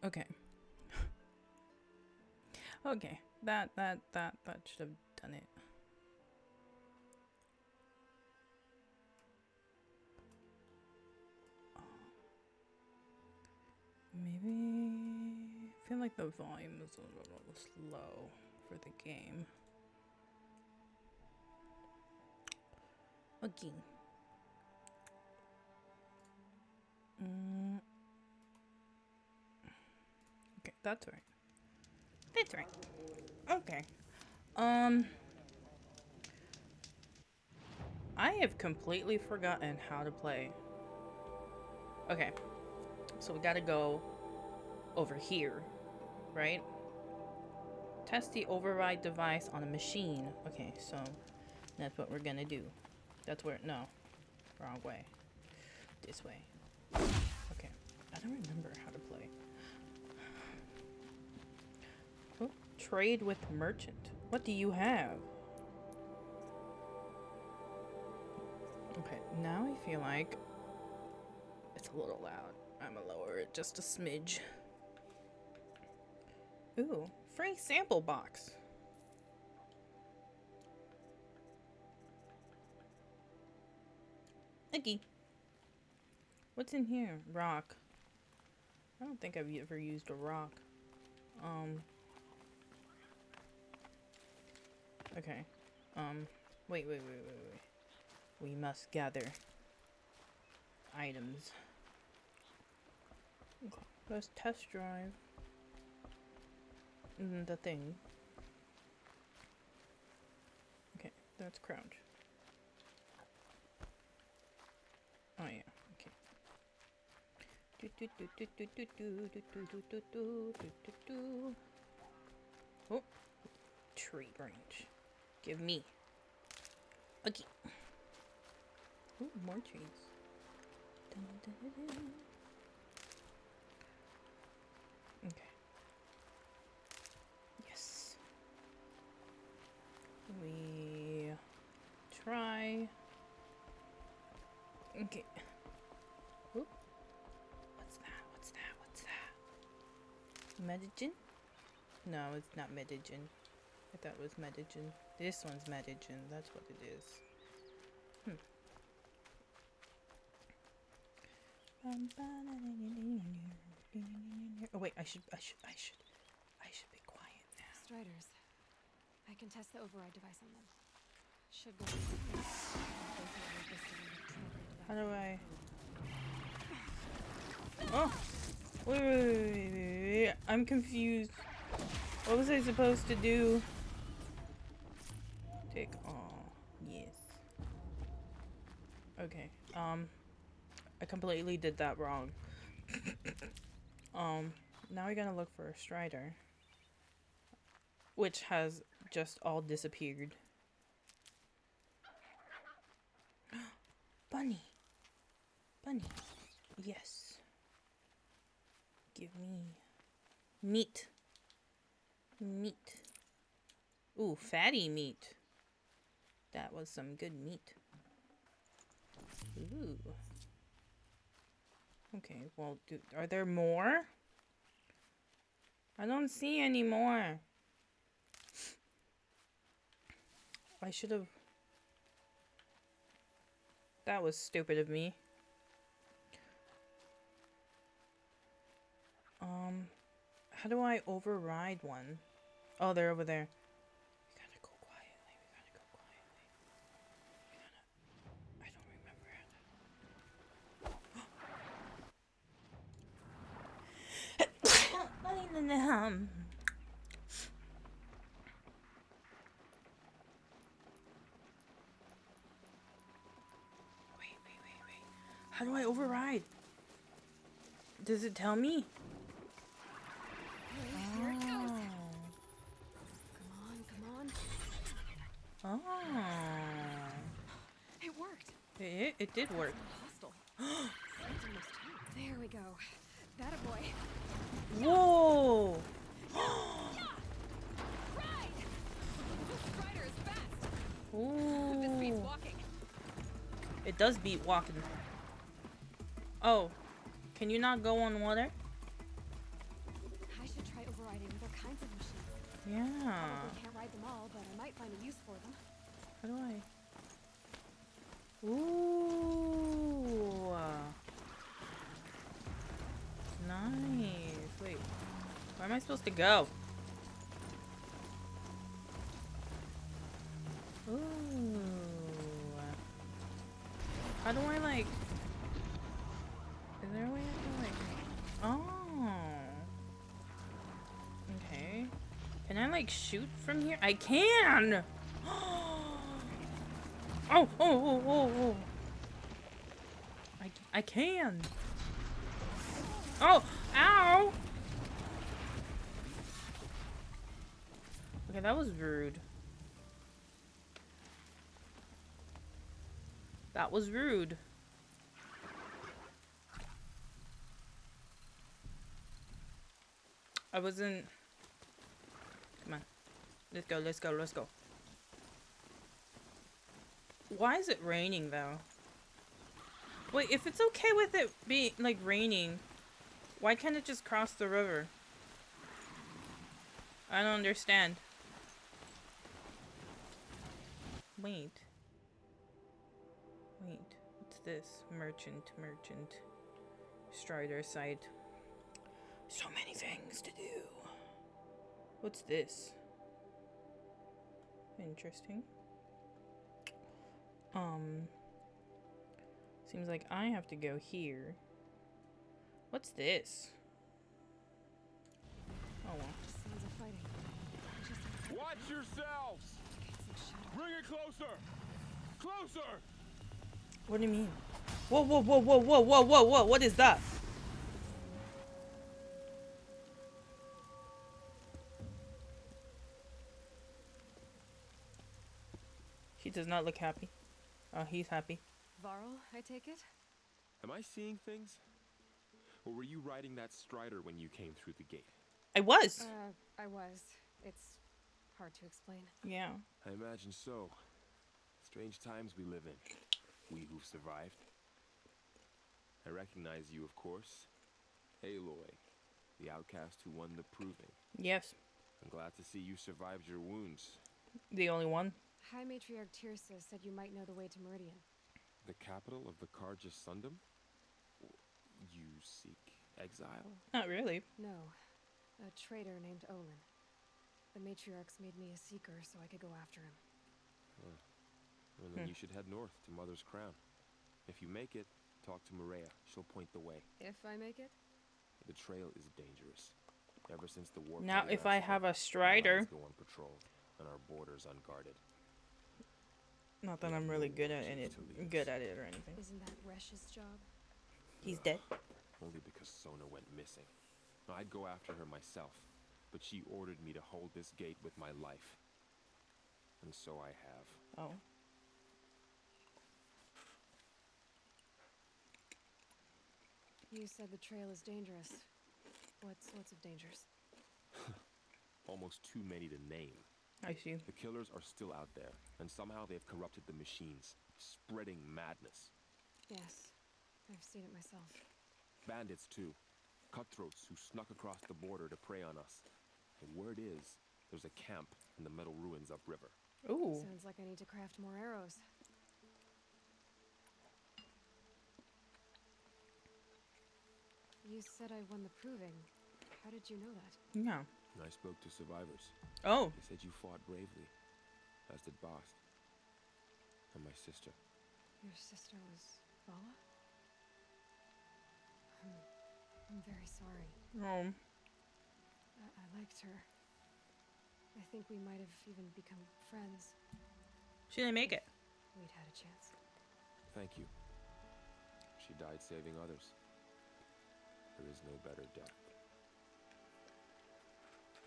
Okay. Okay. That should have done it. Maybe I feel like the volume is a little slow for the game. Okay. Okay, that's right. That's right. Okay. I have completely forgotten how to play. Okay. So we gotta go over here, right? Test the override device on a machine. Okay, so that's what we're gonna do. That's where, no, wrong way. This way. Okay, I don't remember how to play. Oh, trade with merchant. What do you have? Okay, now I feel like it's a little loud. I'm gonna lower it just a smidge. Ooh, free sample box. Okay. What's in here? Rock. I don't think I've ever used a rock. Okay. Wait. We must gather items. Okay. Let's test drive the thing. Okay, that's crouch. Oh yeah, okay. Oh, tree branch. Give me. Okay. Ooh, more trees. Okay. Yes. We try. Okay. Oop. What's that? Medigen? No, it's not Medigen. I thought it was Medigen. This one's Medigen. That's what it is. Oh wait, I should be quiet now. Striders. I can test the override device on them. Should go. How do I? Oh, wait. I'm confused. What was I supposed to do? Take. Oh, yes. Okay. I completely did that wrong. Now we're gonna look for a Strider, which has just all disappeared. Bunny. Yes. Give me meat. Ooh, fatty meat. That was some good meat. Ooh. Okay, well, are there more? I don't see any more. I should have... That was stupid of me. How do I override one? Oh, they're over there. We gotta go quietly. I don't remember how to... Wait. How do I override? Does it tell me? Here it goes. Come on. Oh. It worked. It did work. Hostile. There we go. That a boy. Whoa! Ride! This Strider is fast. Ooh. This beats walking. It does beat walking. Oh, can you not go on water? Yeah. Probably can't ride them all, but I might find a use for them. How do I? Ooh. Nice. Wait. Where am I supposed to go? Ooh. How do I like? Is there a way I can like? Oh. Okay. Can I like shoot from here? I can. Oh, oh, oh, oh, oh. I can. Oh, ow. Okay, that was rude. That was rude. I wasn't... Come on. Let's go, let's go, let's go. Why is it raining, though? Wait, if it's okay with it being, like, raining, why can't it just cross the river? I don't understand. Wait. Wait. What's this? Merchant. Strider site. So many things to do. What's this? Interesting. Seems like I have to go here. What's this? Oh well. Sounds of fighting. Just Watch yourselves! Bring it closer! Closer! What do you mean? Whoa, whoa, whoa, whoa, whoa, whoa, whoa, whoa, what is that? He does not look happy. Oh, he's happy. Varl, I take it? Am I seeing things? Or were you riding that strider when you came through the gate? I was. I was. It's hard to explain. Yeah. I imagine so. Strange times we live in. We who've survived. I recognize you, of course. Aloy, the outcast who won the proving. Yes. I'm glad to see you survived your wounds. The only one. High Matriarch Tirsa said you might know the way to Meridian. The capital of the Karja Sundom? You seek exile? Not really. No. A traitor named Olin. The Matriarchs made me a seeker so I could go after him. Well, then you should head north to Mother's Crown. If you make it, talk to Maria. She'll point the way. If I make it? The trail is dangerous. Ever since the war. Now, party if I left, have a our strider. lines go unpatrolled and our borders unguarded. Not that I'm really good at it or anything. Isn't that Resh's job? He's dead. Only because Sona went missing. I'd go after her myself, but she ordered me to hold this gate with my life. And so I have. Oh. You said the trail is dangerous. What sorts of dangers? Almost too many to name. I see. The killers are still out there, and somehow they've corrupted the machines, spreading madness. Yes, I've seen it myself. Bandits, too. Cutthroats who snuck across the border to prey on us. And word is, there's a camp in the metal ruins upriver. Ooh. Sounds like I need to craft more arrows. You said I won the proving. How did you know that? Yeah. I spoke to survivors. Oh. They said you fought bravely, as did Bast. And my sister. Your sister was Vala? I'm very sorry. Oh. I liked her. I think we might have even become friends. She didn't make it. We'd had a chance. Thank you. She died saving others. There is no better death.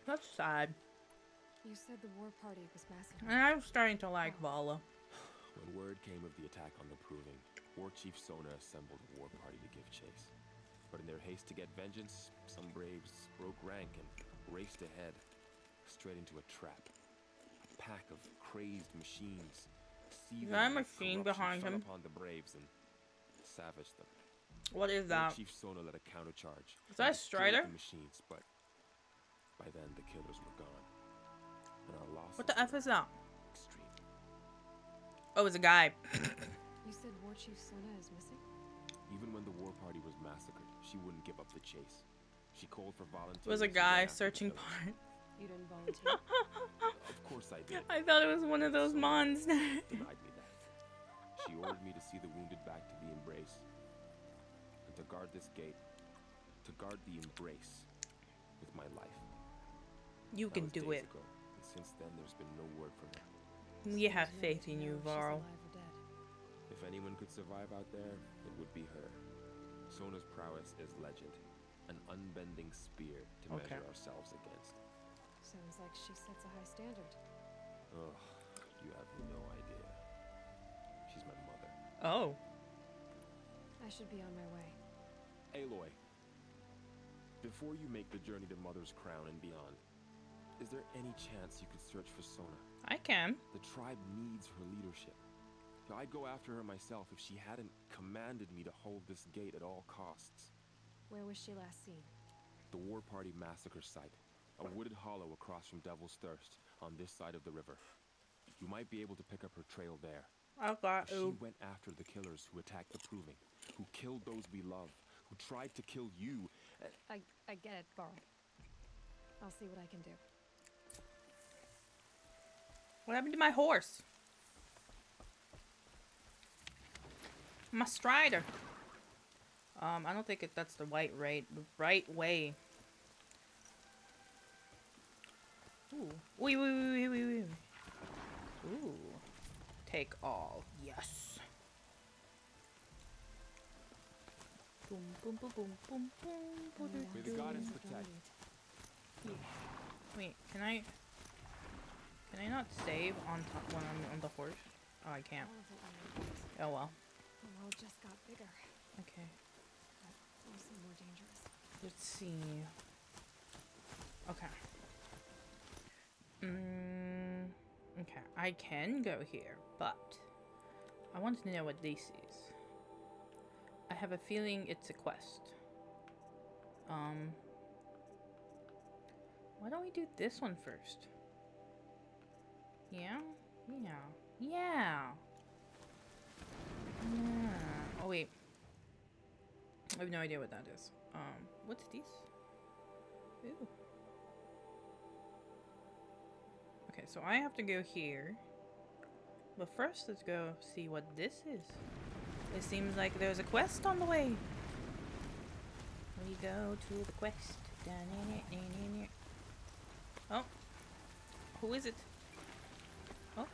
That's sad. You said the war party was massive. And I'm starting to like Vala. When word came of the attack on the Proving, War Chief Sona assembled a war party to give chase. But in their haste to get vengeance, some braves broke rank and raced ahead, straight into a trap. A pack of crazed machines, seething that a with machine corruption, behind fell him? upon the braves and savaged them. What is War that? Chief Sona led a countercharge. Is that a and destroyed strider? the machines, but by then the killers were gone. and our losses What the F is that? extreme. Oh, it's a guy. You said War Chief Sona is missing? Even when the war party was massacred, she wouldn't give up the chase. She called for volunteers. It was a and guy went after the searching killers. for it. You didn't volunteer? Of course I did. I thought it was one of those Sona mons. denied me that. She ordered me to see the wounded back to the embrace. And to guard this gate. To guard the embrace. With my life. You That can was do days it. ago, and since then there's been no word from her. We have Seems faith to in know you, if she's Varl. alive or dead. If anyone could survive out there, it would be her. Sona's prowess is legend. An unbending spear to Okay. measure ourselves against. Sounds like she sets a high standard. Ugh, you have no idea. She's my mother. Oh. I should be on my way. Aloy, before you make the journey to Mother's Crown and beyond, is there any chance you could search for Sona? I can. The tribe needs her leadership. I'd go after her myself if she hadn't commanded me to hold this gate at all costs. Where was she last seen? The war party massacre site. A wooded hollow across from Devil's Thirst, on this side of the river. You might be able to pick up her trail there. I got She you. went after the killers who attacked the Proving, who killed those we love, who tried to kill you. I get it, Varl. I'll see what I can do. What happened to my horse? My strider. I don't think that's the right way. Ooh. Wee. Ooh. Take all. Yes. Boom, boom, boom, boom, boom, boom. May the goddess protect. Wait, can I not save on top when I'm on the horse? Oh, I can't. All of the iron things. Oh well. The world just got bigger, Okay. but also more dangerous. Let's see. Okay. Okay, I can go here, but I want to know what this is. I have a feeling it's a quest. Why don't we do this one first? Yeah? Yeah. Oh wait. I have no idea what that is. What's this? Ooh. Okay, so I have to go here. But first, let's go see what this is. It seems like there's a quest on the way. We go to the quest. Oh. Who is it? Oh.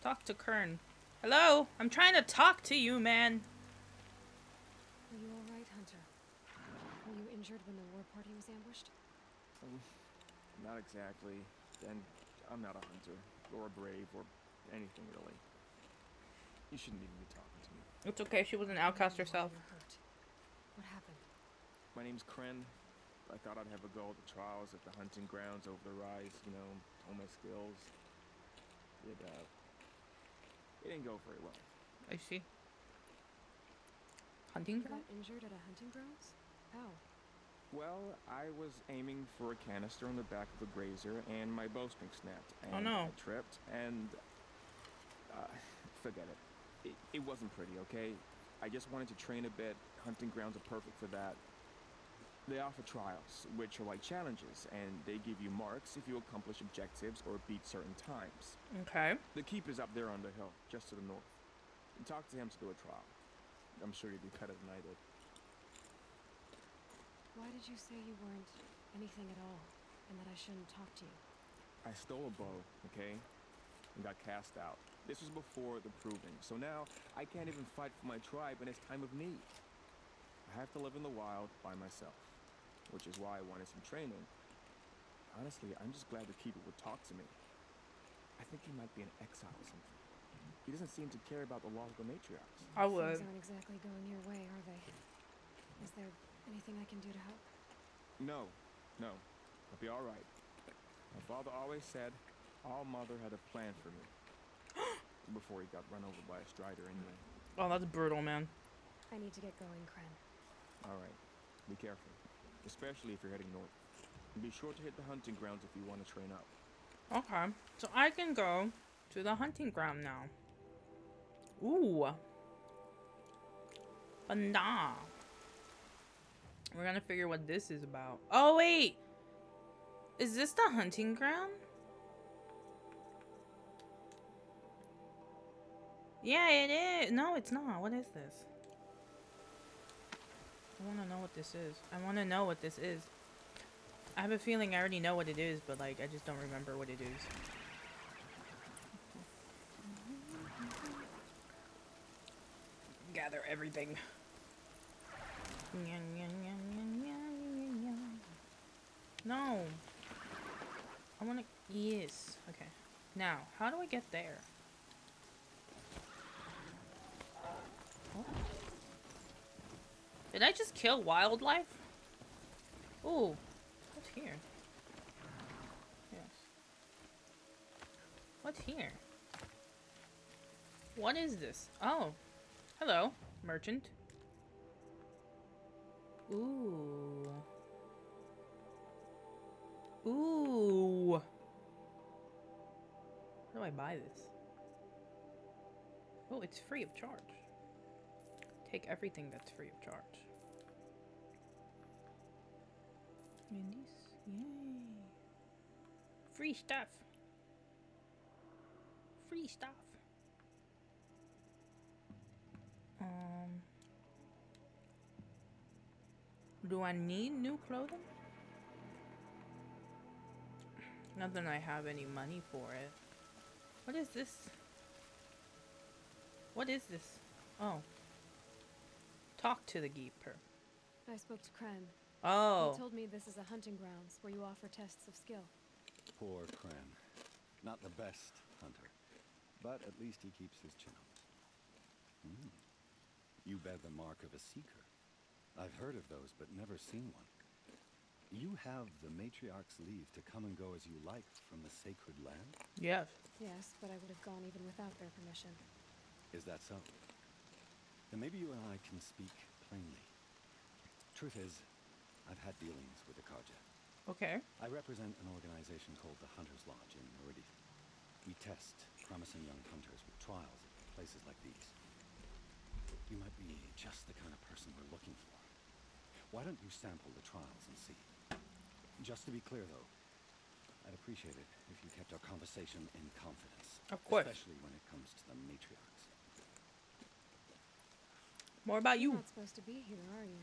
Talk to Kern. Hello? I'm trying to talk to you, man. Are you alright, Hunter? Were you injured when the war party was ambushed? Not exactly. And I'm not a hunter, or a brave, or anything really. You shouldn't even be talking to me. It's okay, she was an outcast herself. You're hurt. What happened? My name's Kren. I thought I'd have a go at the trials at the hunting grounds over the rise, hone my skills. It didn't go very well. I see. Hunting You ground? got injured at a hunting grounds? How? Well, I was aiming for a canister on the back of a grazer, and my bowstring snapped. And Oh, no. I tripped, and forget it. It wasn't pretty, okay? I just wanted to train a bit. Hunting grounds are perfect for that. They offer trials, which are like challenges, and they give you marks if you accomplish objectives or beat certain times. Okay. The keep is up there on the hill, just to the north. Talk to him to do a trial. I'm sure you'd be better than I did. Why did you say you weren't anything at all, and that I shouldn't talk to you? I stole a bow, okay? And got cast out. This was before the Proving, so now I can't even fight for my tribe in its time of need. I have to live in the wild by myself, which is why I wanted some training. Honestly, I'm just glad the Keeper would talk to me. I think he might be an exile or something. He doesn't seem to care about the laws of the matriarchs. I would. Things aren't exactly going your way, are they? Is there anything I can do to help? No. I'll be all right. My father always said All Mother had a plan for me. Before he got run over by a strider anyway. Oh, that's brutal, man. I need to get going, Kren. All right. Be careful. Especially if you're heading north. And be sure to hit the hunting grounds if you want to train up. Okay, so I can go to the hunting ground now. Ooh. Banda. We're gonna figure what this is about. Oh, wait. Is this the hunting ground? Yeah, it is. No, it's not. What is this? I want to know what this is. I want to know what this is. I have a feeling I already know what it is, but like I just don't remember what it is. Gather everything. No. I want to... Yes. Okay. Now, how do I get there? What? Did I just kill wildlife? Ooh. What's here? Yes. What's here? What is this? Oh. Hello, merchant. Ooh. Ooh. How do I buy this? Oh, it's free of charge. Take everything that's free of charge. And this, yay. Free stuff. Free stuff. Do I need new clothing? Not that I have any money for it. What is this? What is this? Oh. Talk to the keeper. I spoke to Kren. Oh. He told me this is a hunting grounds where you offer tests of skill. Poor Kren. Not the best hunter, but at least he keeps his chin up. You bear the mark of a seeker. I've heard of those, but never seen one. You have the matriarch's leave to come and go as you like from the sacred land? Yes. Yes, but I would have gone even without their permission. Is that so? Then maybe you and I can speak plainly. Truth is, I've had dealings with the Sicajjang. Okay. I represent an organization called the Hunter's Lodge in Meridian. We test promising young hunters with trials at places like these. You might be just the kind of person we're looking for. Why don't you sample the trials and see? Just to be clear, though, I'd appreciate it if you kept our conversation in confidence. Of course. Especially when it comes to the matriarchs. More about You're you. not supposed to be here, are you?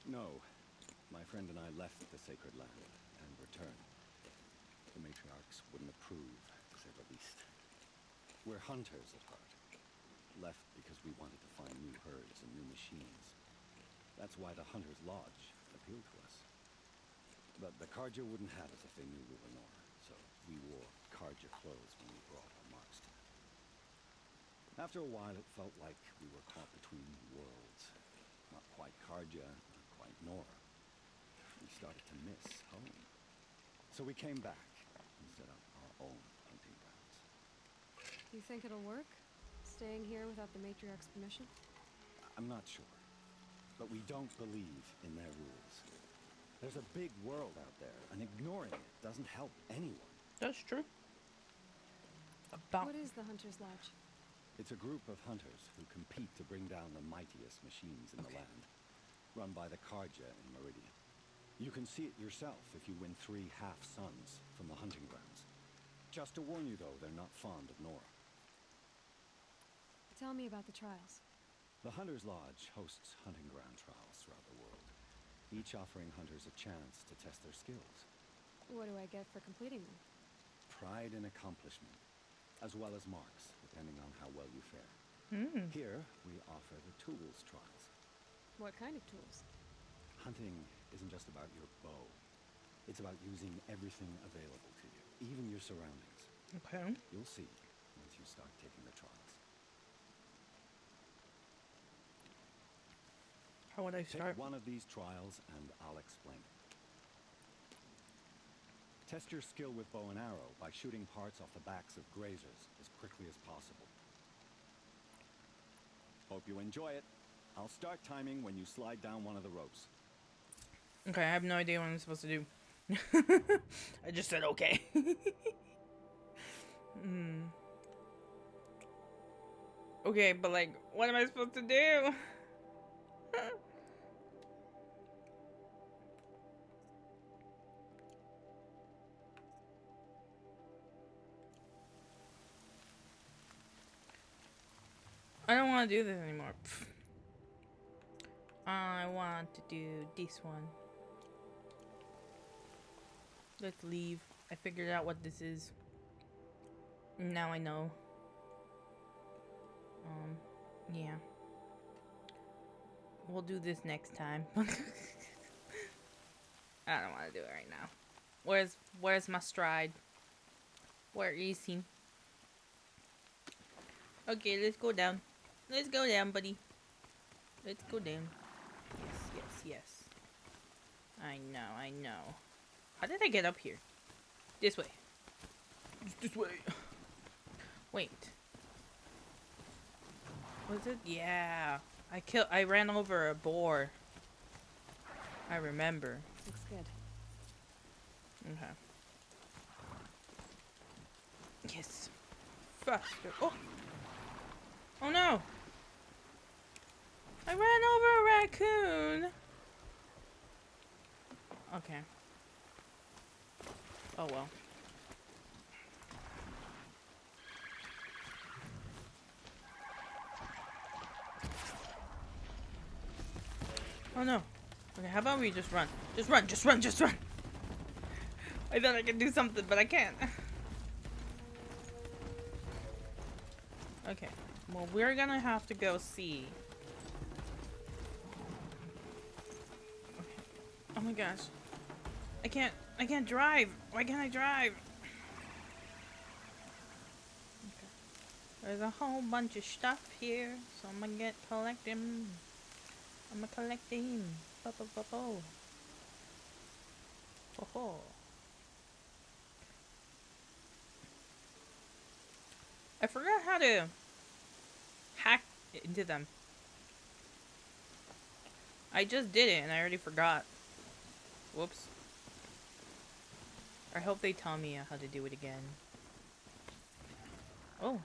No. My friend and I left the sacred land and returned. The matriarchs wouldn't approve, to say the least. We're hunters at heart. Left because we wanted to find new herds and new machines. That's why the Hunter's Lodge appealed to us. But the Sicajjang wouldn't have us if they knew we were Nora, so we wore Sicajjang clothes when we brought our marks to them. After a while, it felt like we were caught between worlds. Not quite Sicajjang, not quite Nora. We started to miss home. So we came back and set up our own hunting grounds. You think it'll work? Staying here without the matriarch's permission? I'm not sure. But we don't believe in their rules. There's a big world out there, and ignoring it doesn't help anyone. That's true. About... What is the Hunter's Lodge? It's a group of hunters who compete to bring down the mightiest machines in the land, run by the Sicajjang in Meridian. You can see it yourself if you win 3 half-suns from the hunting grounds. Just to warn you, though, they're not fond of Nora. Tell me about the trials. The Hunter's Lodge hosts hunting ground trials throughout the world, each offering hunters a chance to test their skills. What do I get for completing them? Pride in accomplishment, as well as marks, depending on how well you fare. Here, we offer the tools trials. What kind of tools? Hunting isn't just about your bow. It's about using everything available to you, even your surroundings. Okay. You'll see once you start taking the trials. How would I start? Take one of these trials and I'll explain it. Test your skill with bow and arrow by shooting parts off the backs of grazers as quickly as possible. Hope you enjoy it. I'll start timing when you slide down one of the ropes. Okay, I have no idea what I'm supposed to do. I just said okay. Okay, but like, what am I supposed to do? I don't want to do this anymore. Pfft. I want to do this one. Let's leave. I figured out what this is. Now I know. Yeah. We'll do this next time. I don't want to do it right now. Where's my stride? Where is he? Okay, let's go down. Let's go down, buddy. Let's go down. Yes. I know. How did I get up here? This way. This way. Wait. Was it? Yeah. I ran over a boar. I remember. Looks good. Okay. Yes. Faster. Oh! Oh no! I ran over a raccoon! Okay. Oh well. Oh no. Okay, how about we just run? Just run! I thought I could do something, but I can't. Okay. Well, we're gonna have to go see. Okay. Oh my gosh. I can't drive. Why can't I drive? Okay. There's a whole bunch of stuff here, so I'm gonna collect them. I'm gonna collect them. Oh. I forgot how to hack into them. I just did it and I already forgot. Whoops. I hope they tell me how to do it again. Oh.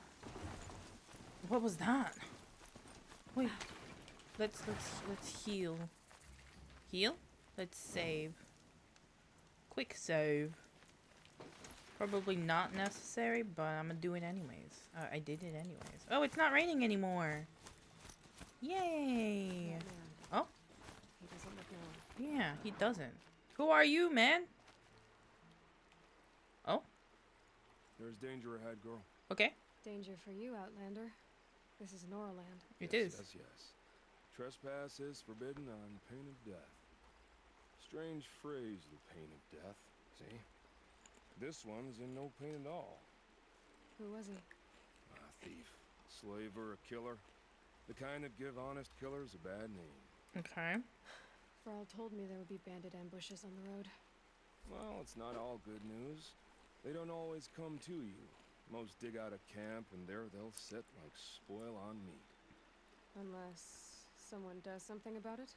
What was that? Wait. Let's heal. Heal? Let's save. Quick save. Probably not necessary, but I'm gonna do it anyways. I did it anyways. Oh, it's not raining anymore. Yay! Man. Oh? He doesn't look normal. Yeah, he doesn't. Who are you, man? Oh? There's danger ahead, girl. Okay. Danger for you, Outlander. This is Norland. It Yes, is. Yes. Trespass is forbidden on pain of death. Strange phrase, the pain of death. See? This one's in no pain at all. Who was he? A thief, slaver, a killer. The kind that give honest killers a bad name. Okay. Thrall told me there would be bandit ambushes on the road. Well, it's not all good news. They don't always come to you. Most dig out a camp and there they'll sit like spoil on meat. Unless someone does something about it?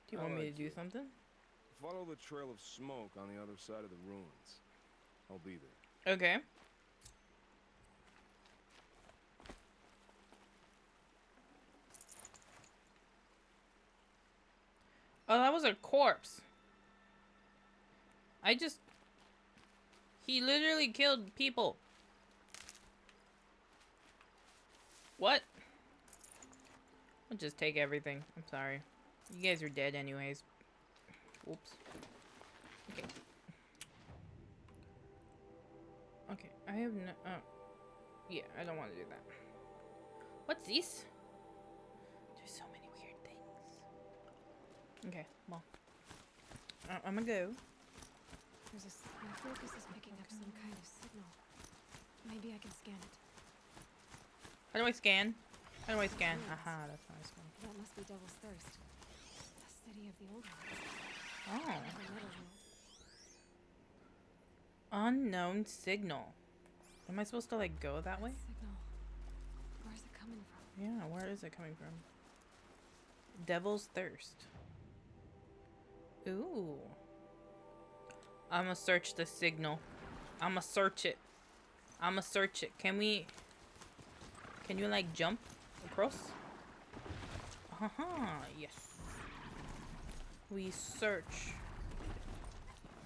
Do you I want me to like do it. something? Follow the trail of smoke on the other side of the ruins. I'll be there. Okay. Oh, that was a corpse. He literally killed people. What? I'll just take everything. I'm sorry. You guys are dead anyways. Whoops. Okay. Okay, I have no... yeah, I don't want to do that. What's this? There's so many weird things. Okay, well. I'm gonna go. My focus is picking up some kind of signal. Maybe I can scan it. How do I scan? How do I scan? Aha, that's how I scan. That must be Devil's Thirst. The city of the old ones. Oh. The middle world. Unknown signal. Am I supposed to like go that way? Signal. Where's it coming from? Yeah, where is it coming from? Devil's Thirst. Ooh. I'ma search the signal. I'ma search it. I'ma search it. Can we... Can you, like, jump across? Haha, yes. We search.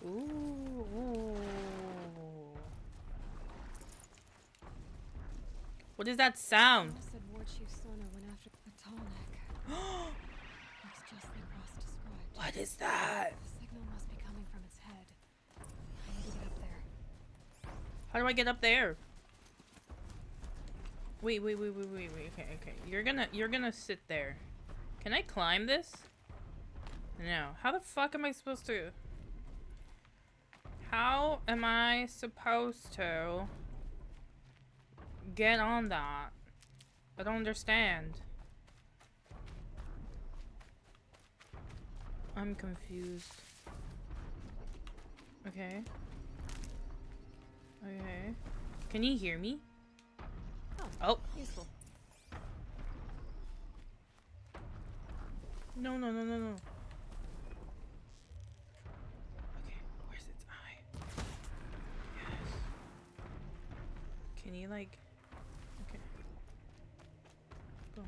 Ooh. What is that sound? Mama said War Chief Sona went after the tall neck. Looks just like Ross described. What is that? The signal must be coming from its head. I need to get up there. How do I get up there? Wait. Okay. You're gonna sit there. Can I climb this? No. How the fuck am I supposed to? How am I supposed to get on that? I don't understand. I'm confused. Okay. Okay. Can you hear me? Oh. Useful. No. Okay, where's its eye? Yes. Can you like... Okay. Boom.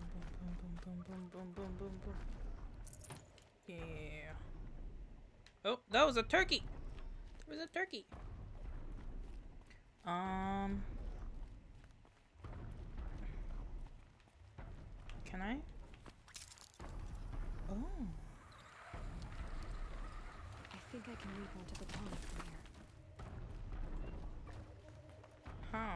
Yeah. Oh, that was a turkey! There was a turkey! Can I? Oh. I think I can leap onto the pond from here. How?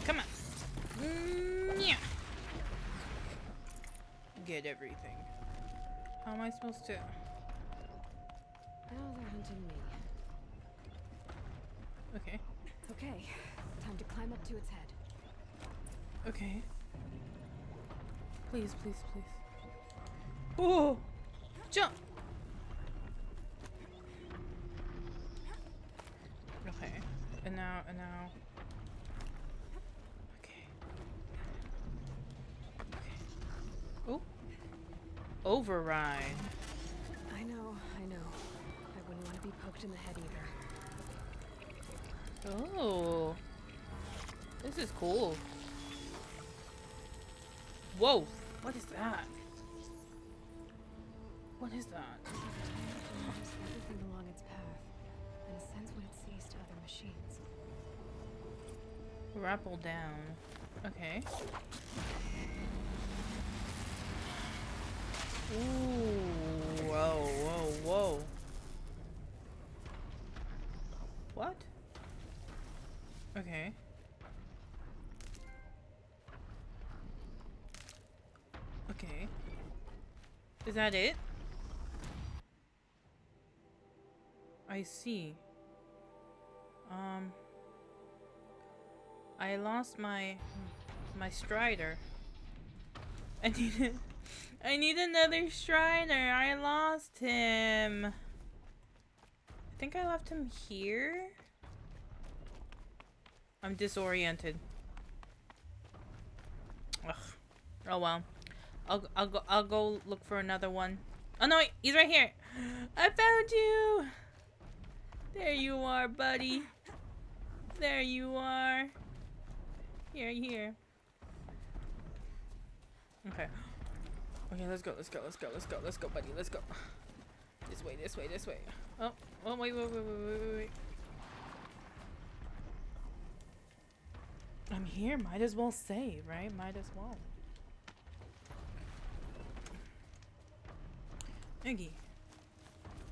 Come on. Yeah. Get everything. How am I supposed to? Now they're hunting me. Okay. Okay, time to climb up to its head. Okay. Please. Oh! Jump! Okay. And now. Okay. Oh. Override. I know. I wouldn't want to be poked in the head either. Oh. This is cool. Whoa. What is that? What is that? This has a tiny that notice everything along its path and sends what it sees to other machines. Rappel down. Okay. Ooh. Whoa. What? Okay. Okay. Is that it? I see. I lost my Strider. I need another Strider. I lost him. I think I left him here. I'm disoriented. Ugh. Oh well. I'll go look for another one. Oh no, wait, he's right here. I found you. There you are, buddy. There you are. Here. Okay. Okay, let's go, buddy. Let's go. This way. Oh, wait. I'm here. Might as well save, right? Might as well. Iggy.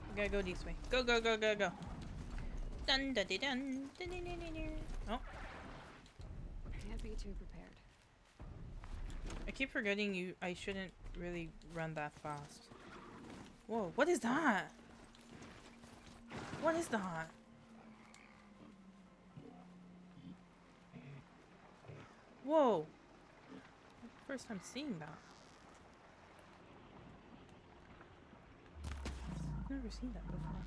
We gotta go this way. Go. Dun. Oh. Can't be too prepared. I keep forgetting I shouldn't really run that fast. Whoa, what is that? Whoa. First time seeing that. I've never seen that before.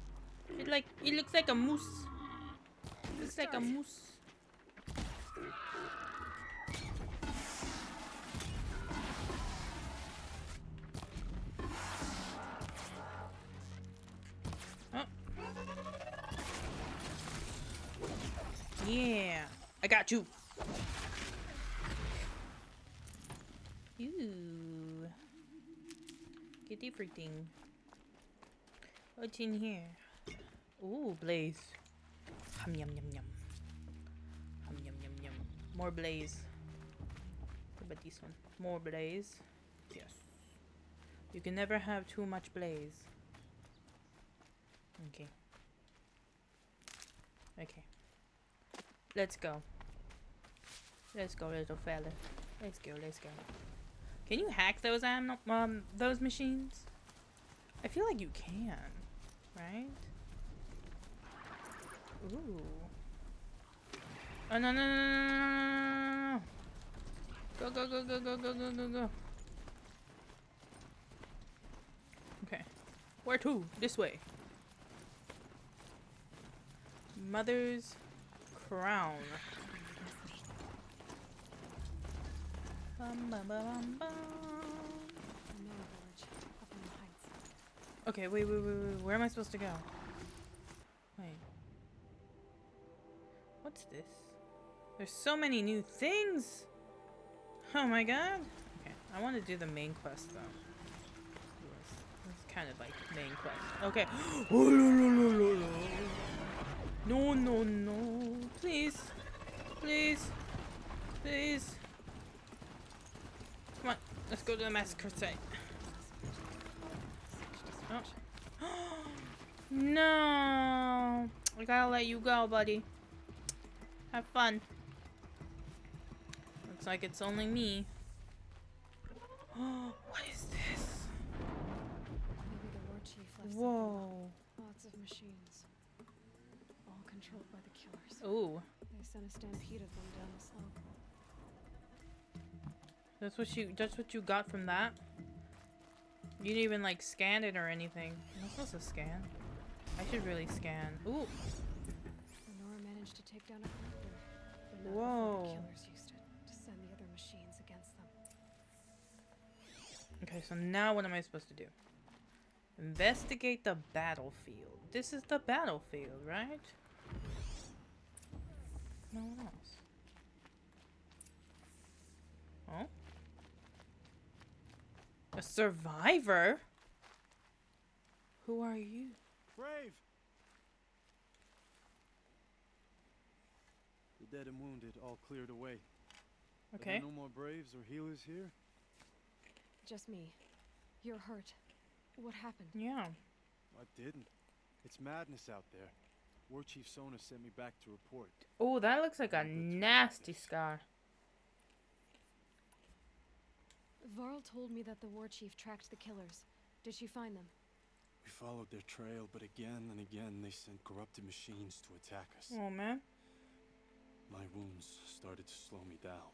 It looks like a moose. Looks like a moose. got you. Ooh. Get everything. What's in here? Ooh, blaze. Hum yum yum yum. Hum yum yum yum. More blaze. What about this one? More blaze. Yes. You can never have too much blaze. Okay. Okay. Let's go. Let's go, little fella. Let's go, let's go. Can you hack those machines? I feel like you can, right? Ooh. Oh, no, no, no, no, no, no, no. Go, go, go, go, go, go, go, go, go. Okay. Where to? This way. Mother's crown. Bum, bum, bum, bum, bum. Another village up on the heights. Okay, wait. Where am I supposed to go? Wait. What's this? There's so many new things! Oh my god! Okay, I want to do the main quest though. It's kind of like main quest. Okay. No, no, no. Please. Please. Please. Come on, let's go to the massacre site. Oh. No. I gotta let you go, buddy. Have fun. Looks like it's only me. What is this? Maybe the war chief left Whoa. lots of machines. All controlled by the killers. Ooh. They sent a stampede of them down the slope. That's what you got from that? You didn't even like scan it or anything. Am I supposed to scan? I should really scan. Ooh. Lenora managed to take down a collector, but not Whoa. before the killers used it to send the other machines against them. Okay, so now what am I supposed to do? Investigate the battlefield. This is the battlefield, right? No one else. Oh? A survivor? Who are you? Brave! The dead and wounded all cleared away. Are Okay. there no more Braves or healers here? Just me. You're hurt. What happened? Yeah. I didn't. It's madness out there. War Chief Sona sent me back to report. Oh, that looks like a nasty scar. Varl told me that the war chief tracked the killers. Did she find them? We followed their trail, but again and again they sent corrupted machines to attack us. Oh, man. My wounds started to slow me down,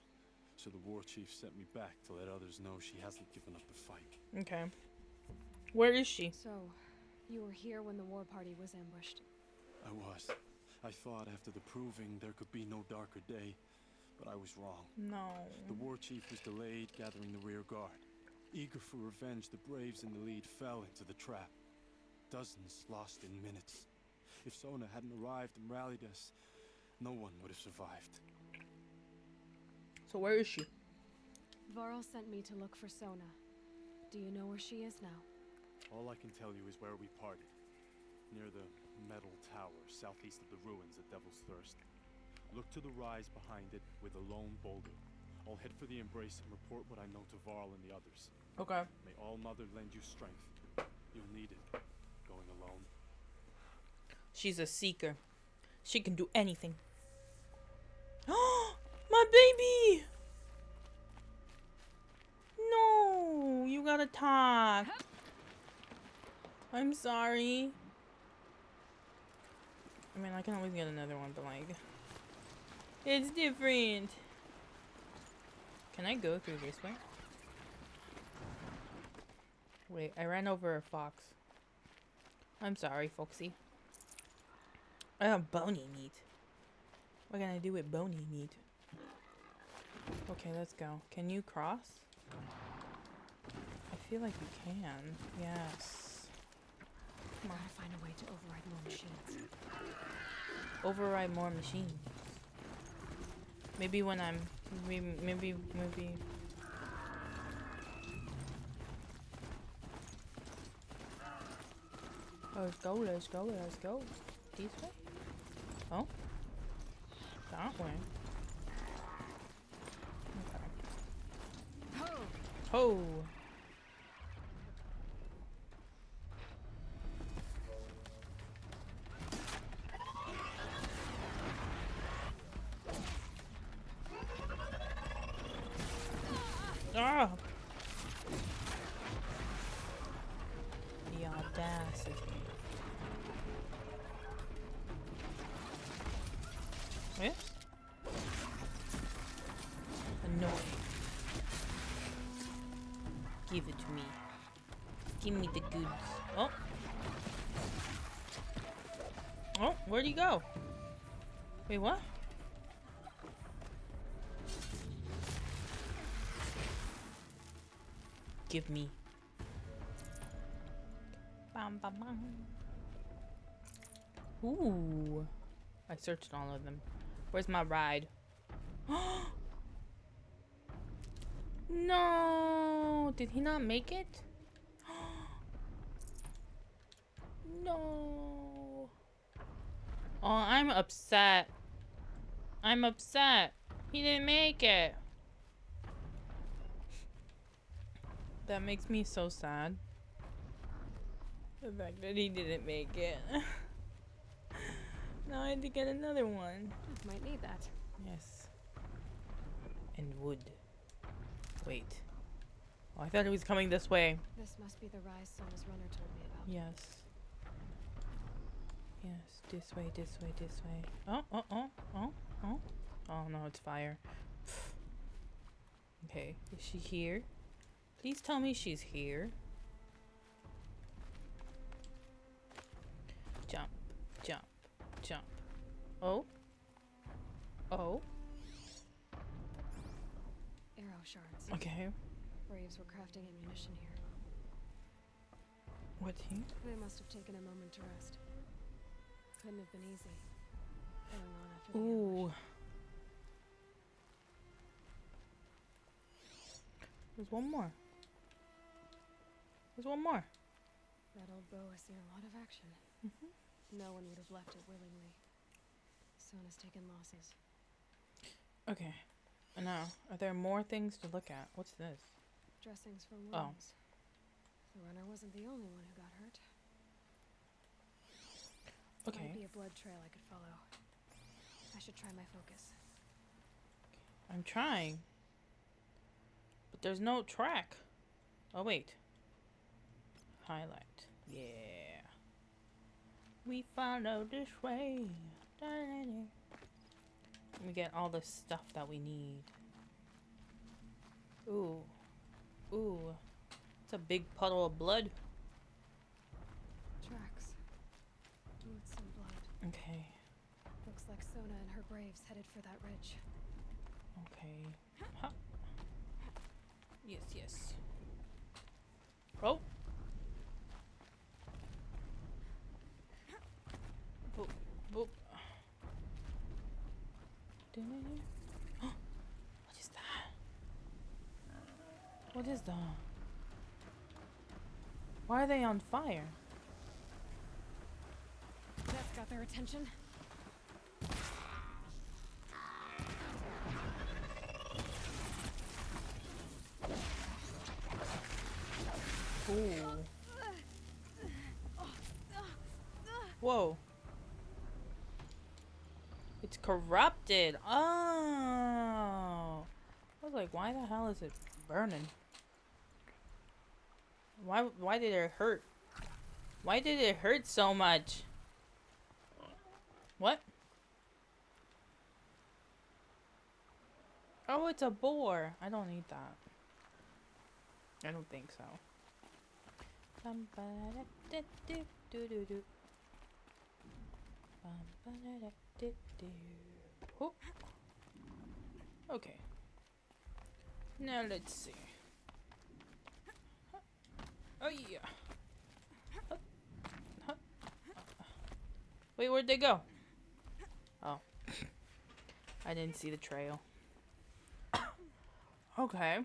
so the war chief sent me back to let others know she hasn't given up the fight. Okay. Where is she? So, you were here when the war party was ambushed. I was. I thought after the proving there could be no darker day, but I was wrong. No. The war chief was delayed gathering the rear guard. Eager for revenge, the Braves in the lead fell into the trap. Dozens lost in minutes. If Sona hadn't arrived and rallied us, no one would have survived. So where is she? Varl sent me to look for Sona. Do you know where she is now? All I can tell you is where we parted. Near the metal tower, southeast of the ruins at Devil's Thirst. Look to the rise behind it with a lone boulder. I'll head for the embrace and report what I know to Varl and the others. Okay. May All Mother lend you strength. You'll need it, going alone. She's a seeker. She can do anything. My baby! No, you gotta talk. I'm sorry. I mean, I can always get another one, but like, it's different. Can I go through this way? Wait, I ran over a fox. I'm sorry, Foxy. I have bony meat. What can I do with bony meat? Okay, let's go. Can you cross? I feel like you can. Yes. I gotta find a way to override more machines. Override more machines. Maybe when I'm... Maybe... Let's go, let's go, let's go. This way? Oh? That way. Okay. Ho! Ah! The audacity. Yeah? Annoying. Give it to me. Give me the goods. Oh. Oh, where'd he go? Wait, what? Give me. Bam, bam, bam. Ooh. I searched all of them. Where's my ride? No! Did he not make it? No! Oh, I'm upset. I'm upset. He didn't make it. That makes me so sad. The fact that he didn't make it. Now I had to get another one. Might need that. Yes. And wood. Wait. Oh, I thought he was coming this way. This must be the rise Sona's runner told me about. Yes. Yes. This way, this way, this way. Oh, oh, oh, oh, oh. Oh no, it's fire. Okay. Is she here? Please tell me she's here. Jump, jump, jump. Oh. Oh. Arrow shards. Okay. Braves were crafting ammunition here. What here? They must have taken a moment to rest. Couldn't have been easy. Going on after the Ooh. ambush. There's one more. There's one more. That old bow has seen a lot of action. No one would have left it willingly. Sona's taken losses. Okay. Now, are there more things to look at? What's this? Dressings for wounds. Oh. The runner wasn't the only one who got hurt. Okay. Might be a blood trail I could follow. I should try my focus. I'm trying. But there's no track. Oh, wait. Highlight. Yeah. We follow this way. We get all the stuff that we need. Ooh. Ooh. It's a big puddle of blood. Tracks. Boots and blood. Okay. Looks like Sona and her braves headed for that ridge. Okay. Ha. Yes, yes. Oh. Boop, boop. What is that? What is that? Why are they on fire? That's got their attention. Ooh. Whoa. It's corrupted. Oh. I was like, why the hell is it burning? Why did it hurt? Why did it hurt so much? What? Oh, it's a boar. I don't need that. I don't think so. Oh. Okay. Now let's see. Oh yeah. Wait, where'd they go? Oh. I didn't see the trail. Okay.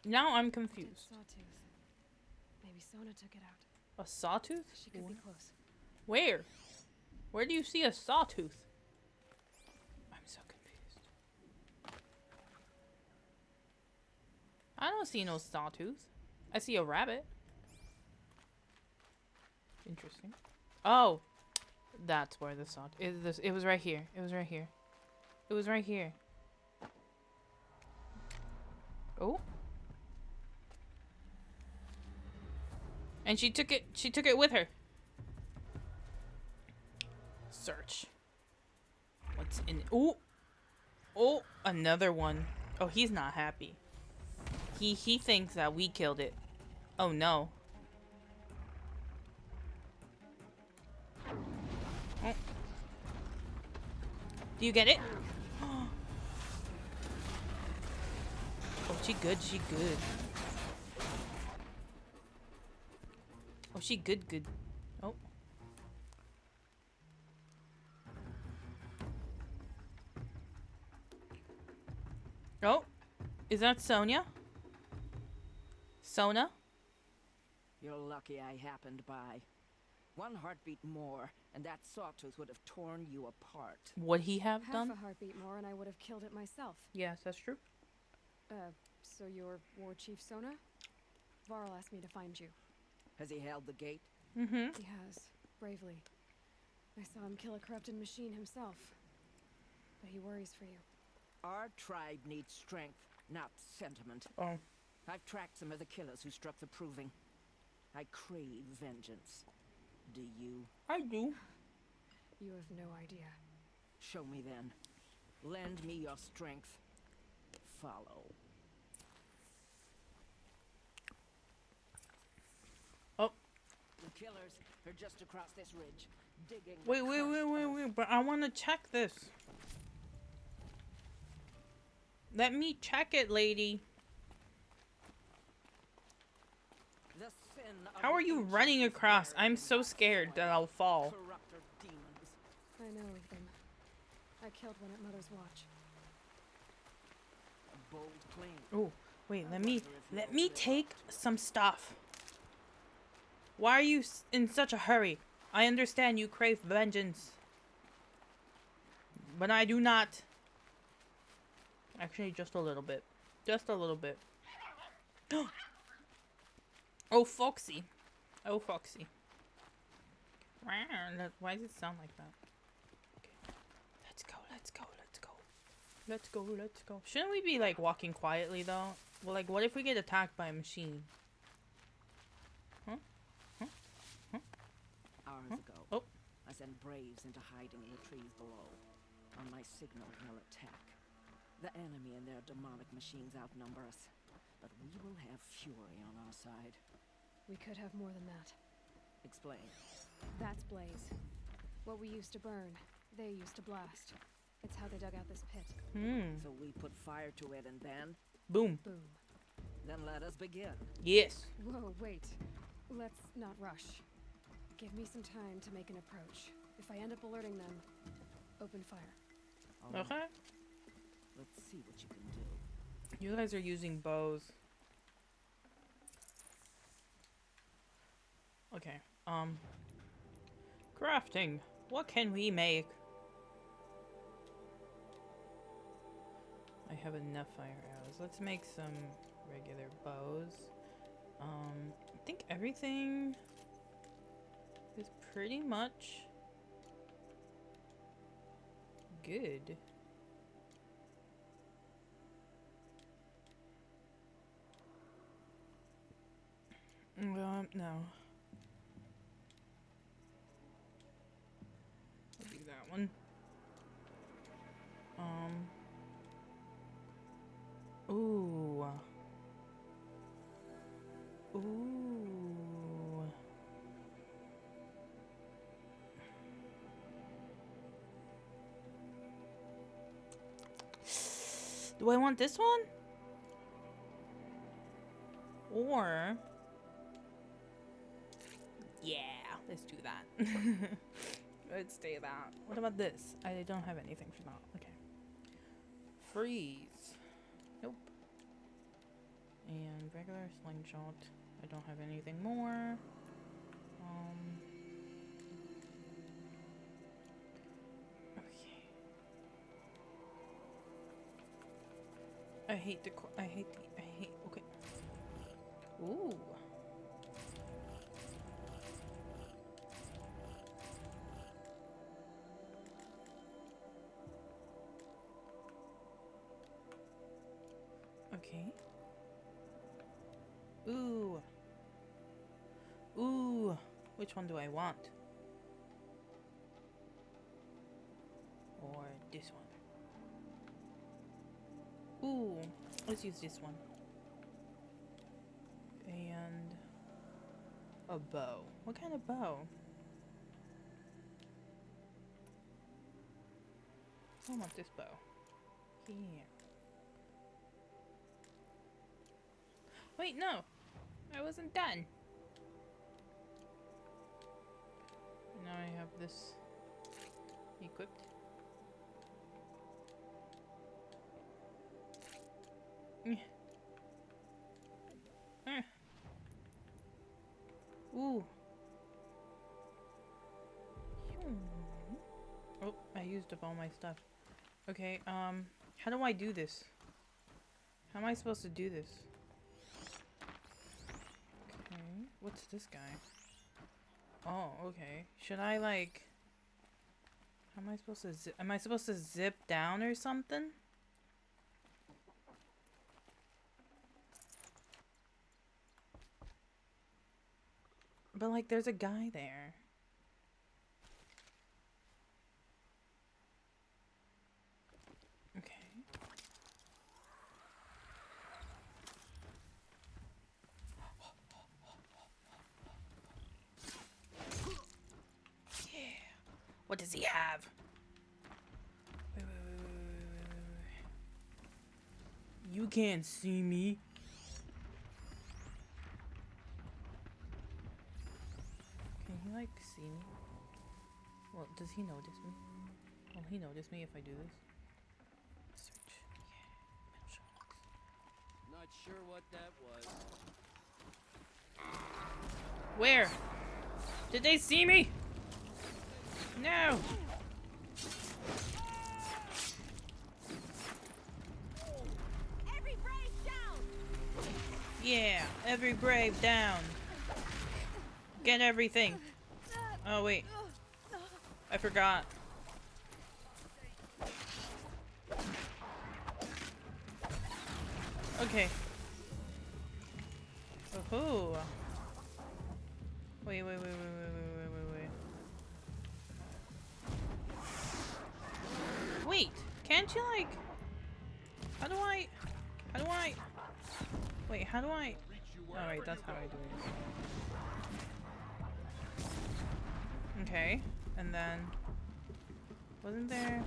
Now I'm Dead confused. sawtooth. Maybe Sona took it out. A sawtooth? She could be close. Where? Where do you see a sawtooth? I'm so confused. I don't see no sawtooth. I see a rabbit. Interesting. Oh, that's where the sawtooth. It was right here. It was right here. It was right here. Oh. And she took it. She took it with her. Search. What's in? Oh. Oh, another one. Oh, he's not happy. He thinks that we killed it. Oh no. Oh. Do you get it? Oh, she good. She good. Oh, she good. Good. Oh. Oh, is that Sonia? Sona? You're lucky I happened by. One heartbeat more, and that sawtooth would have torn you apart. Would he have Half done? a heartbeat more and I would have killed it myself. Yes, that's true. So you're War Chief Sona? Varl asked me to find you. Has he held the gate? Mm-hmm. He has, bravely. I saw him kill a corrupted machine himself. But he worries for you. Our tribe needs strength, not sentiment. Oh. I've tracked some of the killers who struck the proving. I crave vengeance. Do you? I do. You have no idea. Show me then. Lend me your strength. Follow. Oh. The killers are just across this ridge, digging. Wait. But I want to check this. Let me check it, lady. The sin of How are the you ancients running is across? buried I'm in so my scared soil. that I'll fall. Corrupter demons. I know of them. I killed one at Mother's Watch. A bold claim. Oh, wait. Let me take some stuff. Why are you in such a hurry? I understand you crave vengeance, but I do not. Actually, just a little bit. Just a little bit. Oh, Foxy. Oh, Foxy. Why does it sound like that? Okay. Let's go. Let's go. Shouldn't we be, like, walking quietly, though? Well, like, what if we get attacked by a machine? Hours ago, Oh. I sent braves into hiding in the trees below. On my signal, they'll attack. The enemy and their demonic machines outnumber us, but we will have fury on our side. We could have more than that. Explain. That's Blaze. What we used to burn, they used to blast. It's how they dug out this pit. So we put fire to it and then? Boom. Boom. Then let us begin. Yes. Whoa, wait. Let's not rush. Give me some time to make an approach. If I end up alerting them, open fire. All right, Okay. let's see what you can do. You guys are using bows. Okay. Crafting. What can we make? I have enough fire arrows. Let's make some regular bows. I think everything is pretty much good. No. I'll do that one. Ooh. Ooh. Do I want this one? Or... Yeah, let's do that. Let's do that. What about this? I don't have anything for that. Okay. Freeze. Nope. And regular slingshot. I don't have anything more. Okay. I hate, okay. Ooh. Okay. Ooh. Ooh. Which one do I want? Or this one? Ooh. Let's use this one. And a bow. What kind of bow? I want this bow. Here. Wait, no. I wasn't done. Now I have this equipped. Ooh. Oh, I used up all my stuff. Okay, how do I do this? How am I supposed to do this? Okay, what's this guy? Oh, okay. Should I, like... How am I supposed to zip? Am I supposed to zip down or something? But, like, there's a guy there. Okay. Yeah. What does he have? Wait. You can't see me. Can he, like, see me? Well, does he notice me? Will he notice me if I do this? Search. Yeah. Metal sharks. Not sure what that was. Where? Did they see me? No! Every brave down! Yeah, every brave down. Get everything. Oh, wait. I forgot. Okay. Oh. Wait. Wait, can't you, like... How do I... Wait, how do I... Oh, wait, that's how I do it. Okay, and then... Wasn't there...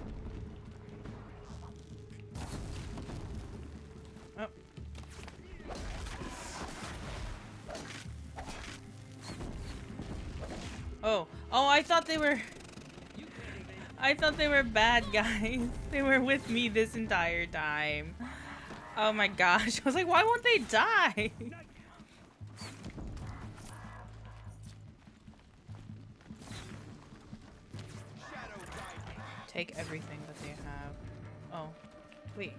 Oh. Oh, I thought they were... I thought they were bad guys. They were with me this entire time. Oh my gosh. I was like, why won't they die? Take everything that they have. Oh. Wait.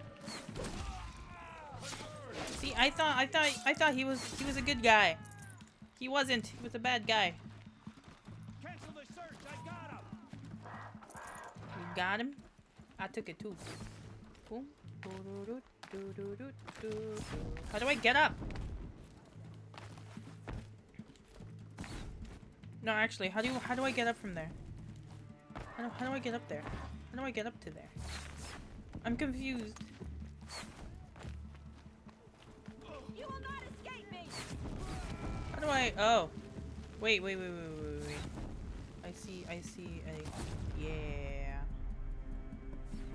See, I thought he was a good guy. He wasn't. He was a bad guy. Cancel the search. I got him. You got him? I took it too. Boom. How do I get up? No, actually, how do I get up from there? How do I get up there? How do I get up to there? I'm confused. You will not escape me! How do I... Oh. Wait. I see a... Yeah.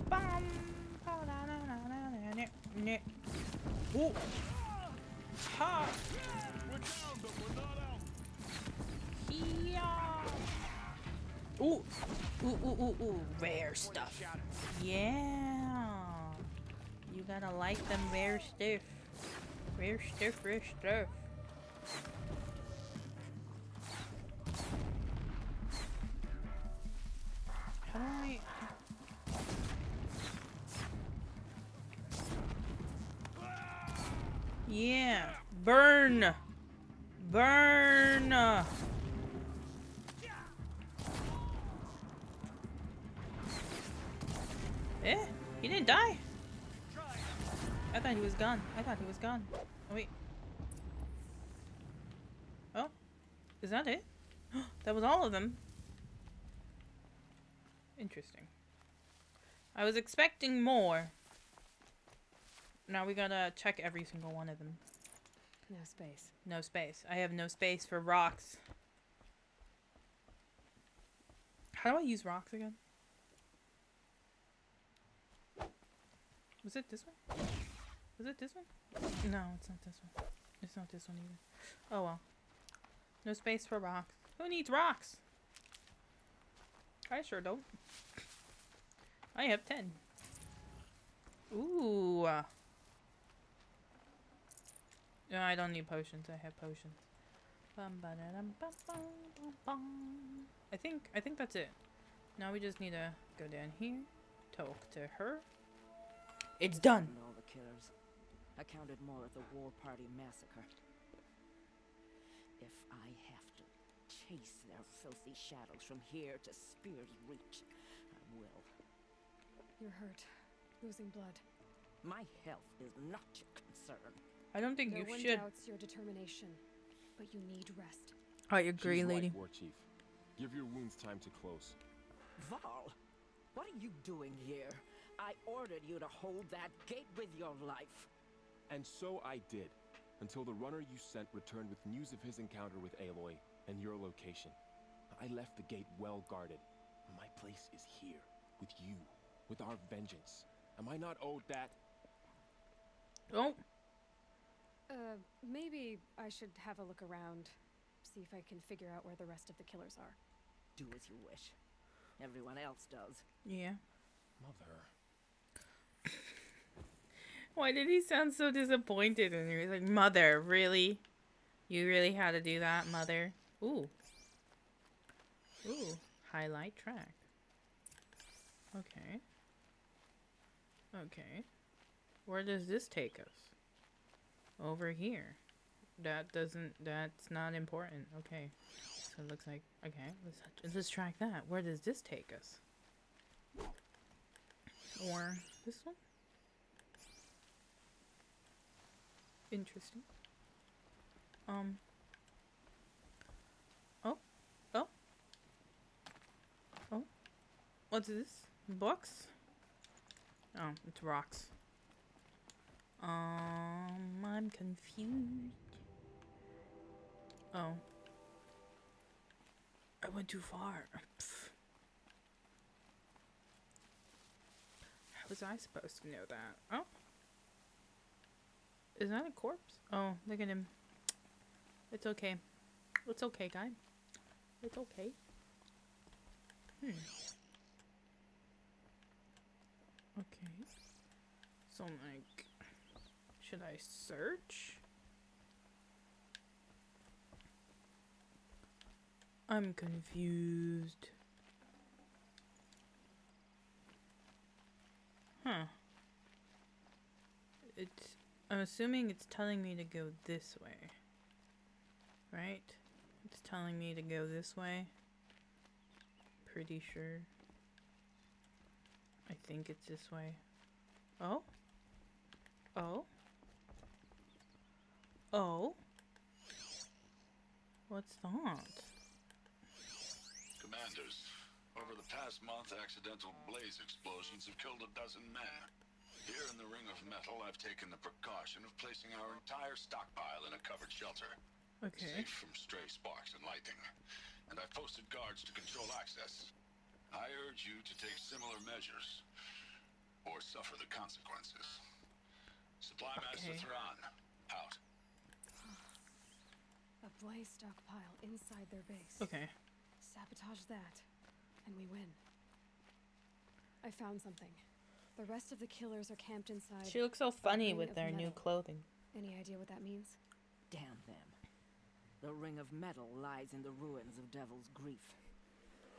Bum. Ooh. Ha. We're down, but we're not out. Yeah. Ooh. Rare stuff. Yeah. You gotta like them rare stuff. Rare stuff, rare stuff. How do I... Yeah. Burn! Burn! Eh? He didn't die? I thought he was gone. I thought he was gone. Oh, wait. Oh? Is that it? That was all of them. Interesting. I was expecting more. Now we gotta check every single one of them. No space. No space. I have no space for rocks. How do I use rocks again? Was it this one? Was it this one? No, it's not this one. It's not this one either. Oh well. No space for rocks. Who needs rocks? I sure don't. I have 10. Ooh. No, I don't need potions. I have potions. I think that's it. Now we just need to go down here, talk to her. It's done. And all the killers. I counted more at the war party massacre. If I have to chase their filthy shadows from here to Spear's Reach, I will. You're hurt. Losing blood. My health is not your concern. I don't think No you one should. doubts your determination, but you need rest. I agree, She's lady. right, War Chief. Give your wounds time to close. Val, what are you doing here? I ordered you to hold that gate with your life. And so I did, until the runner you sent returned with news of his encounter with Aloy and your location. I left the gate well guarded. My place is here, with you, with our vengeance. Am I not owed that? Oh. Maybe I should have a look around. See if I can figure out where the rest of the killers are. Do as you wish. Everyone else does. Yeah. Mother. Why did he sound so disappointed? And he was like, Mother, really? You really had to do that, Mother? Ooh. Ooh. Highlight track. Okay. Okay. Where does this take us? Over here. That's not important. Okay. So it looks like, okay, let's track that. Where does this take us? Or this one? Interesting. Oh. Oh. Oh. What's this? Books? Oh, it's rocks. I'm confused. Oh. I went too far. Pfft. How was I supposed to know that? Oh. Is that a corpse? Oh, look at him. It's okay. It's okay, guy. It's okay. Okay. So, like, should I search? I'm confused. Huh. I'm assuming it's telling me to go this way. Right? It's telling me to go this way. Pretty sure. I think it's this way. Oh? Oh? Oh? What's that? Commanders, over the past month, accidental blaze explosions have killed 12 men. Here in the Ring of Metal, I've taken the precaution of placing our entire stockpile in a covered shelter. Okay. Safe from stray sparks and lightning. And I've posted guards to control access. I urge you to take similar measures, or suffer the consequences. Supply Master Thrawn, out. A blaze stockpile inside their base. Okay. Sabotage that, and we win. I found something. The rest of the killers are camped inside. She looks so funny Ring with of their new Metal. clothing. Any idea what that means? Damn them. The ring of metal lies in the ruins of Devil's Grief.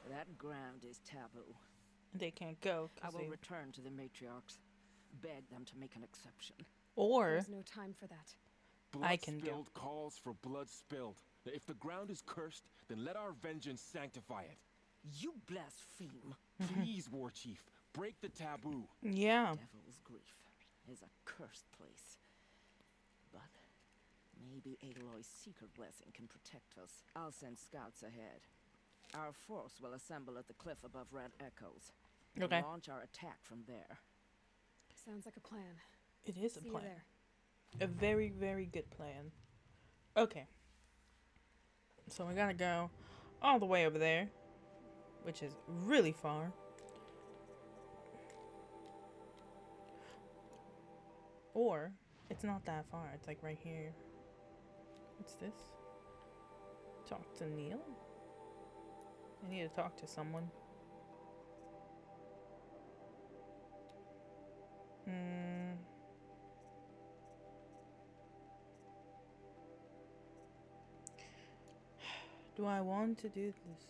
That ground is taboo. They can't go. I 'Cause will they... return to the matriarchs. Beg them to make an exception. Or There's no time for that. Blood I can go. spilled calls for blood spilled. If the ground is cursed, then let our vengeance sanctify it. You blaspheme. Please, War Chief, break the taboo. yeah. Devil's Grief is a cursed place. But maybe Aloy's secret blessing can protect us. I'll send scouts ahead. Our force will assemble at the cliff above Red Echoes. And Okay. launch our attack from there. Sounds like a plan. It is a See you plan. there. A very, very good plan. Okay. So we gotta go all the way over there, which is really far. Or it's not that far. It's like right here. What's this? Talk to Neil? I need to talk to someone. Do I want to do this?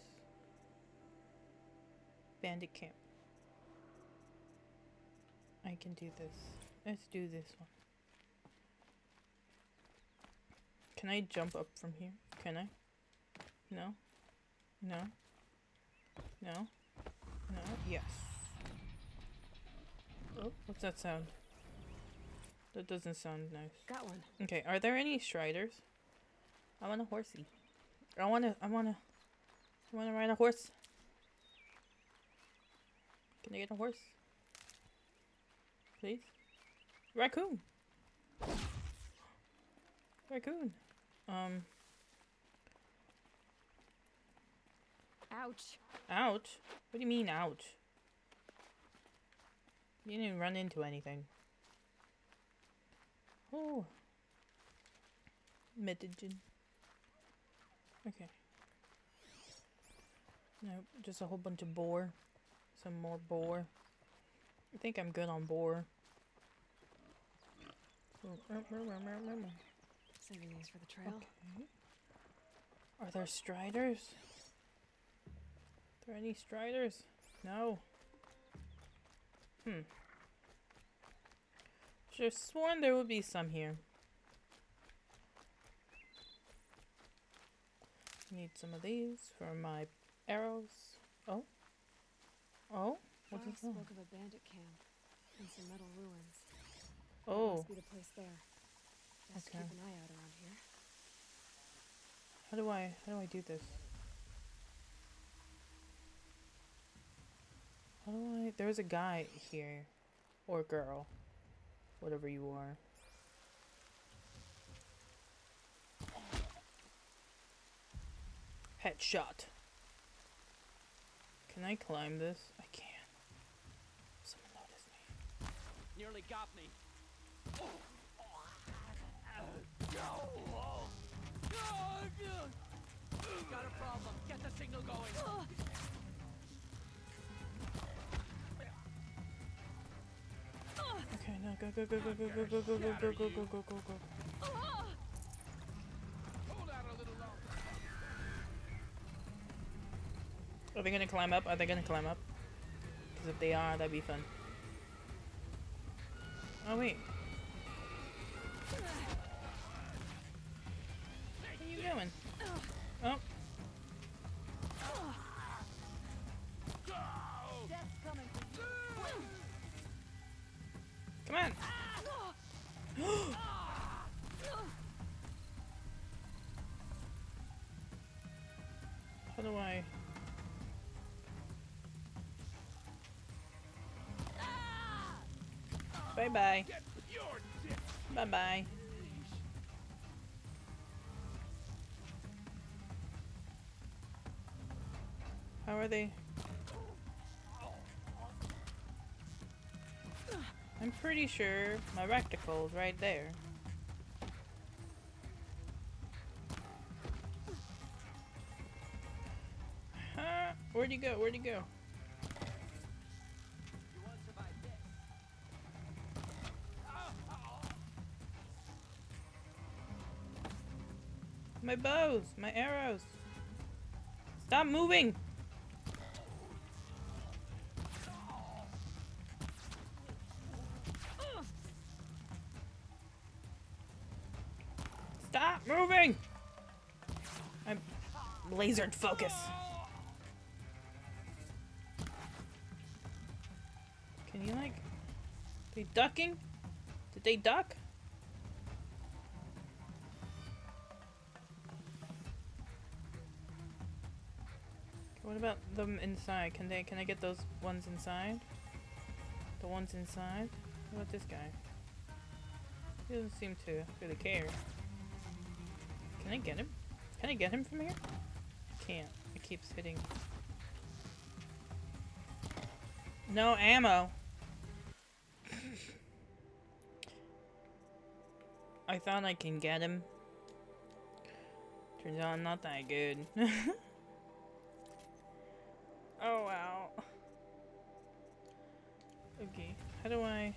Bandit camp. I can do this. Let's do this one. Can I jump up from here? Can I? No? No? No? No? Yes. Oh, what's that sound? That doesn't sound nice. Got one. Okay, are there any striders? I want a horsey. I wanna ride a horse. Can I get a horse? Please? Raccoon! Raccoon! Ouch. Ouch? What do you mean, ouch? You didn't even run into anything. Oh. Metagen. Okay. No, just a whole bunch of boar. Some more boar. I think I'm good on boar. Saving these for the trail. Okay. Are there striders? Are there any striders? No. Should have sworn there would be some here. Need some of these for my arrows. Oh? Oh? What Kyle is that? spoke of a bandit camp and some metal ruins. That Oh. must be the place there. Best Okay. keep an eye out around here. How do I do this? How do I... There's a guy here. Or girl. Whatever you are. Headshot. Can I climb this? I can. Someone noticed me. Nearly got me. Got a problem. Get the signal going. Okay, no, go, go, go, go, go, go, go, go, go, go, go, go, go, go, go. Hold out a little longer. Are they gonna climb up? Are they gonna climb up? Because if they are, that'd be fun. Oh, wait. What are you doing? Oh. Come on. How do I... Bye-bye. Bye-bye. How are they? I'm pretty sure my recticle's right there. Huh? Where'd you go? Where'd you go? You won't survive this. My bows, my arrows. Stop moving. Stop moving. I'm lasered focus. Can you like... They ducking? Did they duck? What about them inside? Can I get those ones inside? The ones inside? What about this guy? He doesn't seem to really care. Can I get him? Can I get him from here? Can't. It keeps hitting. No ammo. I thought I can get him. Turns out I'm not that good. Oh wow. Okay, how do I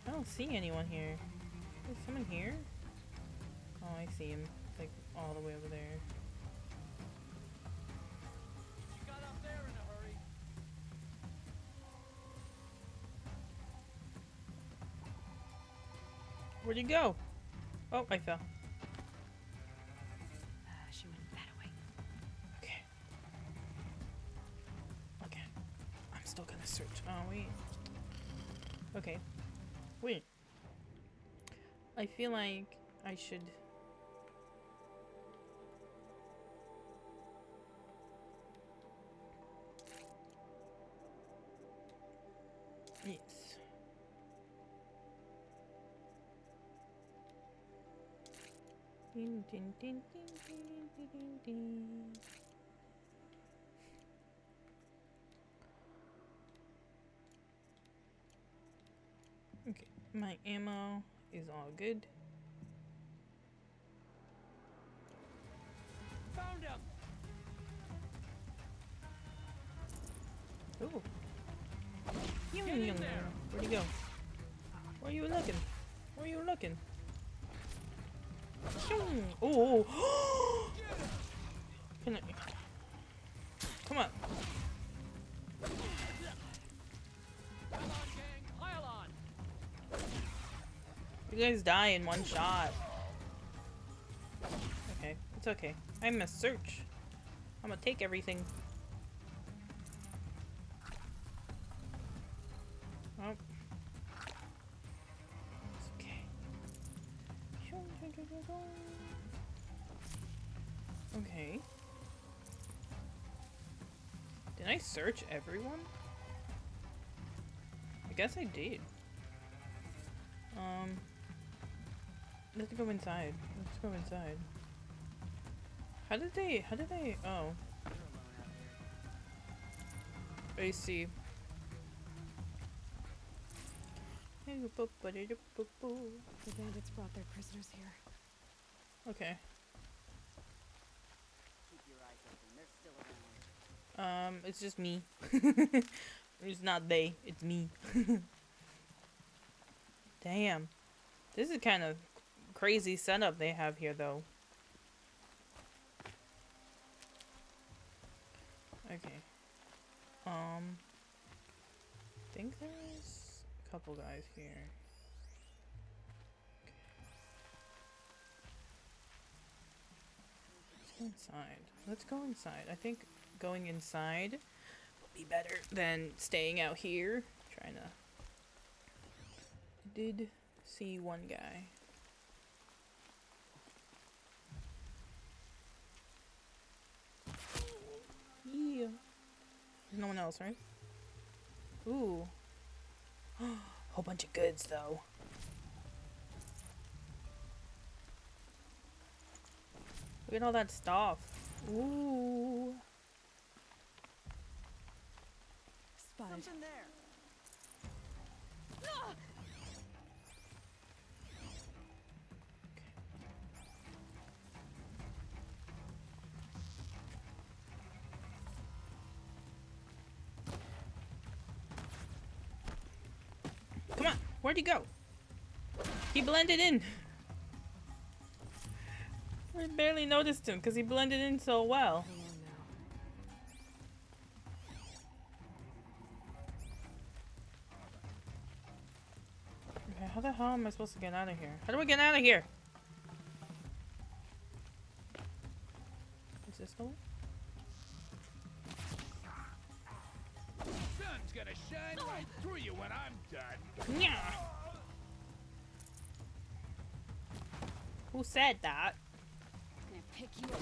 don't see anyone here. Is someone here? Oh, I see him. Like all the way over there. You got up there in a hurry. Where'd he go? Oh, I fell. She went that way. Okay. Okay. I'm still gonna search. Oh, wait. Okay. Wait. I feel like I should... Yes. Ding, ding, ding, ding, ding, ding, ding, ding. Okay, my ammo is all good. Found him. Ooh. Get in there. Where'd he go? Where are you looking? Where are you looking? Oh! Can I... Come on. Come on, gang. Pile on. You guys die in one shot. Okay, it's okay. I'm a search. I'm gonna take everything. Oh. It's okay. Okay. Did I search everyone? I guess I did. Let's go inside. Let's go inside. How did they, oh. I see. The bandits brought their prisoners here. Okay. Keep your eyes open. They're still around. It's just me. It's not they, it's me. Damn. This is kind of crazy setup they have here, though. Okay. I think there's a couple guys here. Okay. Let's go inside. Let's go inside. I think going inside will be better than staying out here. Trying to... I did see one guy. Yeah. There's no one else, right? Ooh. Whole bunch of goods, though. Look at all that stuff. Ooh. Spotted. Something there. Come on. Where'd he go? He blended in. I barely noticed him because he blended in so well. Hang on now. Okay, how the hell am I supposed to get out of here? How do I get out of here? Is this the way? Sun's gonna shine right through you when I'm done. Yeah. Who said that? Gonna pick you up.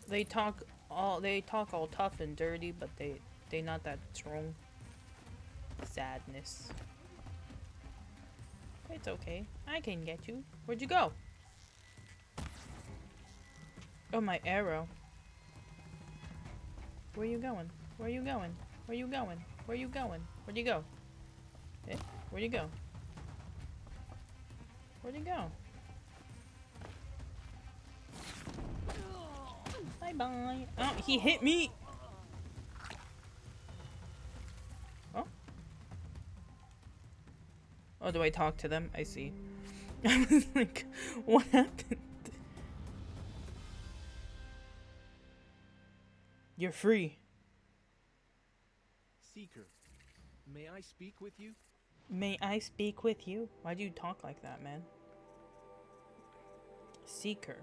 They talk all tough and dirty, but they not that strong. Sadness. It's okay. I can get you. Where'd you go? Oh, my arrow. Where you going? Where you going? Where you going? Where you going? Where'd you go? Eh? Where'd you go? Where'd you go? Bye bye. Oh, he hit me. Oh. Oh, do I talk to them? I see. I was like, what happened? You're free. Seeker, may I speak with you? May I speak with you? Why do you talk like that, man? Seeker.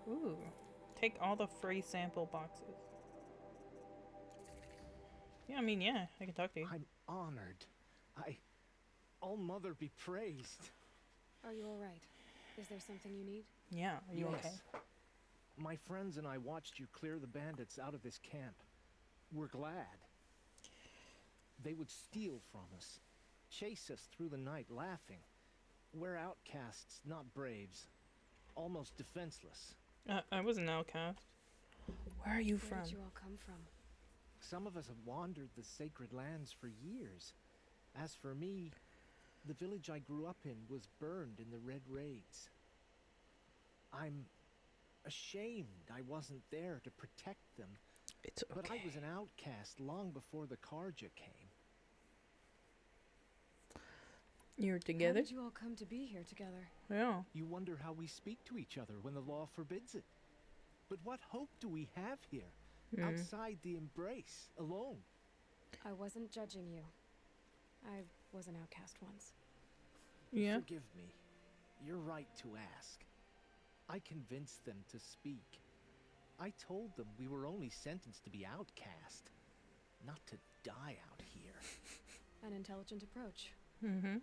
Ooh. Take all the free sample boxes. Yeah, I mean, yeah, I can talk to you. I'm honored. All Mother be praised. Are you alright? Is there something you need? Yeah, are you okay? My friends and I watched you clear the bandits out of this camp. We're glad. They would steal from us, chase us through the night laughing. We're outcasts, not braves. Almost defenseless. I was an outcast. Where are you Where from? did you all come from? Some of us have wandered the sacred lands for years. As for me, the village I grew up in was burned in the Red Raids. I'm ashamed I wasn't there to protect them. It's okay. But I was an outcast long before the Sicajjang came. You're How together? did you all come to be here together? Yeah. You wonder how we speak to each other when the law forbids it. But what hope do we have here, outside the embrace, alone? I wasn't judging you. I was an outcast once. Yeah. Forgive me. You're right to ask. I convinced them to speak. I told them we were only sentenced to be outcast, not to die out here. An intelligent approach. Mm-hmm.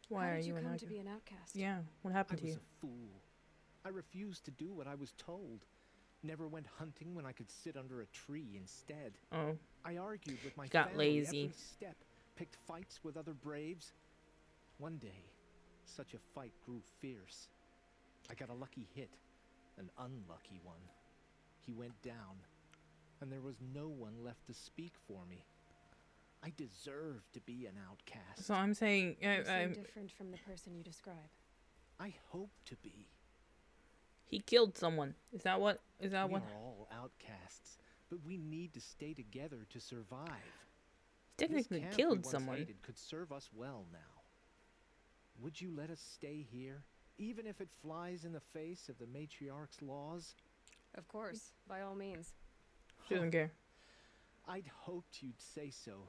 Why How are did you you an come outcast? to be an outcast? Yeah. What I happened to was you? a fool. I refused to do what I was told. Never went hunting when I could sit under a tree instead. Oh. I argued with my Got family lazy. every step, picked fights with other braves. One day, such a fight grew fierce. I got a lucky hit, an unlucky one. He went down, and there was no one left to speak for me. I deserve to be an outcast. So I'm saying, You seem different from the person you describe. I hope to be. he killed someone. Is that what? Is that We what? are all outcasts, but we need to stay together to survive. He This technically camp we killed once someone. hated could serve us well now. Would you let us stay here, even if it flies in the face of the matriarch's laws? Of course, by all means. She doesn't care. I'd hoped you'd say so.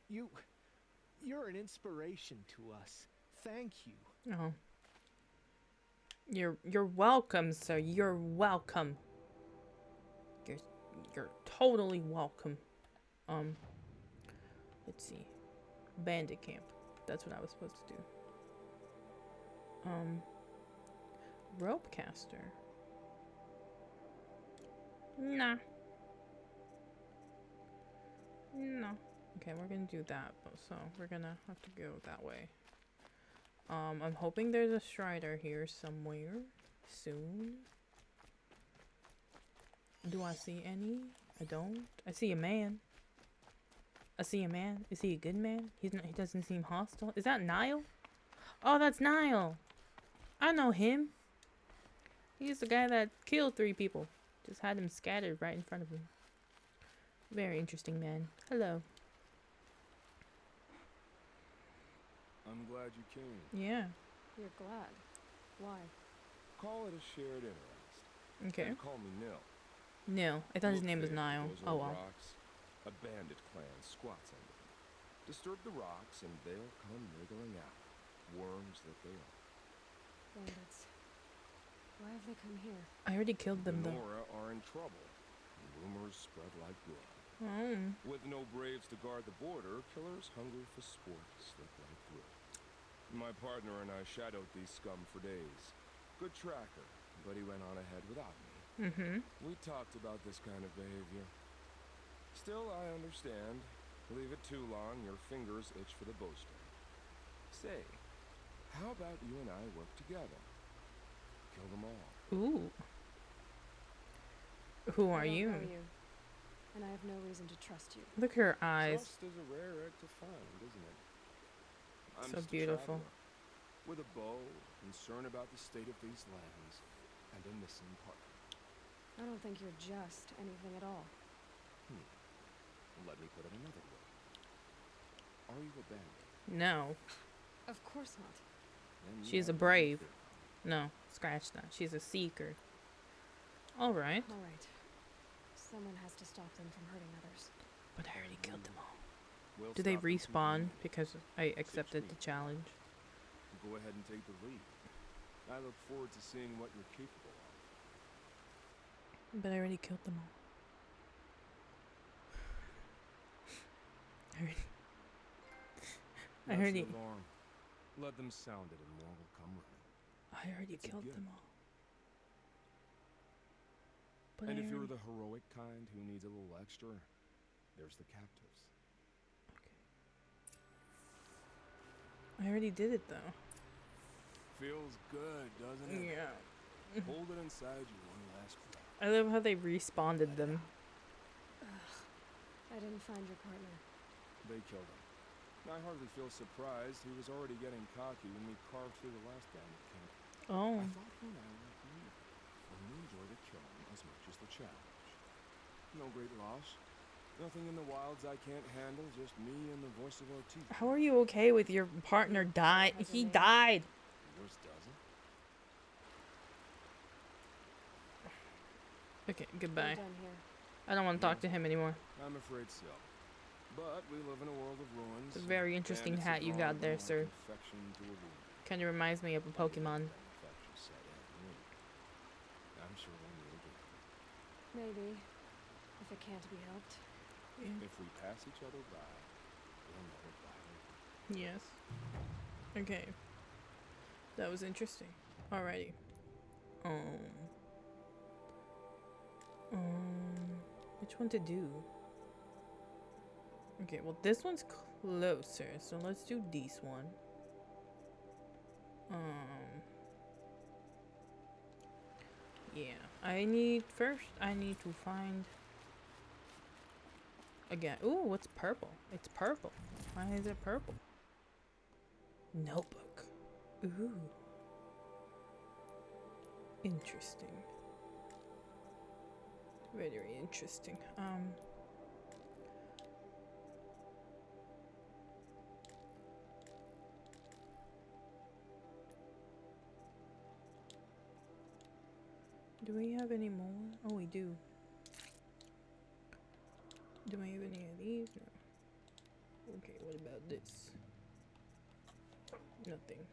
You're an inspiration to us. Thank you. Oh. You're welcome, sir. You're welcome. You're totally welcome. Let's see. Bandit camp. That's what I was supposed to do. Rope caster. Nah. No. Okay, we're gonna do that, so we're gonna have to go that way. I'm hoping there's a Strider here somewhere soon. Do I see any? I don't. I see a man. I see a man. Is he a good man? He's not. He doesn't seem hostile. Is that Niall? Oh, that's Niall. I know him. He's the guy that killed 3 people. Just had them scattered right in front of him. Very interesting man. Hello. I'm glad you came. Yeah. You're glad. Why? Call it a shared interest. Okay. And call me Nil. No, I thought his Look name was there, Niall. those Oh old well. rocks. A bandit clan squats under them. Disturb the rocks and they'll come wriggling out. Worms that they are. Bandits. Why have they come here? I already killed The them though. Nora are in trouble. Rumors spread like blood. Oh. With no braves to guard the border, killers hungry for sport slip right through. My partner and I shadowed these scum for days. Good tracker, but he went on ahead without me. Mm-hmm. We talked about this kind of behavior. Still, I understand. Leave it too long, your fingers itch for the bowstring. Say, how about you and I work together? Kill them all. Ooh. Who are I don't you? know you, and I have no reason to trust you. Look at her eyes. Trust is a rare egg to find, isn't it? I'm So just a beautiful. traveler with a bow, concerned about the state of these lands, and a missing partner. I don't think you're just anything at all. Let me put it another way. Are you a bandit? No. Of course not. Then you She's a have brave. fear. No. Scratch that. She's a seeker. Alright. All right. Someone has to stop them from hurting others. But I already killed them all. We'll Do they stop them from respawn doing it. because I accepted the challenge? Go ahead and take the lead. I look forward to seeing what you're capable of. But I already killed them all. I That's already the alarm. Let them sound it and more will come running. I already It's a killed gift. them all. But And I if you're already- the heroic kind who needs a little extra, there's the captives. I already did it though. Feels good, doesn't it? Yeah. Hold it inside you one last breath. I love how they responded them. I didn't find your partner. They killed him. I hardly feel surprised. He was already getting cocky when we carved through the last bandit camp. Oh. I thought you and I would agree. Only enjoy the killing as much as the challenge. No great loss. Nothing in the wilds I can't handle, just me and the voice of our teeth. How are you okay with your partner die? He died. Yours doesn't? Okay, goodbye. We're done here. I don't want to talk to him anymore. I'm afraid so. But we live in a world of ruins. It's a very interesting bandits hat you have got gone there, from sir. confection to a wound. Kind of reminds me of a Pokemon. Infection set in. I'm sure we'll meet again. Maybe. If it can't be helped. If we pass each other by, we'll never by. Yes. Okay. That was interesting. Alrighty. Which one to do? Okay, well this one's closer, so let's do this one. Yeah, I need to find again. Ooh, what's purple? It's purple. Why is it purple? Notebook. Ooh. Interesting. Very, very interesting. Do we have any more? Oh, we do. Do I have any of these? No. Okay, what about this? Nothing.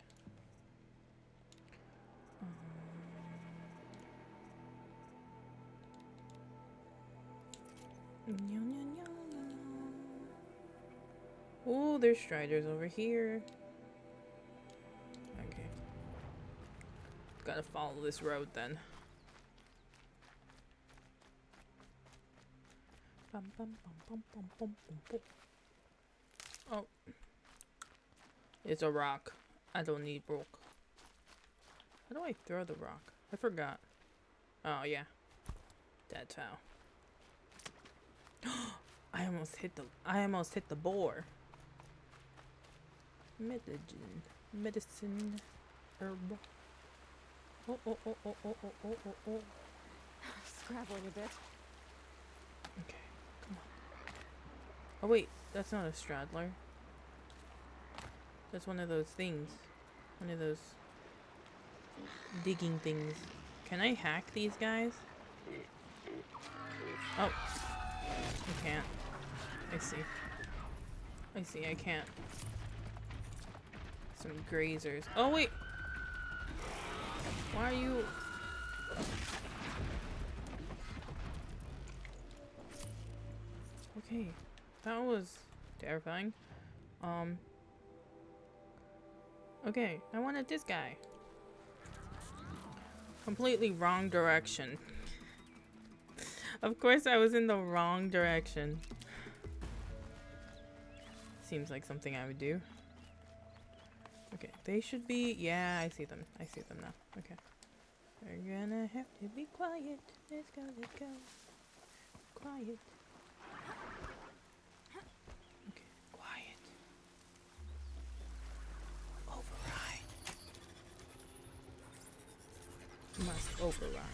Oh, there's striders over here. Okay. Gotta follow this road then. Bum, bum, bum, bum, bum, bum, bum, bum. Oh. It's a rock. I don't need rock. How do I throw the rock? I forgot. Oh, yeah. That's how. I almost hit the boar. Medicine herb. Oh. Scrabbling a bit. Okay, come on. Oh wait, that's not a straddler. That's one of those things. One of those digging things. Can I hack these guys? Oh. I can't. I see. I see, I can't. Some grazers. Oh, wait! Why are you... Okay. That was terrifying. Okay, I wanted this guy. Completely wrong direction. Of course I was in the wrong direction. Seems like something I would do. Okay, they should be... Yeah, I see them. I see them now. Okay. We're gonna have to be quiet. Let's go, let's go. Quiet. Okay, quiet. Override. Must override.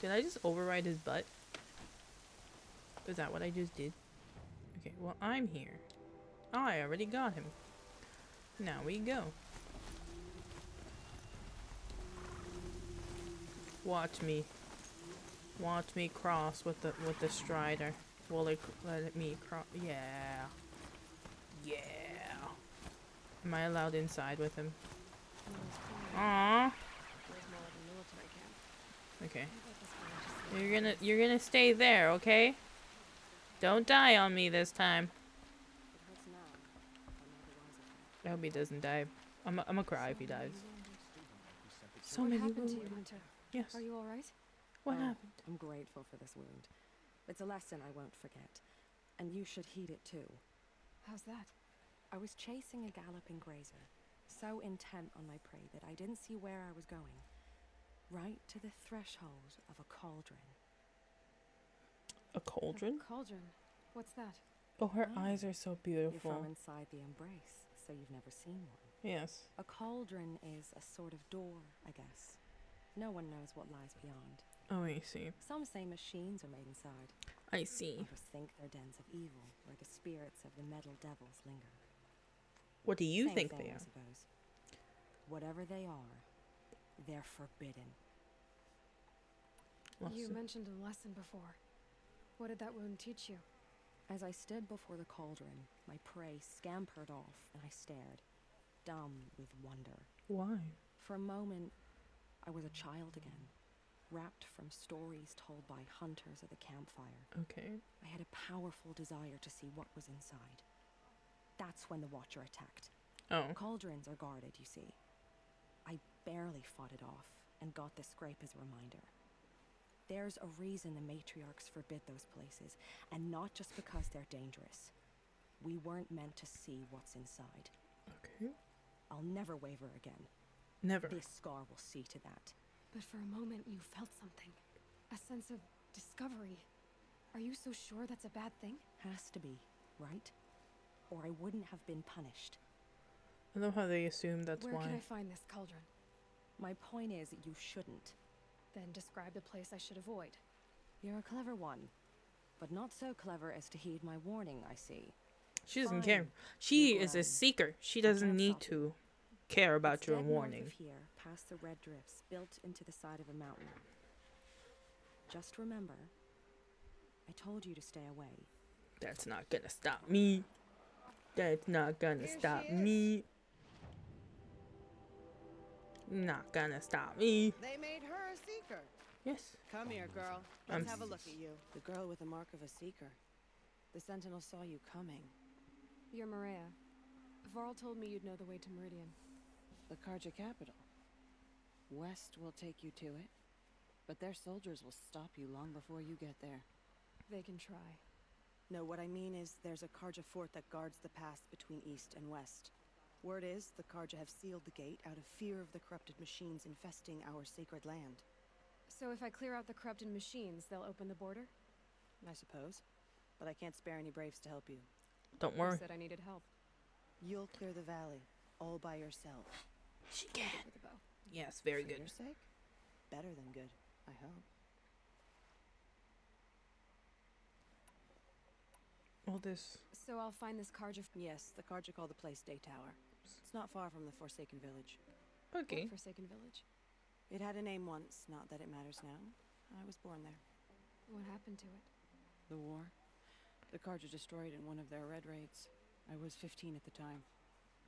Did I just override his butt? Is that what I just did? Okay, well, I'm here. Oh, I already got him. Now we go. Watch me. Watch me cross with the strider. Will it let me cross? Yeah. Yeah. Am I allowed inside with him? Aww. Okay. You're gonna stay there, okay? Don't die on me this time. I hope he doesn't die. I'm gonna cry if he dies. So What many happened to wounds. you, Hunter? Yes. Are you all right? What Oh, happened? I'm grateful for this wound. It's a lesson I won't forget. And you should heed it too. How's that? I was chasing a galloping grazer, so intent on my prey that I didn't see where I was going. Right to the threshold of a cauldron. A cauldron? A cauldron. What's that? Oh, her Oh. eyes are so You're beautiful. from inside the embrace, so you've never seen one. Yes. A cauldron is a sort of door, I guess. No one knows what lies beyond. Oh, I see. Some say machines are made inside. I see. Others think they're dens of evil, where the spirits of the metal devils linger. What do you Same think thing, they I are? suppose. Whatever they are, they're forbidden. Well, You so- mentioned a lesson before. What did that wound teach you? As I stood before the cauldron, my prey scampered off, and I stared, dumb with wonder. Why? For a moment, I was a child again, wrapped from stories told by hunters at the campfire. Okay. I had a powerful desire to see what was inside. That's when the Watcher attacked. Oh. Cauldrons are guarded, you see. I barely fought it off, and got this scrape as a reminder. There's a reason the matriarchs forbid those places, and not just because they're dangerous. We weren't meant to see what's inside. Okay. I'll never waver again. Never. This scar will see to that. But for a moment you felt something. A sense of discovery. Are you so sure that's a bad thing? Has to be, right? Or I wouldn't have been punished. I love how they assume that's Where why. can I find this cauldron? My point is, you shouldn't. Then describe the place I should avoid. You're a clever one. But not so clever as to heed my warning, I see. She doesn't care. Fine. She You're is a grown. seeker. She I doesn't can't need stop to care about It's your dead north warning. of here, past the red drifts built into the side of a mountain. Just remember, I told you to stay away. That's not gonna stop me. That's not gonna stop me. Not gonna stop me. They made her a seeker. Yes. Come here, girl. I'm Let's have a look at you. The girl with the mark of a seeker. The Sentinel saw you coming. You're Maria. Varl told me you'd know the way to Meridian. The Karja capital. West will take you to it, but their soldiers will stop you long before you get there. They can try. No, what I mean is there's a Karja fort that guards the pass between east and west. Word is the Karja have sealed the gate out of fear of the corrupted machines infesting our sacred land. So if I clear out the corrupted machines, they'll open the border? I suppose. But I can't spare any braves to help you. Don't You worry. said I needed help. You'll clear the valley, all by yourself. She can. With a bow. Yes, very For good. your sake? Better than good, I hope. All this. So I'll find this Karja. Yes, the Karja call the place Day Tower. It's not far from the Forsaken Village. Okay. Forsaken village. It had a name once, not that it matters now. I was born there. What happened to it? The war. The Carja destroyed in one of their red raids. I was 15 at the time.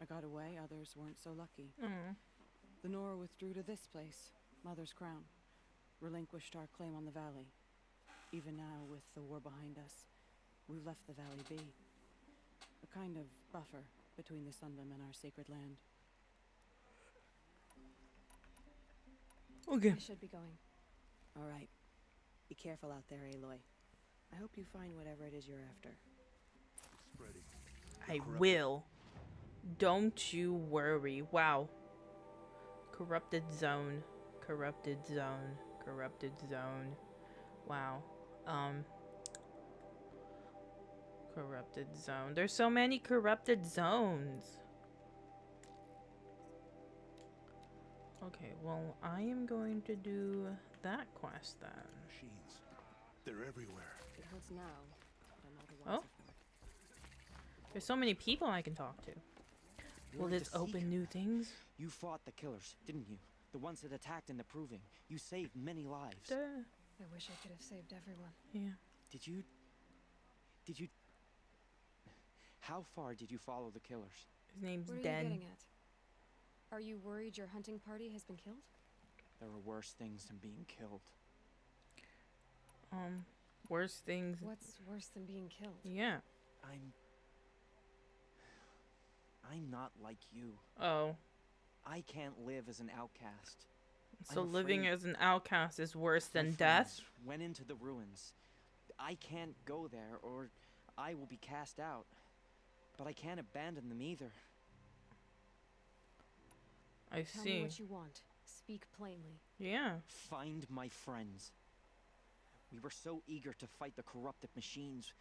I got away, others weren't so lucky. Mm. The Nora withdrew to this place, Mother's Crown. Relinquished our claim on the valley. Even now, with the war behind us, we've left the valley be. A kind of buffer between the Sundom and our sacred land. Okay. I should be going. All right. Be careful out there, Aloy. I hope you find whatever it is you're after. Spreading. I will. Don't you worry. Wow. Corrupted zone. Corrupted zone. Corrupted zone. Wow. Corrupted zone. There's so many corrupted zones. Okay, well, I am going to do that quest then. Machines. They're everywhere. It hurts now, but I know the Oh. ones There's so many people I can talk to. Will You're this the open Seeker. new things? You fought the killers, didn't you? The ones that attacked in the Proving. You saved many lives. Duh. I wish I could have saved everyone. Yeah. Did you... How far did you follow the killers? His name's What are you Den. getting at? Are you worried your hunting party has been killed? There are worse things than being killed. Worse things. What's worse than being killed? Yeah. I'm not like you. Oh. I can't live as an outcast. So I'm living afraid as an outcast is worse my than death? friends went into the ruins. I can't go there, or I will be cast out. But I can't abandon them either. I Tell see. me what you want. Speak plainly. Yeah. Find my friends. We were so eager to fight the corrupted machines,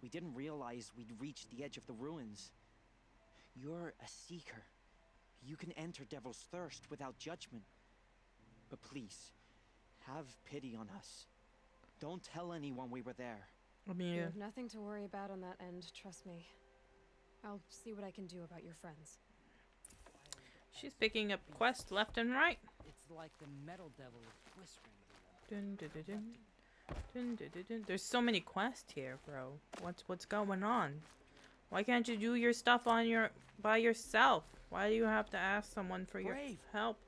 we didn't realize we'd reached the edge of the ruins. You're a seeker. You can enter Devil's Thirst without judgment. But please, have pity on us. Don't tell anyone we were there. I mean, You have nothing to worry about on that end, trust me. I'll see what I can do about your friends. she's picking up quests left and right. It's like the metal devil is whispering to them. Dun, dun, dun, dun. Dun, dun, dun, dun. There's so many quests here, bro. What's going on? Why can't you do your stuff by yourself? Why do you have to ask someone for your Brave. help?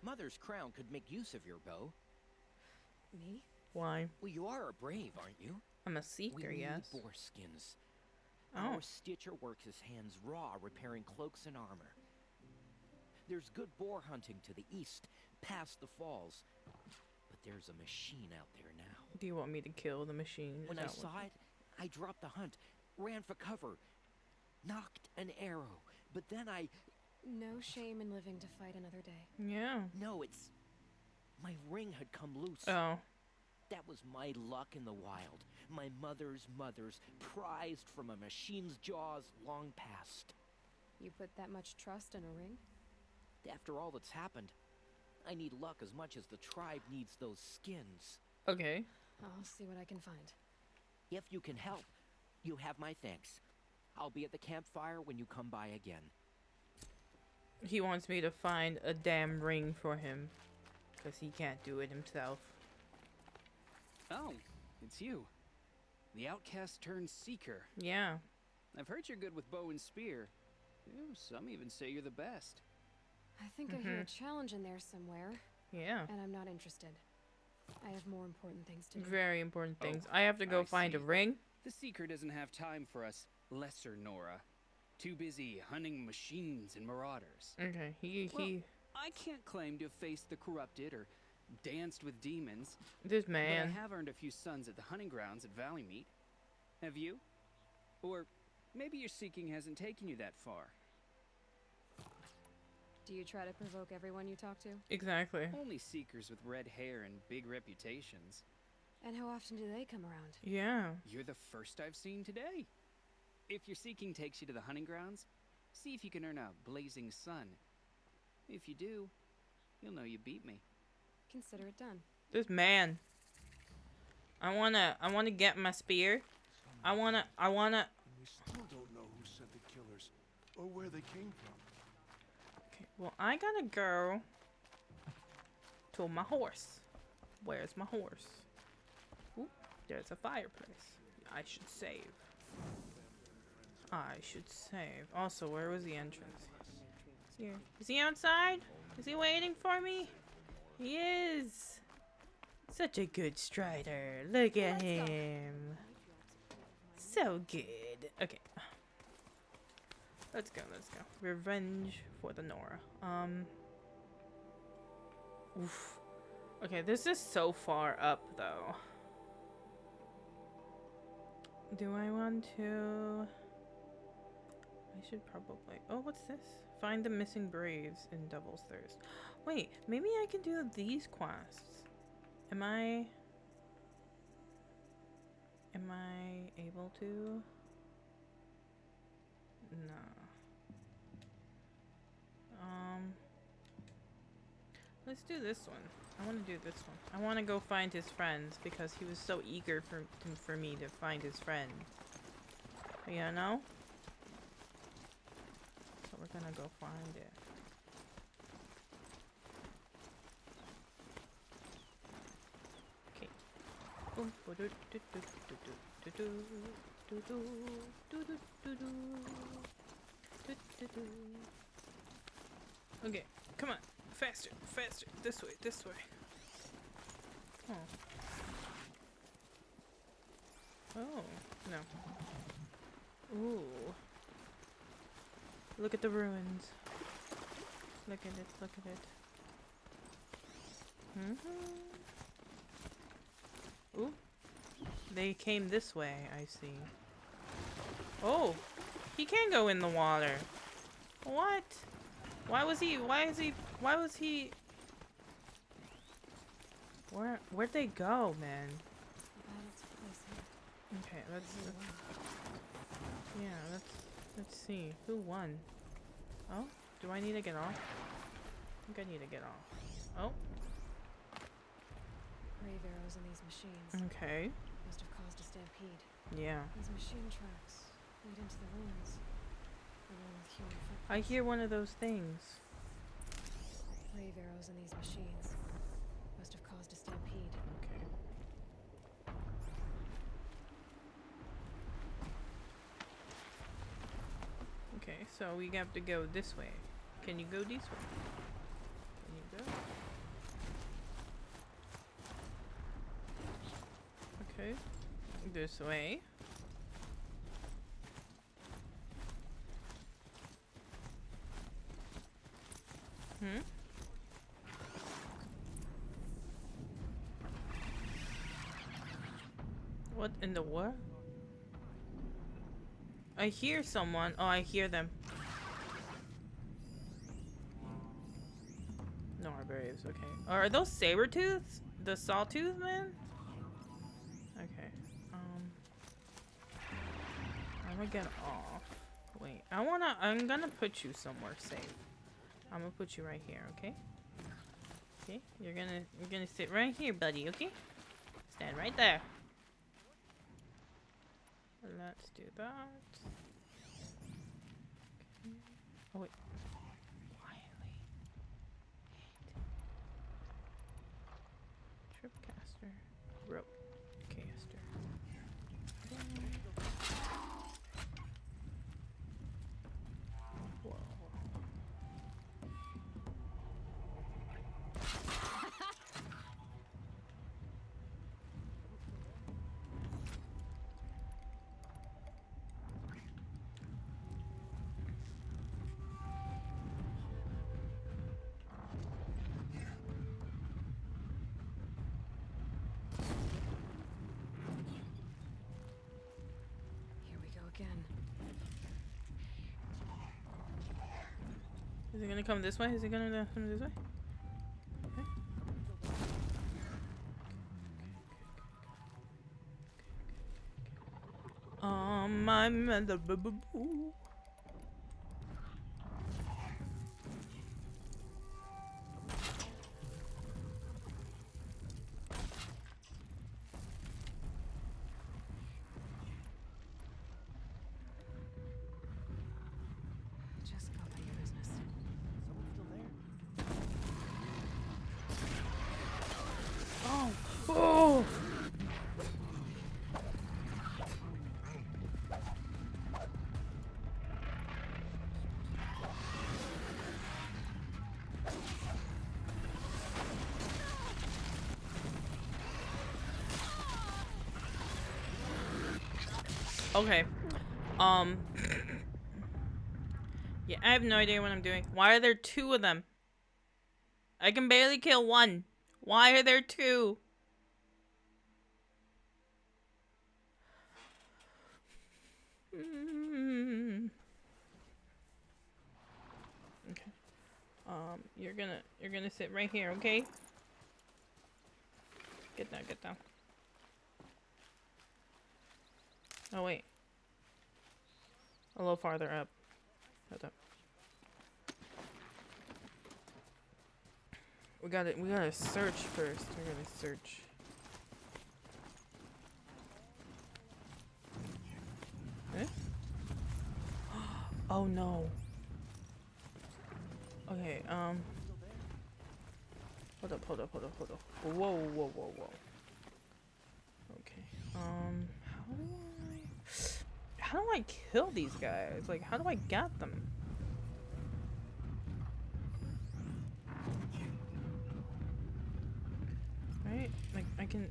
Mother's Crown could make use of your bow. Me? Why? Well, you are a brave, aren't you? I'm a seeker, we yes. need boar skins. Oh. Our Stitcher works his hands raw repairing cloaks and armor. There's good boar hunting to the east, past the falls. But there's a machine out there now. Do you want me to kill the machine? Is When I that what- saw it, I dropped the hunt, ran for cover, knocked an arrow, but then I... No shame in living to fight another day. Yeah. No, it's... My ring had come loose. Oh. That was my luck in the wild. My mother's prized from a machine's jaws long past. You put that much trust in a ring? After all that's happened, I need luck as much as the tribe needs those skins. Okay. I'll see what I can find. If you can help, you have my thanks. I'll be at the campfire when you come by again. He wants me to find a damn ring for him. Because he can't do it himself. Oh, it's you. The outcast turned seeker. Yeah. I've heard you're good with bow and spear. Ew, some even say you're the best. I think I hear a challenge in there somewhere. Yeah. And I'm not interested. I have more important things to do. Very important things. Oh, I have to go I find a see. ring. The seeker doesn't have time for us lesser Nora. Too busy hunting machines and marauders. Okay. Well, I can't claim to have faced the corrupted or danced with demons. This man. But I have earned a few suns at the hunting grounds at Valley Meet. Have you? Or maybe your seeking hasn't taken you that far. Do you try to provoke everyone you talk to? Exactly. Only seekers with red hair and big reputations. And how often do they come around? Yeah. You're the first I've seen today. If your seeking takes you to the hunting grounds, see if you can earn a blazing sun. If you do, you'll know you beat me. Consider it done. This man. I wanna get my spear. I wanna. And we still don't know who sent the killers or where they came from. Okay, well, I gotta go to my horse. Where's my horse? Ooh, there's a fireplace. I should save. I should save. Also, where was the entrance? Is he outside? Is he waiting for me? He is. Such a good strider. Look at him. So good. Okay. Let's go, let's go. Revenge for the Nora. Oof. Okay, this is so far up though. Do I want to? I should probably. Oh, what's this? Find the missing Braves in Devil's Thirst. Wait, maybe I can do these quests. Am I able to? No. Let's do this one. I want to do this one. I want to go find his friends because he was so eager for me to find his friend. You know? So we're gonna go find it. Okay. Okay, come on. Faster, faster. This way, this way. Oh. Oh, no. Ooh. Look at the ruins. Look at it, look at it. Ooh. They came this way, I see. Oh! He can go in the water. What? Why was he? Where'd they go, man? Okay, let's see. Who won? Oh, do I need to get off? I think I need to get off. Oh. Grave arrows in these machines. Okay. Must have caused a stampede. Yeah. These machine tracks lead into the ruins. Along with human footprints. I hear one of those things. Grave arrows in these machines must have caused a stampede. Okay. Okay, so we have to go this way. Can you go this way? Can you go? Okay. This way. What in the world? I hear someone. Oh, I hear them. No, our Braves. Okay. Are those saber-tooths? The sawtooth man? Okay. I'm gonna get off. Wait. I'm gonna put you somewhere safe. I'm gonna put you right here, okay? Okay. You're gonna sit right here, buddy, okay? Stand right there. Let's do that. Okay. Oh wait. Quietly. Tripcaster. Rope. Caster. Whoa. Again. Is it gonna come this way? Is it gonna come this way? Okay. My mother. Okay. Yeah, I have no idea what I'm doing. Why are there two of them? I can barely kill one. Why are there two? Okay. You're gonna sit right here, okay? Get down, get down. Oh wait. A little farther up. Hold up. We gotta search first. We're gonna search. Eh? Oh no. Okay, hold up. Whoa. Okay, how do I kill these guys? Like, how do I get them? Right? Like, I can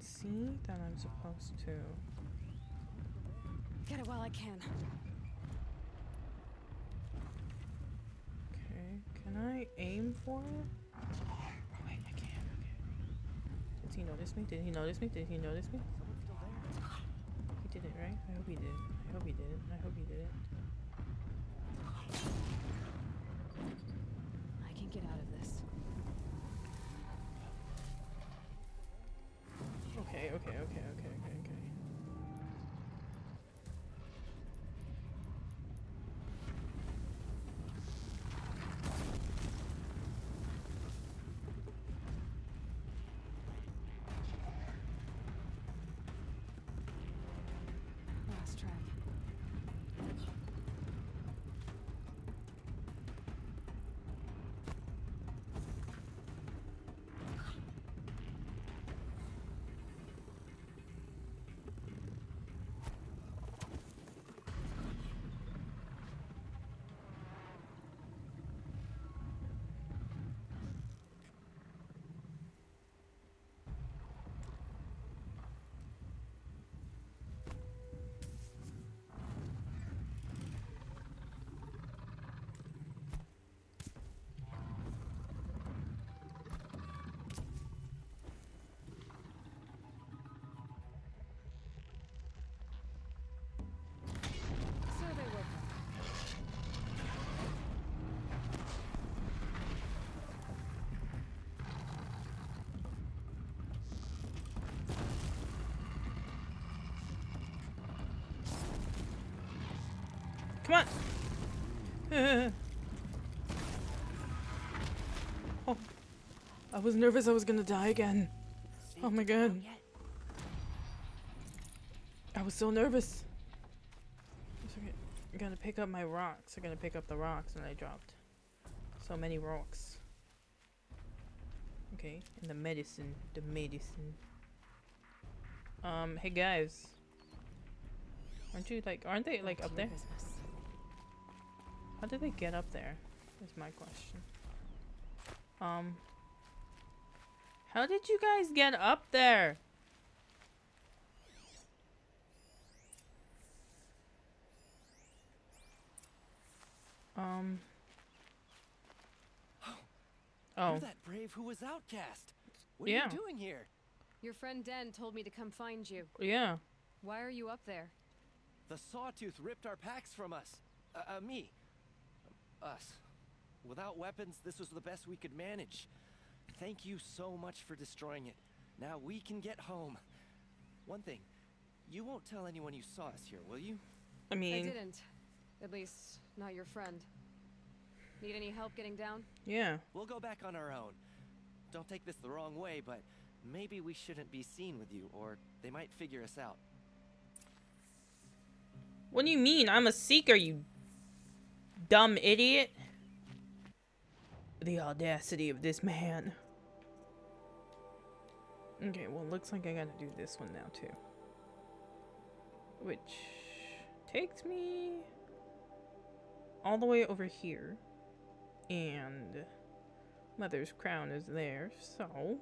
see that I'm supposed to. Get it while I can. Okay, can I aim for it? Oh, wait, I can't. Okay. Does he notice me? Did he notice me? Did he notice me? He did it, right? I hope he did. I hope he did it. I hope he did it. I can get out of this. Okay. Last track. So they woke up. Come on! Oh, I was nervous I was gonna die again. Oh my god. I was so nervous. I'm gonna pick up my rocks. I'm gonna pick up the rocks and I dropped so many rocks. Okay, and the medicine. Hey guys. Aren't they like up there? How did they get up there? Is my question. How did you guys get up there? Oh. You're that brave who was outcast. What are Yeah. you doing here? Your friend Den told me to come find you. Yeah. Why are you up there? The Sawtooth ripped our packs from us. Me. Us. Without weapons, this was the best we could manage. Thank you so much for destroying it. Now we can get home. One thing, you won't tell anyone you saw us here, will you? I mean... I didn't. At least, not your friend. Need any help getting down? Yeah. We'll go back on our own. Don't take this the wrong way, but maybe we shouldn't be seen with you, or they might figure us out. What do you mean? I'm a seeker, you dumb idiot. The audacity of this man. Okay, well, looks like I gotta do this one now, too. Which takes me all the way over here. And Mother's crown is there, so...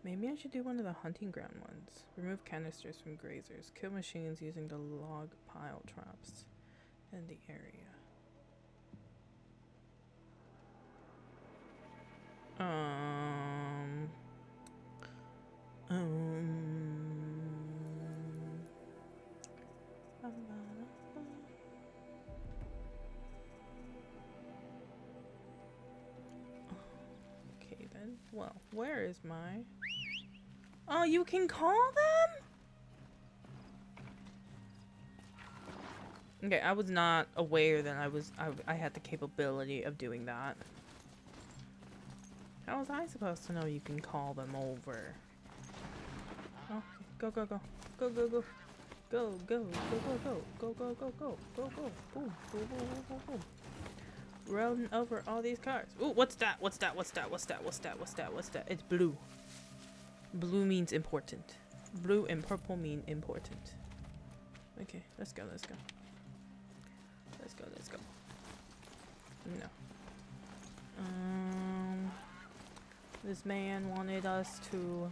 Maybe I should do one of the hunting ground ones. Remove canisters from grazers. Kill machines using the log pile traps in the area. Okay then. Well, where is my... Oh, you can call them? Okay, I was not aware that I had the capability of doing that. How was I supposed to know you can call them over? Oh, go, go, go. Go, go, go. Go, go, go, go, go, go, go, go, go, go, go. Boom, boom, boom, boom, boom, boom. Rolling over all these cars. Ooh, what's that? What's that? What's that? What's that? What's that? What's that? What's that? It's blue. Blue means important. Blue and purple mean important. Okay, let's go, let's go. Let's go, let's go. No. This man wanted us to...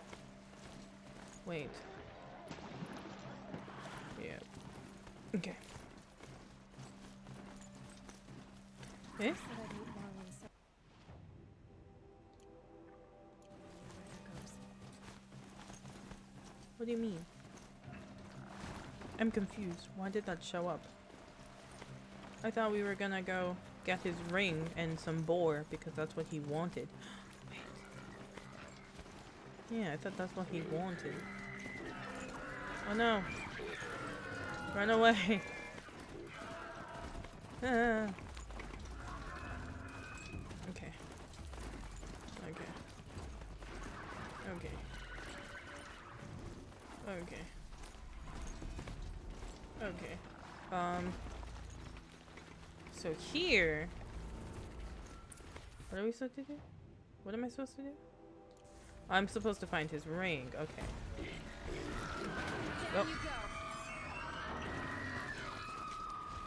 Wait. Yeah. Okay. Eh? What do you mean? I'm confused. Why did that show up? I thought we were gonna go get his ring and some boar because that's what he wanted. Wait. Yeah, I thought that's what he wanted. Oh no. Run away. Ah. Okay. Okay. Okay. Okay. Okay. So here... What are we supposed to do? What am I supposed to do? I'm supposed to find his ring. Okay. Oh.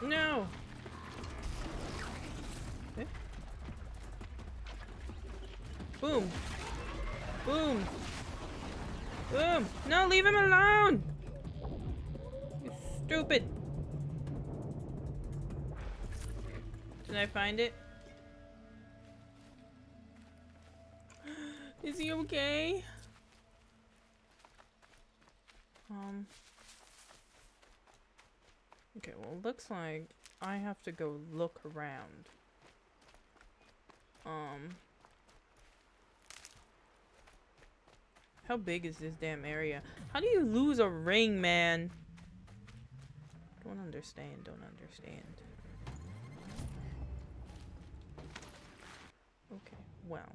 No! Eh? Boom! Boom! Boom! No, leave him alone! You stupid! Did I find it? Is he okay? Okay, well, looks like I have to go look around. How big is this damn area? How do you lose a ring, man? Don't understand, don't understand. Okay, well.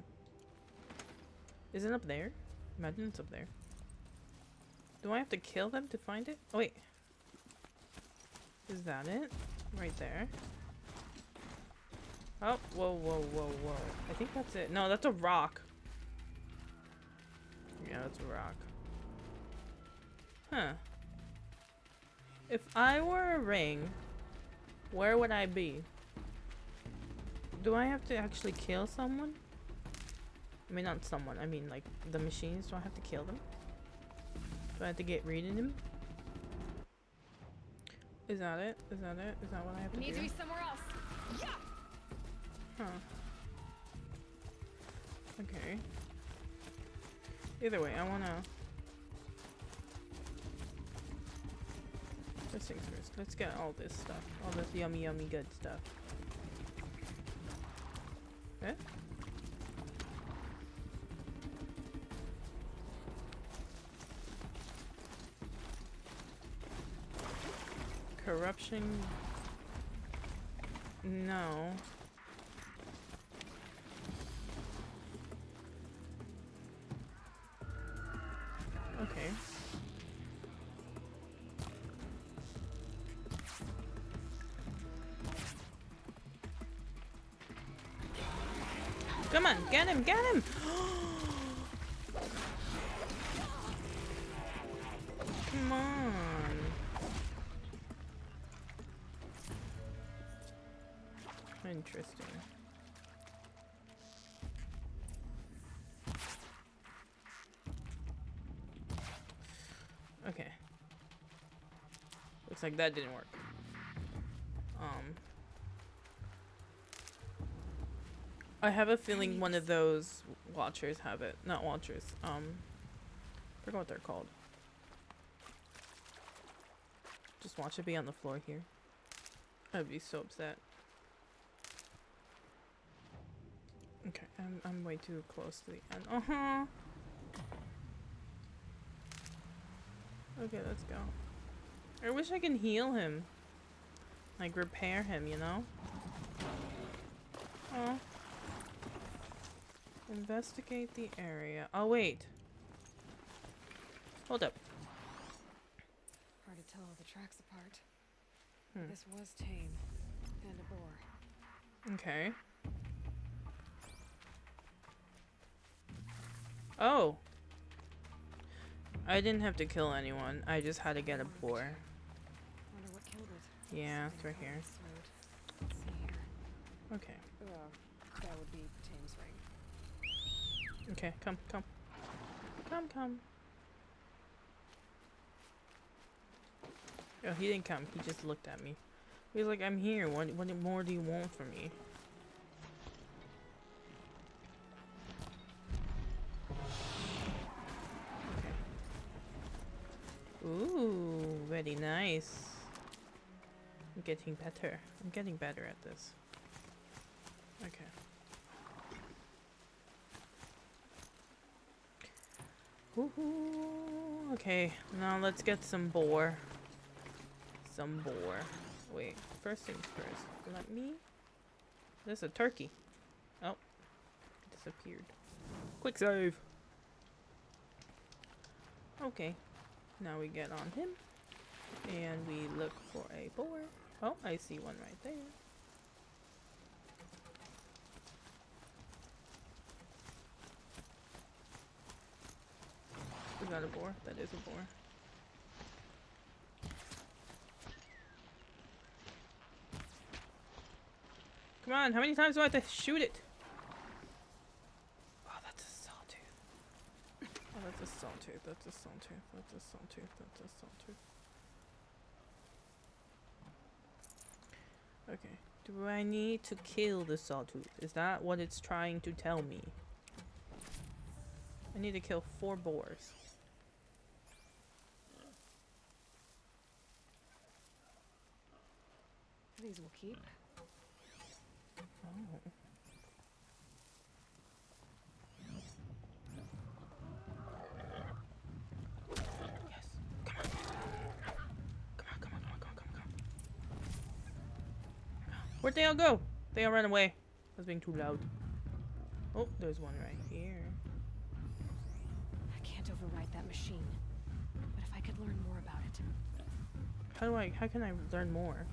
Is it up there? Imagine it's up there. Do I have to kill them to find it? Oh, wait. Is that it? Right there. Oh, whoa, whoa, whoa, whoa. I think that's it. No, that's a rock. Yeah, that's a rock. Huh. If I were a ring, where would I be? Do I have to actually kill someone? I mean, not someone. I mean, like, the machines. Do I have to kill them? Do I have to get rid of them? Is that it? Is that it? Is that what I have to do? Need to be somewhere else. Yeah. Huh. Okay. Either way, I wanna... First things first. Let's get all this stuff. All this yummy, yummy good stuff. Eh? Corruption... No. Okay. Come on, get him, get him! Come on. Interesting. Looks like that didn't work. I have a feeling one of those watchers have it. Not watchers. Forgot what they're called. Just watch it be on the floor here. I'd be so upset. Okay, I'm way too close to the end. Uh-huh. Okay, let's go. I wish I can heal him. Like, repair him, you know? Oh. Investigate the area. Oh, wait. Hold up. Hard to tell the tracks apart. Hmm. This was tame. And a boar. Okay. Oh. I didn't have to kill anyone. I just had to get a boar. Wonder what killed it. Yeah, it's right here. Let's see here. Okay. That would be Tame's ring. Okay, come. Come. Oh, he didn't come. He just looked at me. He was like, I'm here. What more do you want from me? Okay. Ooh, very nice. I'm getting better. I'm getting better at this. Okay. Woohoo! Okay, now let's get some boar. Wait, first things first. Let me. There's a turkey. Oh, disappeared. Quick save. Okay, now we get on him, and we look for a boar. Oh, I see one right there. Is that a boar? That is a boar. Come on, how many times do I have to shoot it? Oh, that's a sawtooth. Oh, that's a sawtooth. That's a sawtooth. That's a sawtooth. That's a sawtooth. Okay. Do I need to kill the sawtooth? Is that what it's trying to tell me? I need to kill 4 boars. These will keep. Oh. Yes. Come on. Come on. Where'd they all go? They all ran away. I was being too loud. Oh, there's one right here. I can't override that machine. But if I could learn more about it. How can I learn more?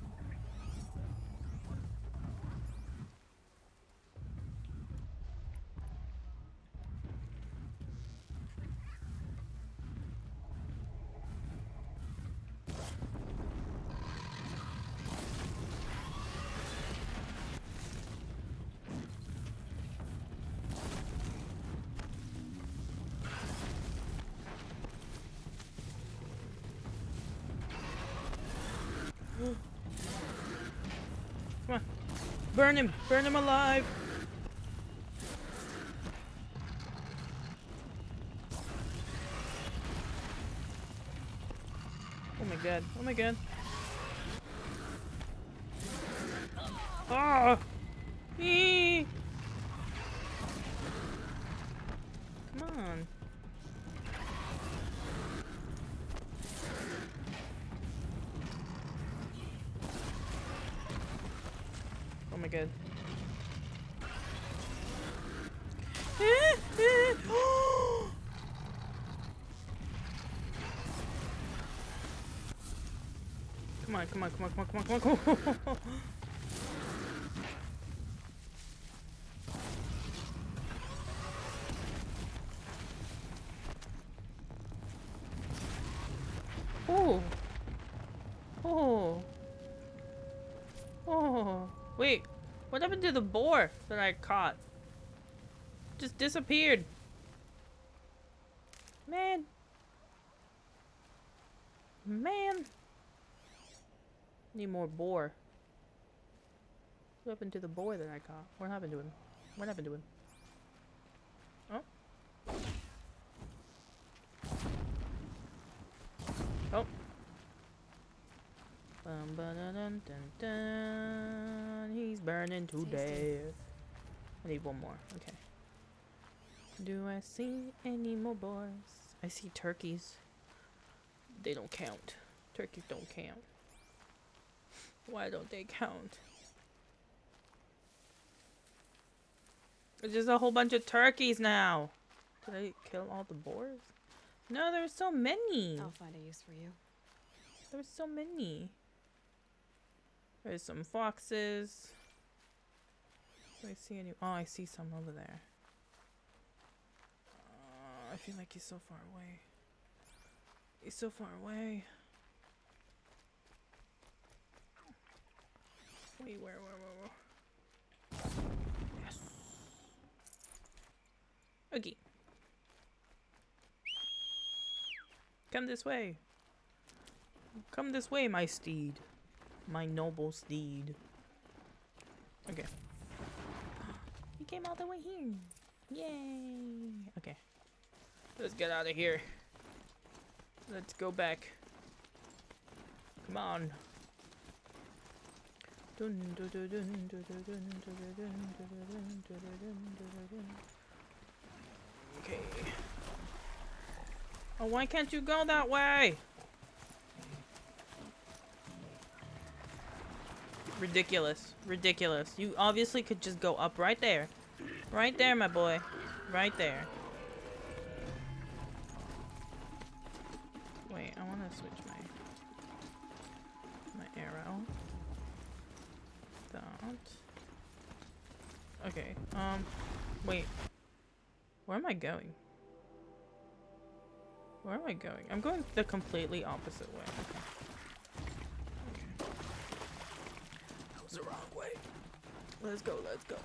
Come on. Burn him! Burn him alive! Oh my god. Oh my god. Ah! Eee! Come on. Oh my god. Come on. Oh. Wait. What happened to the boar that I caught? Just disappeared. Man. Need more boar. What happened to the boar that I caught? What happened to him? What happened to him? Oh. Oh. Bum, ba, dun, dun, dun, dun. He's burning to death. I need one more. Okay. Do I see any more boars? I see turkeys. They don't count. Turkeys don't count. Why don't they count? There's just a whole bunch of turkeys now. Did I kill all the boars? No, there's so many. I'll find a use for you. There's so many. There's some foxes. Do I see any? Oh, I see some over there. I feel like he's so far away. He's so far away. Wait, where? Yes. Okay. Come this way. Come this way, my steed. My noble steed. Okay. He came all the way here. Yay. Okay. Let's get out of here. Let's go back. Come on. Okay. Oh, why can't you go that way? Ridiculous. Ridiculous. You obviously could just go up right there. Right there, my boy. Right there. Wait, I want to switch my arrow. That. Okay. Wait. Where am I going? Where am I going? I'm going the completely opposite way. Okay. That was the wrong way. Let's go, let's go.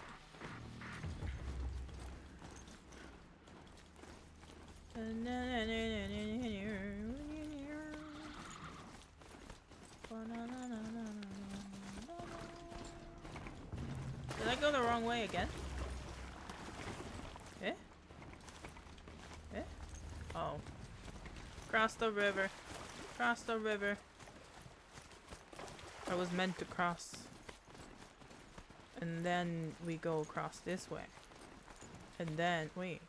Did I go the wrong way again? Eh? Eh? Oh. Cross the river. Cross the river. I was meant to cross. And then we go across this way. And then, wait.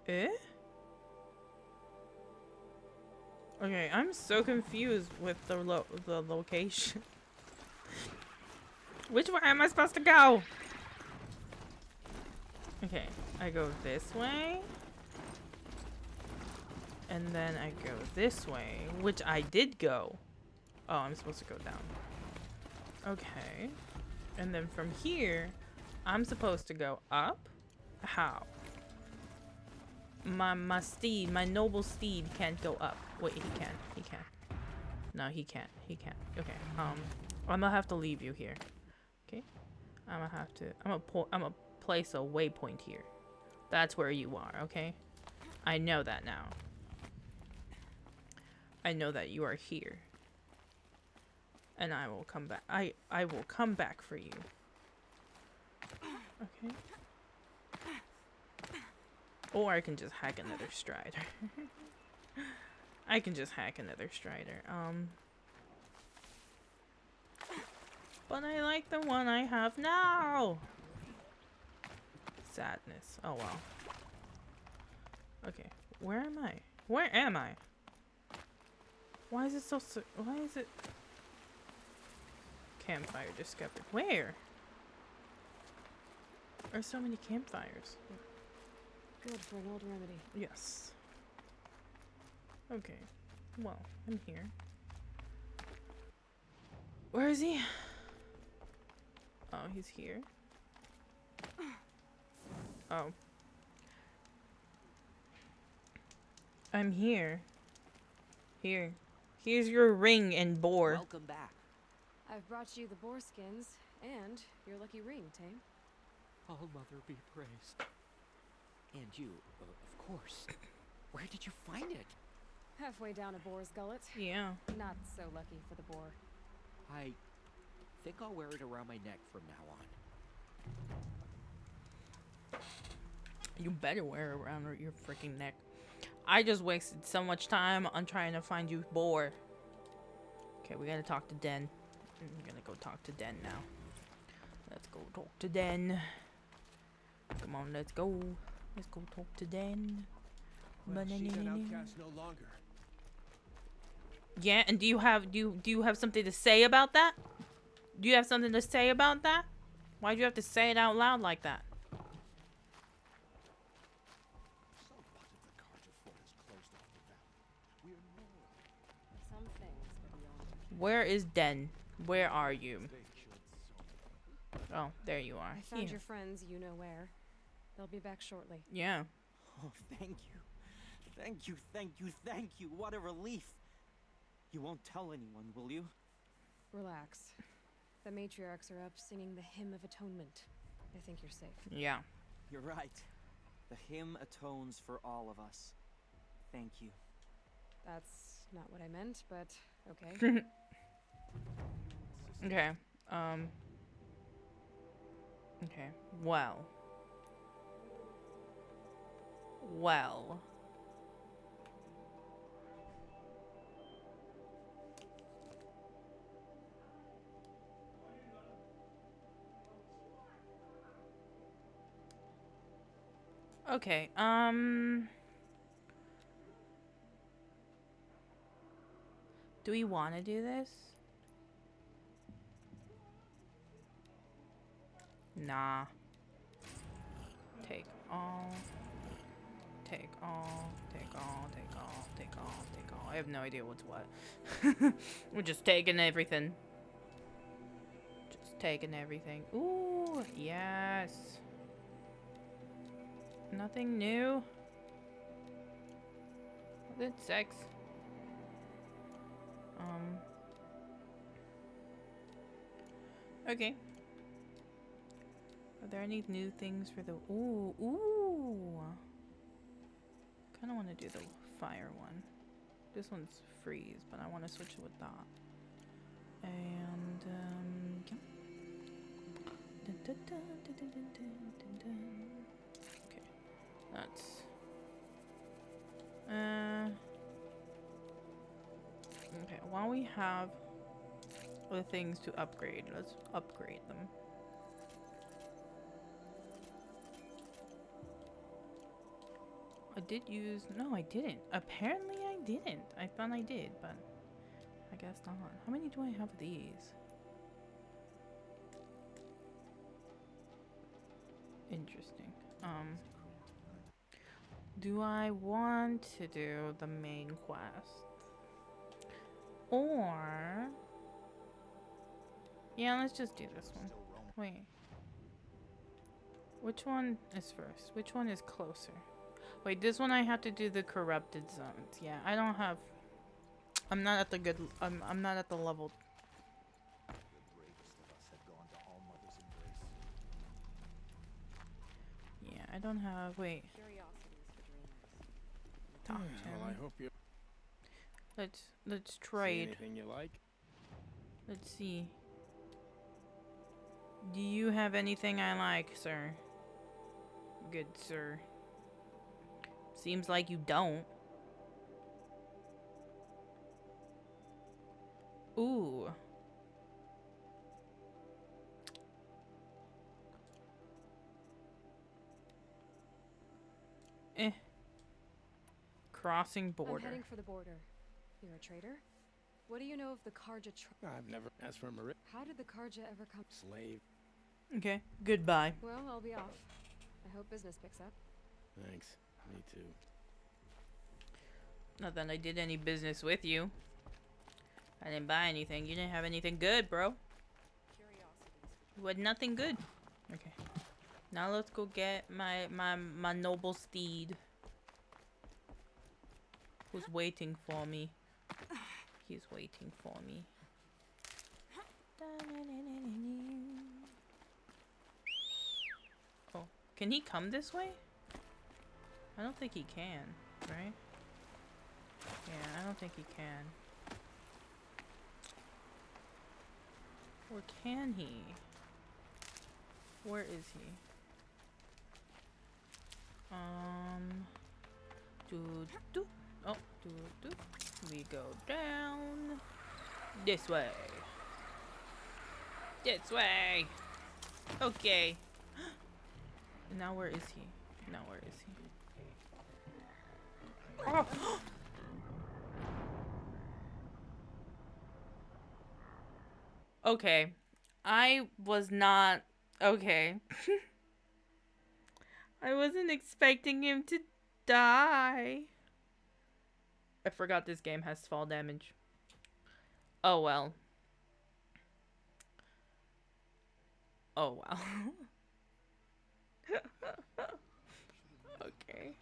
Eh? Okay, I'm so confused with the location. Which way am I supposed to go? Okay, I go this way. And then I go this way, which I did go. Oh, I'm supposed to go down. Okay. And then from here, I'm supposed to go up? How? My steed, my noble steed can't go up. Wait, he can. He can. No, he can't. He can't. Okay. I'm gonna have to leave you here. Okay. I'm gonna place a waypoint here. That's where you are. Okay. I know that now. I know that you are here. And I will come back. I will come back for you. Okay. Or I can just hack another strider. I can just hack another strider. But I like the one I have now. Sadness. Oh well. Okay. Where am I? Where am I? Why is it so why is it campfire discovered? Where? There's so many campfires. Good for an old remedy. Yes. Okay. Well, I'm here. Where is he? Oh, he's here. Oh. I'm here. Here. Here's your ring and boar. Welcome back. I've brought you the boar skins and your lucky ring, Tame. All Mother be praised. And you, of course. Where did you find it? Halfway down a boar's gullet. Yeah. Not so lucky for the boar. I think I'll wear it around my neck from now on. You better wear it around your freaking neck. I just wasted so much time on trying to find you, boar. Okay, we gotta talk to Den. I'm gonna go talk to Den now. Let's go talk to Den. Come on, let's go. Let's go talk to Den. Well, she's an outcast no longer. Yeah, and do you have something to say about that? Do you have something to say about that? Why'd you have to say it out loud like that? Some things are beyond. Where is Den? Where are you? Oh, there you are. I found Here. your friends, you know where. They'll be back shortly. Yeah. Oh, thank you. Thank you, thank you, thank you. What a relief. You won't tell anyone, will you? Relax. The matriarchs are up singing the Hymn of Atonement. I think you're safe. Yeah. You're right. The hymn atones for all of us. Thank you. That's not what I meant, but okay. Okay. Okay. Well. Well. Okay, do we want to do this? Nah. Take all. Take all. Take all. Take all. Take all. Take all. I have no idea what's what. We're just taking everything. Just taking everything. Ooh, yes. Nothing new. That's sex. Okay. Are there any new things for the... Ooh, ooh. Kind of want to do the fire one. This one's freeze, but I want to switch it with that. And, okay. That's... okay, while we have the things to upgrade, let's upgrade them. I did use... No, I didn't. Apparently I didn't. I thought I did, but I guess not. How many do I have of these? Interesting. Do I want to do the main quest? Or... yeah, let's just do this one. Wait. Which one is first? Which one is closer? Wait, this one I have to do the corrupted zones. Yeah, I don't have... I'm not at the good... I'm not at the level... yeah, I don't have... wait. Talk to Well, him. I hope you Let's trade. anything you like. Let's see. Do you have anything I like, sir? Good sir. Seems like you don't. Ooh. Eh. Crossing border. I'm heading for the border. You're a trader? What do you know of the Sicajjang? I've never asked for a How did the Sicajjang ever come? slave. Okay. Goodbye. Well, I'll be off. I hope business picks up. Thanks. Me too. Not that I did any business with you. I didn't buy anything. You didn't have anything good, bro. You had nothing good. Okay. Now let's go get my noble steed. Who's waiting for me. He's waiting for me. Oh, can he come this way? I don't think he can, right? Yeah, I don't think he can. Or can he? Where is he? Do. Oh, do. We go down. This way. This way. Okay. Now where is he? Now where is he? Oh. Okay. I was not okay. I wasn't expecting him to die. I forgot this game has fall damage. Oh well. Oh well. Okay.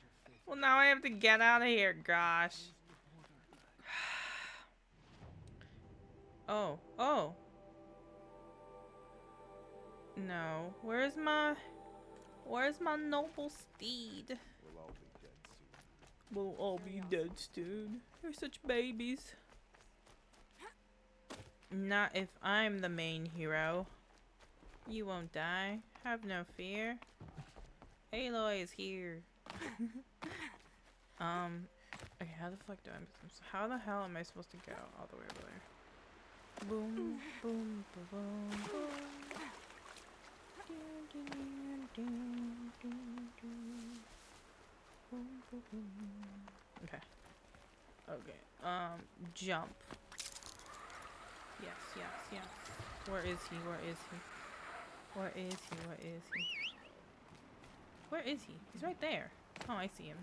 Well, now I have to get out of here, gosh. Oh. No. Where's my noble steed? We'll all be dead soon. They're such babies. Not if I'm the main hero. You won't die. Have no fear. Aloy is here. Okay, how the fuck do how the hell am I supposed to go all the way over there? Boom, boom, boom, boom, boom. Okay. Jump. Yes. Where is he? Where is he? He's right there. Oh, I see him.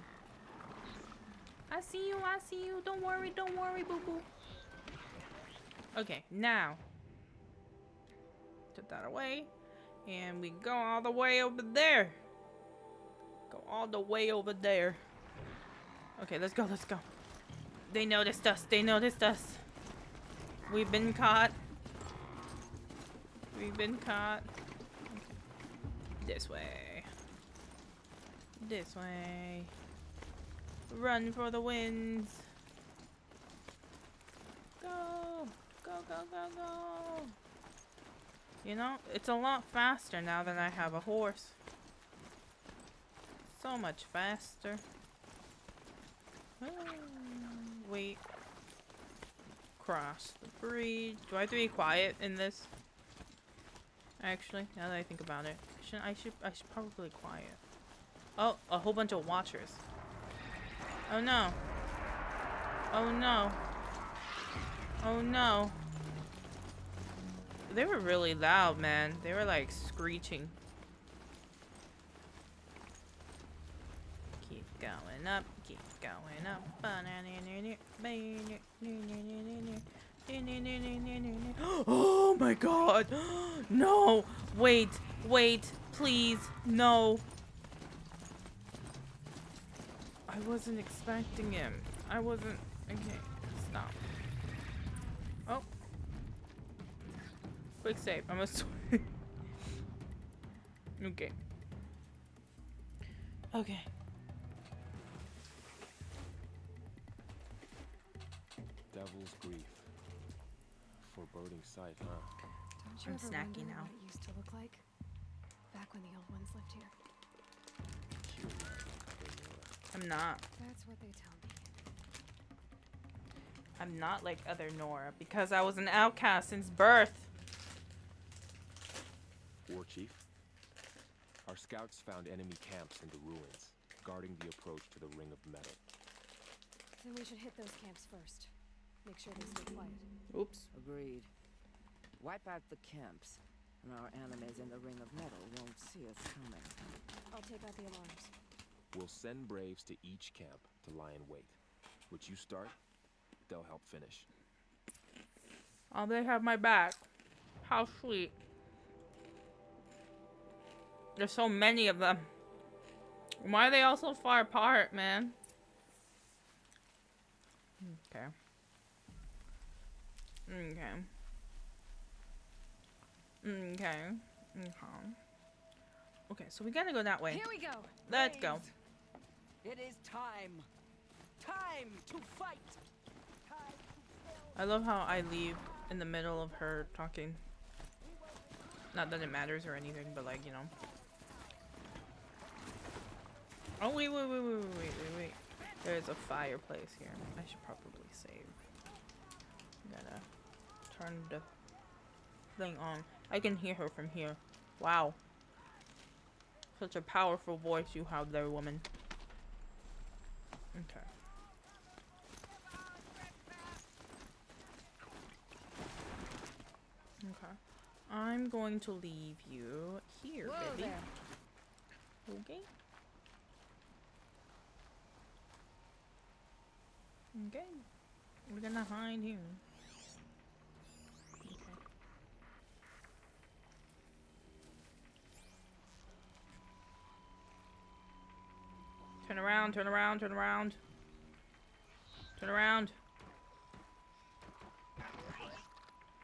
I see you. Don't worry, boo boo. Okay, now. Put that away. And we go all the way over there. Okay, let's go. They noticed us. We've been caught. This way. Run for the winds. Go. You know, it's a lot faster now that I have a horse. So much faster. Wait. Cross the bridge. Do I have to be quiet in this? Actually, now that I think about it, I should probably quiet. Oh, a whole bunch of watchers. Oh no. They were really loud, man. They were like screeching. Keep going up. Oh my god. No. Wait. Please. No. I wasn't expecting him. Okay, stop. Oh. Quick save. I must. Okay. Devil's grief. Foreboding sight, huh? Don't you I'm ever snacky wonder now. what it used to look like? Back when the old ones lived here. I'm not. That's what they tell me. I'm not like other Nora because I was an outcast since birth. War Chief, our scouts found enemy camps in the ruins, guarding the approach to the Ring of Metal. Then we should hit those camps first. Make sure they stay quiet. Oops. Agreed. Wipe out the camps, and our enemies in the Ring of Metal won't see us coming. I'll take out the alarms. We'll send Braves to each camp to lie in wait. Which you start, they'll help finish. Oh, they have my back. How sweet. There's so many of them. Why are they all so far apart, man? Okay. Okay, so we gotta go that way. Here we go. Let's go. It is time. Time to fight. I love how I leave in the middle of her talking. Not that it matters or anything, but like, you know. Oh, wait. There's a fireplace here. I should probably save. Gotta turn the thing on. I can hear her from here. Wow. Such a powerful voice you have there, woman. Okay. Okay. I'm going to leave you here, Whoa baby. there. Okay. Okay. We're gonna hide here. Okay. Turn around, turn around, turn around. Turn around.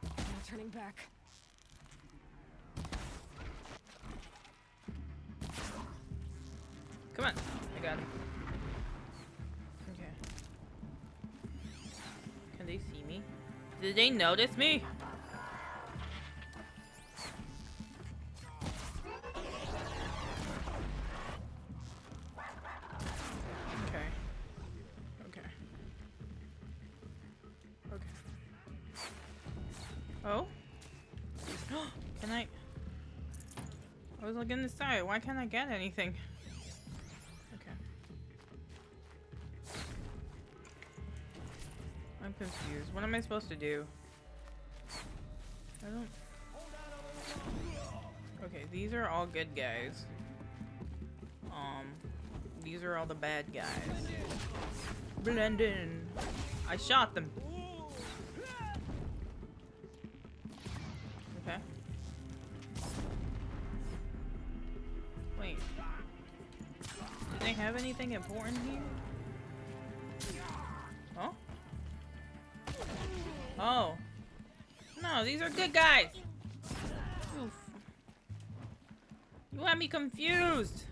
No turning back. Come on. I got him. Okay. Can they see me? Did they notice me? Okay. Okay. Okay. Oh? Can I was looking inside. Why can't I get anything? Okay. I'm confused. What am I supposed to do? I don't... Okay, these are all good guys. These are all the bad guys. Blend in. I shot them. Okay. Wait. Do they have anything important here? Oh? Oh. No, these are good guys. Oof. You have me confused.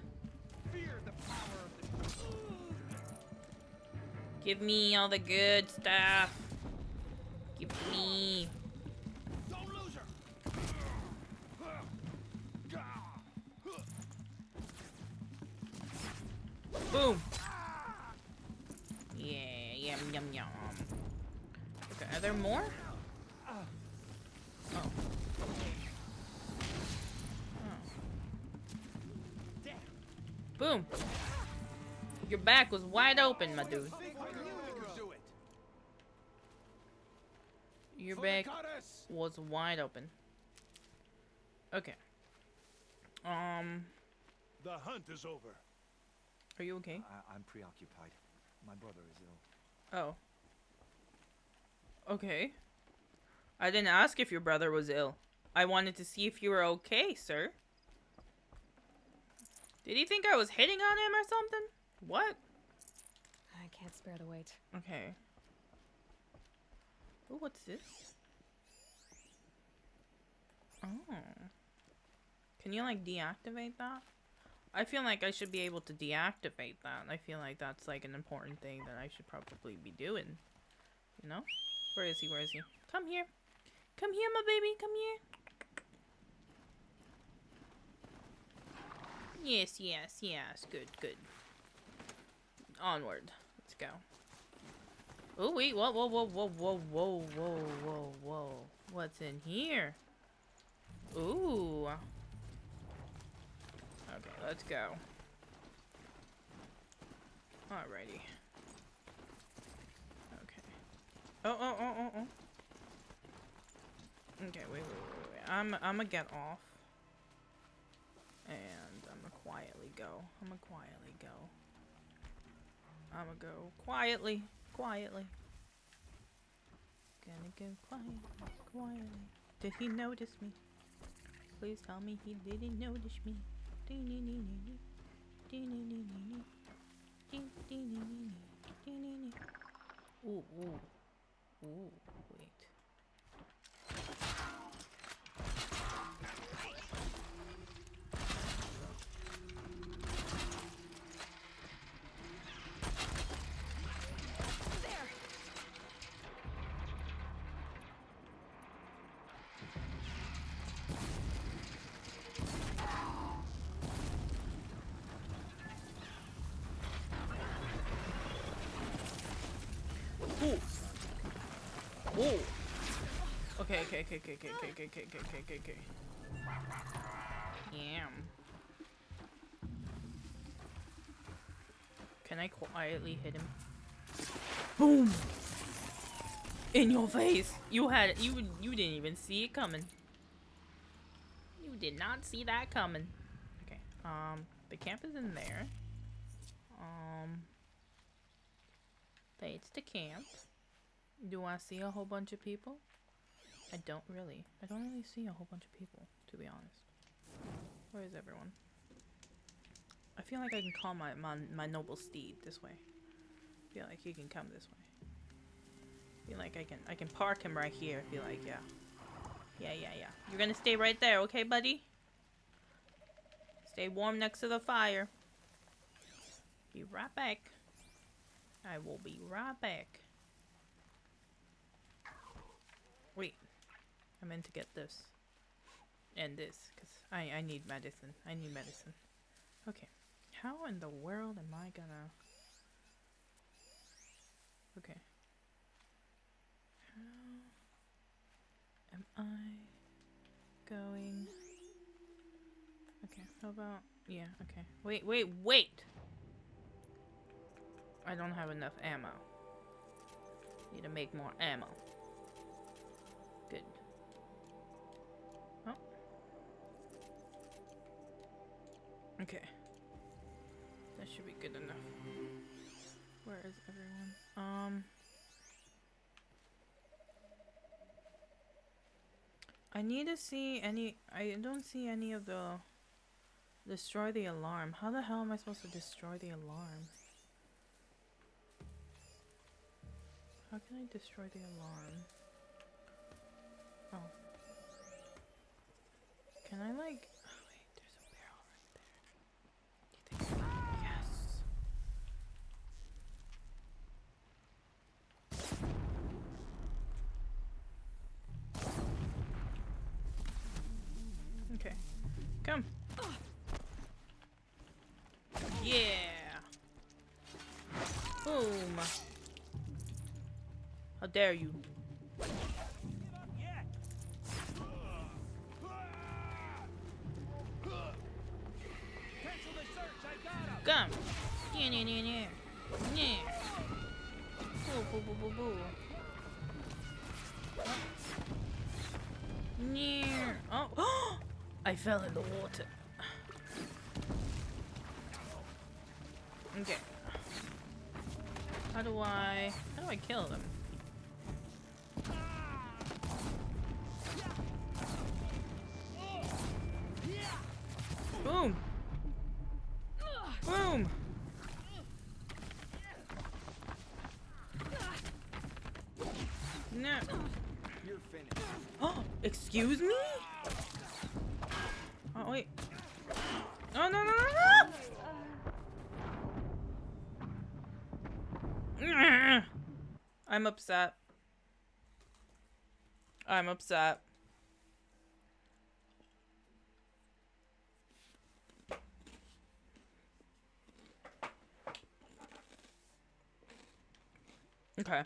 Give me all the good stuff. Give me. Boom. Yeah, yum yum yum. Okay, are there more? Oh. Boom. Your back was wide open, my dude. Your back was wide open. Okay. The hunt is over. Are you okay? I'm preoccupied. My brother is ill. Oh. Okay. I didn't ask if your brother was ill. I wanted to see if you were okay, sir. Did he think I was hitting on him or something? What? I can't spare the weight. Okay. Oh, what's this? Oh. Can you, like, deactivate that? I feel like I should be able to deactivate that. I feel like that's, like, an important thing that I should probably be doing. You know? Where is he? Where is he? Come here. Come here, my baby. Come here. Yes, yes, yes. Good, good. Onward. Let's go. Oh, wait. Whoa, whoa, whoa, whoa, whoa, whoa, whoa, whoa, whoa. What's in here? Ooh. Okay, let's go. Alrighty. Okay. Oh. Okay, wait. I'm gonna get off. And I'm gonna quietly go. I'm gonna go quietly. Quietly. Gonna go quietly. Did he notice me? Please tell me he didn't notice me. Ooh, wait. Okay. Yam. Can I quietly hit him? Boom! In your face! You didn't even see it coming. You did not see that coming. Okay, the camp is in there. That's the camp. Do I see a whole bunch of people? I don't really see a whole bunch of people, to be honest. Where is everyone? I feel like I can call my noble steed this way. I feel like he can come this way. I feel like I can park him right here. I feel like, yeah. Yeah. You're gonna stay right there, okay, buddy? Stay warm next to the fire. Be right back. I will be right back. Wait. I meant to get this. And this, because I need medicine. I need medicine. Okay. How in the world am I gonna... Okay. How am I going... Okay, how about... Yeah, okay. Wait! I don't have enough ammo. Need to make more ammo. Good. Oh. Okay. That should be good enough. Where is everyone? I need to see any... I don't see any of the... Destroy the alarm. How the hell am I supposed to destroy the alarm? How can I destroy the alarm? Oh. Can I like... Oh wait, there's a barrel right there. Do you think... Yes! Okay. Come! Yeah! Boom! How dare you? Come! Yeah. Boo. Yeah. Oh! I fell in the water. Okay. How do I kill them? Boom! Boom! No. You're finished. Oh, excuse me? Oh wait. Oh no! I'm upset. Okay.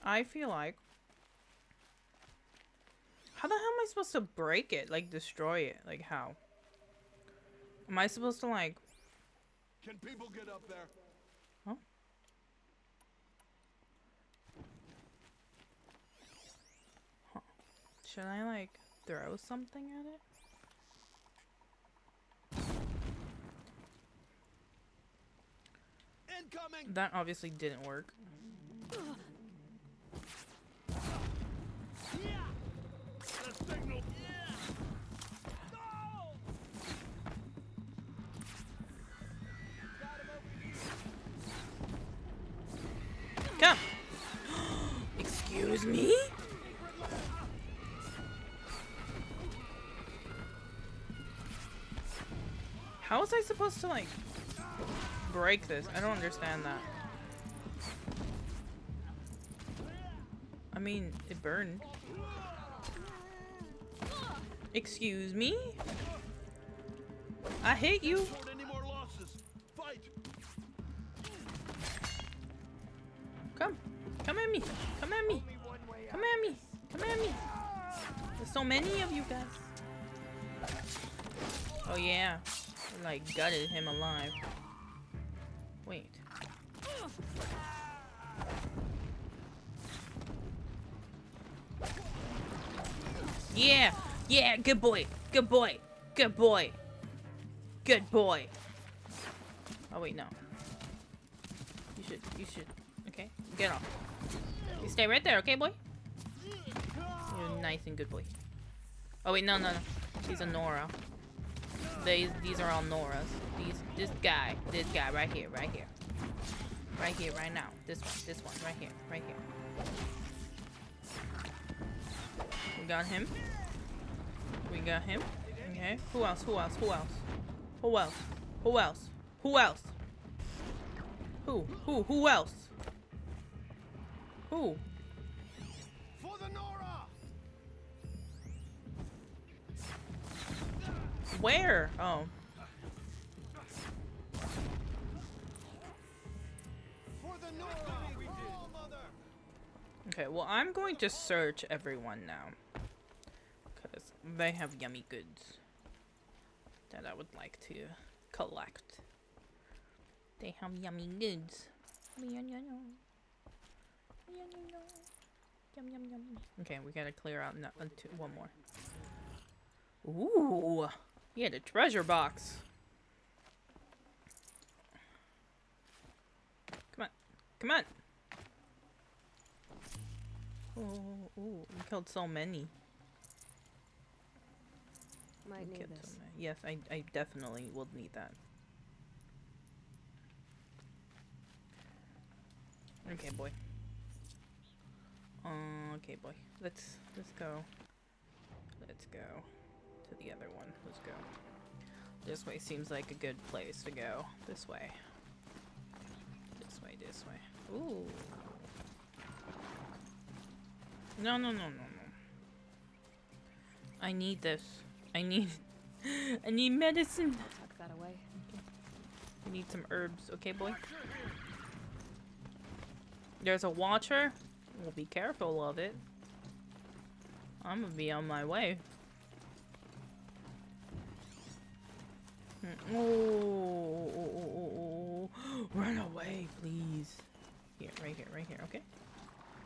I feel like... How the hell am I supposed to break it? Like, destroy it? Like, how? Am I supposed to, like... Can people get up there? Huh? Huh. Should I, like, throw something at it? Incoming! That obviously didn't work. The signal. Come! Excuse me? How was I supposed to, like, break this? I don't understand that. I mean, it burned. Excuse me? I hit you. Any more losses? Fight. at me! Come at me! Come at me! Come at me! There's so many of you guys. Oh yeah. I, like, gutted him alive. Wait. Yeah! Yeah! Good boy! Good boy! Good boy! Good boy! Oh wait, no. You should. Okay, get off. You stay right there, okay, boy? You're nice and good boy. Oh wait, no. He's a Nora. These are all Noras. This guy right here. Right here, right now. This one, right here. We got him. Okay. Who else? Who else? Who else? Who? For the Nora! Where? Oh. For the Nora! Okay, well, I'm going to search everyone now. Because they have yummy goods that I would like to collect. They have yummy goods. Yum. Okay, we gotta clear out one more. Ooh! He had a treasure box. Come on. Ooh, we killed so many. Might need this. Yes, I definitely will need that. Okay, boy. Okay, boy. Let's go. Let's go to the other one. Let's go. This way seems like a good place to go. This way. This way. Ooh. No. I need this. I need medicine. Tuck that away. I need some herbs. Okay, boy? There's a watcher. We'll be careful of it. I'm gonna be on my way. Oh, run away, please. Here, right here, okay?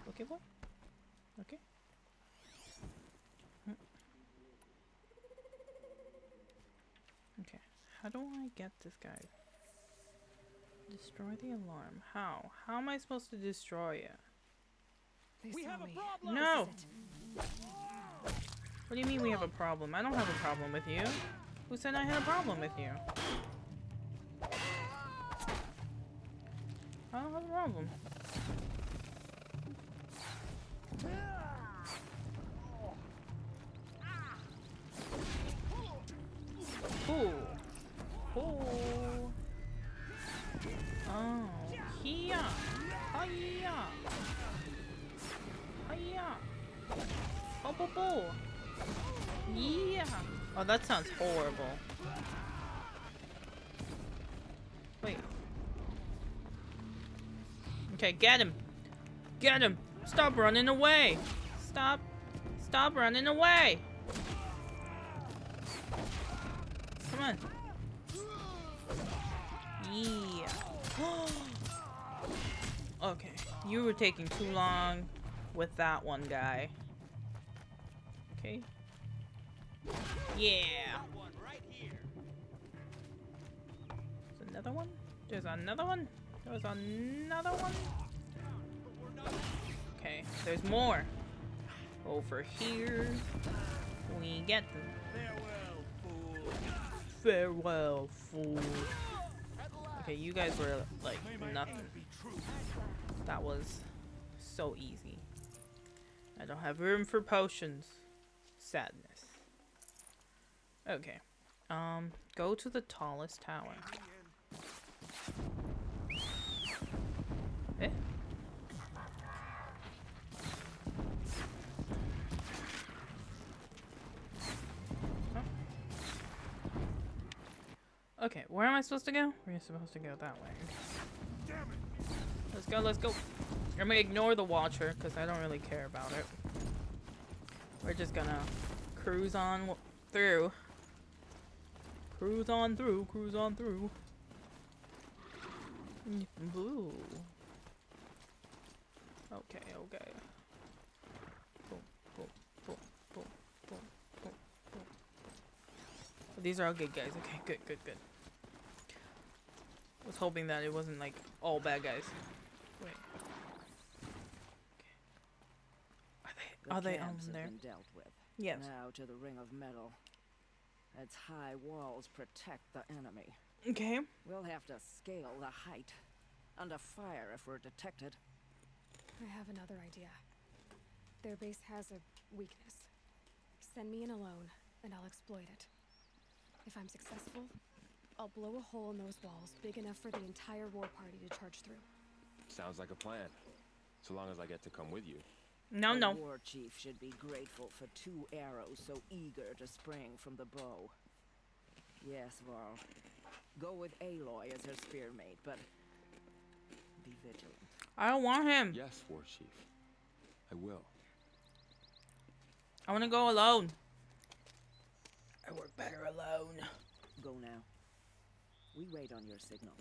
Okay, boy? Okay. Okay, how do I get this guy? Destroy the alarm. How? How am I supposed to destroy it? We have a problem! No! What do you mean we have a problem? I don't have a problem with you. Who said I had a problem with you? I don't have a problem. Ooh. Ooh. Oh. Here. Hiya. Hiya. Oh. Yeah. Oh, that sounds horrible. Wait. Okay, get him. Get him. Stop running away. Stop running away. Come on. Yeah. Okay. You were taking too long with that one guy. Okay. Yeah. There's another one? There's another one? There's another one? Okay, there's more. Over here. We get them. Farewell, fool. Okay, you guys were like nothing. That was so easy. I don't have room for potions. Sadness. Okay. Go to the tallest tower. Eh? Oh. Okay, where am I supposed to go? We're supposed to go that way. Let's go. I'm gonna ignore the Watcher because I don't really care about it. We're just gonna cruise on through. Cruise on through, cruise on through. Ooh. Okay, okay. Boom, boom, boom, boom, boom, boom, boom. These are all good guys. Okay, good, good, good. Was hoping that it wasn't like all bad guys. Wait. Okay. Are they on there? Been dealt with. Yes. Now to the ring of metal. Its high walls protect the enemy. Okay. We'll have to scale the height. Under fire if we're detected. I have another idea. Their base has a weakness. Send me in alone, and I'll exploit it. If I'm successful, I'll blow a hole in those walls big enough for the entire war party to charge through. Sounds like a plan. So long as I get to come with you. No, the no. war chief should be grateful for 2 arrows so eager to spring from the bow. Yes, Varl. Go with Aloy as her spearmate, but be vigilant. I don't want him. Yes, War Chief. I will. I want to go alone. I work better alone. Go now. We wait on your signal.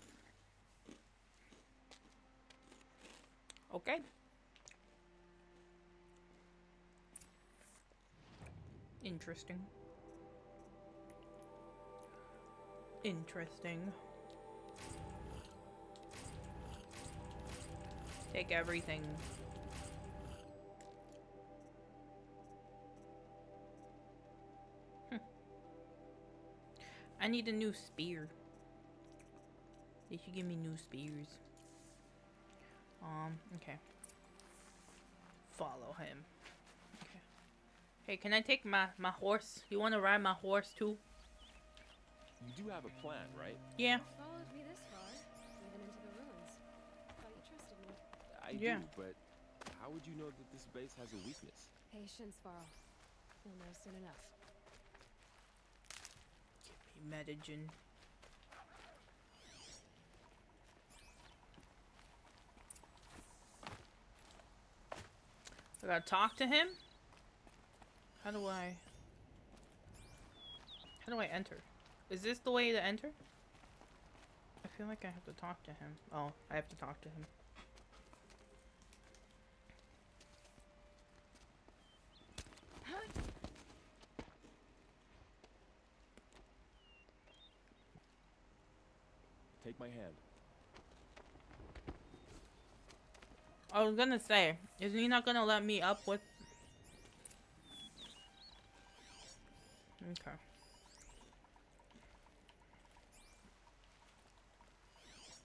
Okay. Interesting. Interesting. Take everything. I need a new spear. They should give me new spears. Okay. Follow him. Okay. Hey, can I take my horse? You want to ride my horse too? You do have a plan, right? Yeah. Followed me this far, even into the ruins. Thought you trusted me. I do, but how would you know that this base has a weakness? Patience, Varl. You'll know soon enough. Give me Medigen. I gotta talk to him? How do I enter? Is this the way to enter? I feel like I have to talk to him. Oh, I have to talk to him. Take my hand. I was gonna say, is he not gonna let me up with... Okay.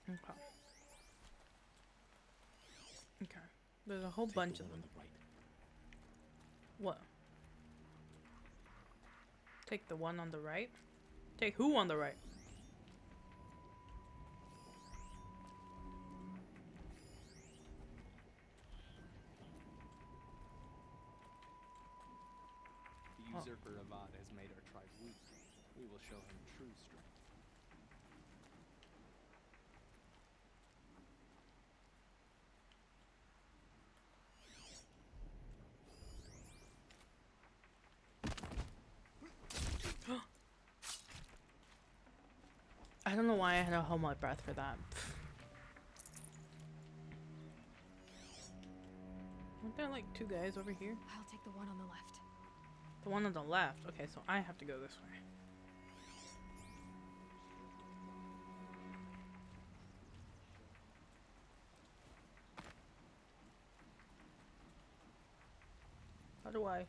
Okay. Okay. There's a whole bunch of them. What? Take the one on the right? Take who on the right? The usurper Avad has made our tribe weak. We will show him true strength. I don't know why I had to hold my breath for that. Aren't there like 2 guys over here? I'll take the one on the left. The one on the left. Okay, so I have to go this way. How do I?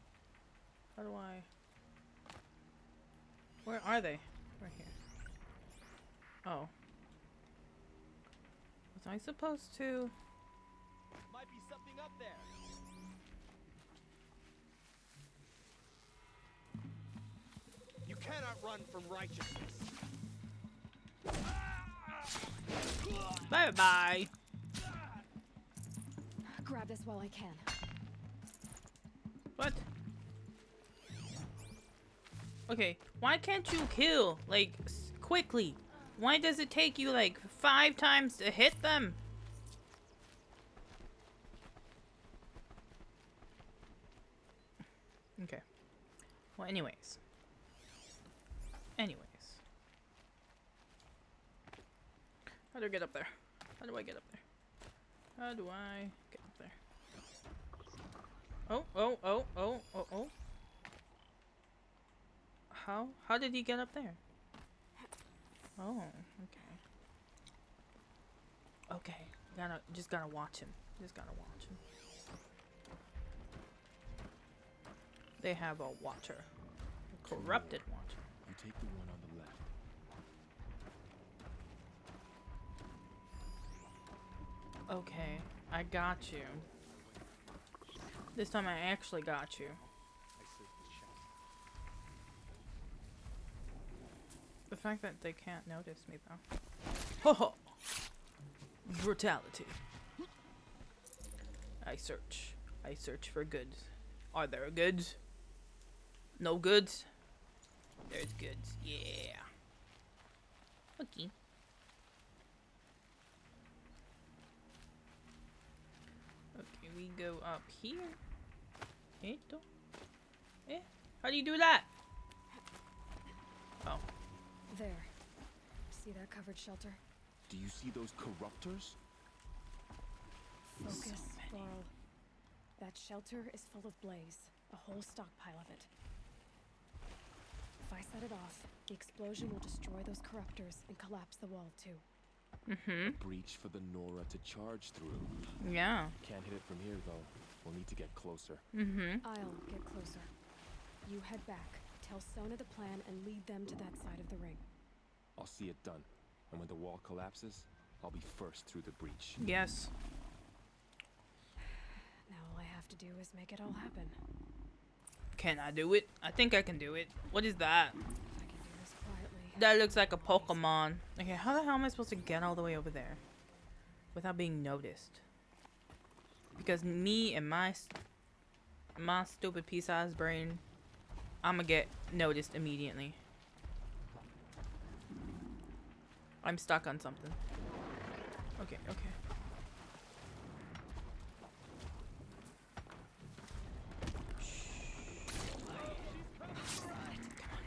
Where are they? Right here. Oh. Was I supposed to? Might be something up there. You cannot run from righteousness. Bye bye. Grab this while I can. What? Okay, why can't you kill like quickly? Why does it take you like 5 times to hit them? Okay. Well, anyways. How do I get up there? How do I get up there? How do I get up there? Oh. How did he get up there? Oh, okay. Okay. Just gotta watch him. They have a watcher. A corrupted watcher. You take the one on the left. Okay, I got you. This time I actually got you. The fact that they can't notice me though. Ho ho! Brutality. I search for goods. Are there goods? No goods? There's goods. Yeah. Okay. Okay, we go up here. Esto. How do you do that? Oh. There. See that covered shelter? Do you see those corruptors? Focus, Laurel. That shelter is full of blaze. A whole stockpile of it. If I set it off, the explosion will destroy those corruptors and collapse the wall too. A breach for the Nora to charge through. Yeah. Can't hit it from here though. We'll need to get closer. I'll get closer. You head back, tell Sona the plan, and lead them to that side of the ring. I'll see it done. And when the wall collapses, I'll be first through the breach. Yes. Now all I have to do is make it all happen. Can I do it? I think I can do it. What is that? I can do this quietly. That looks like a Pokemon. Okay, how the hell am I supposed to get all the way over there without being noticed? Because me and my stupid pea-sized brain, I'ma get noticed immediately. I'm stuck on something. Okay.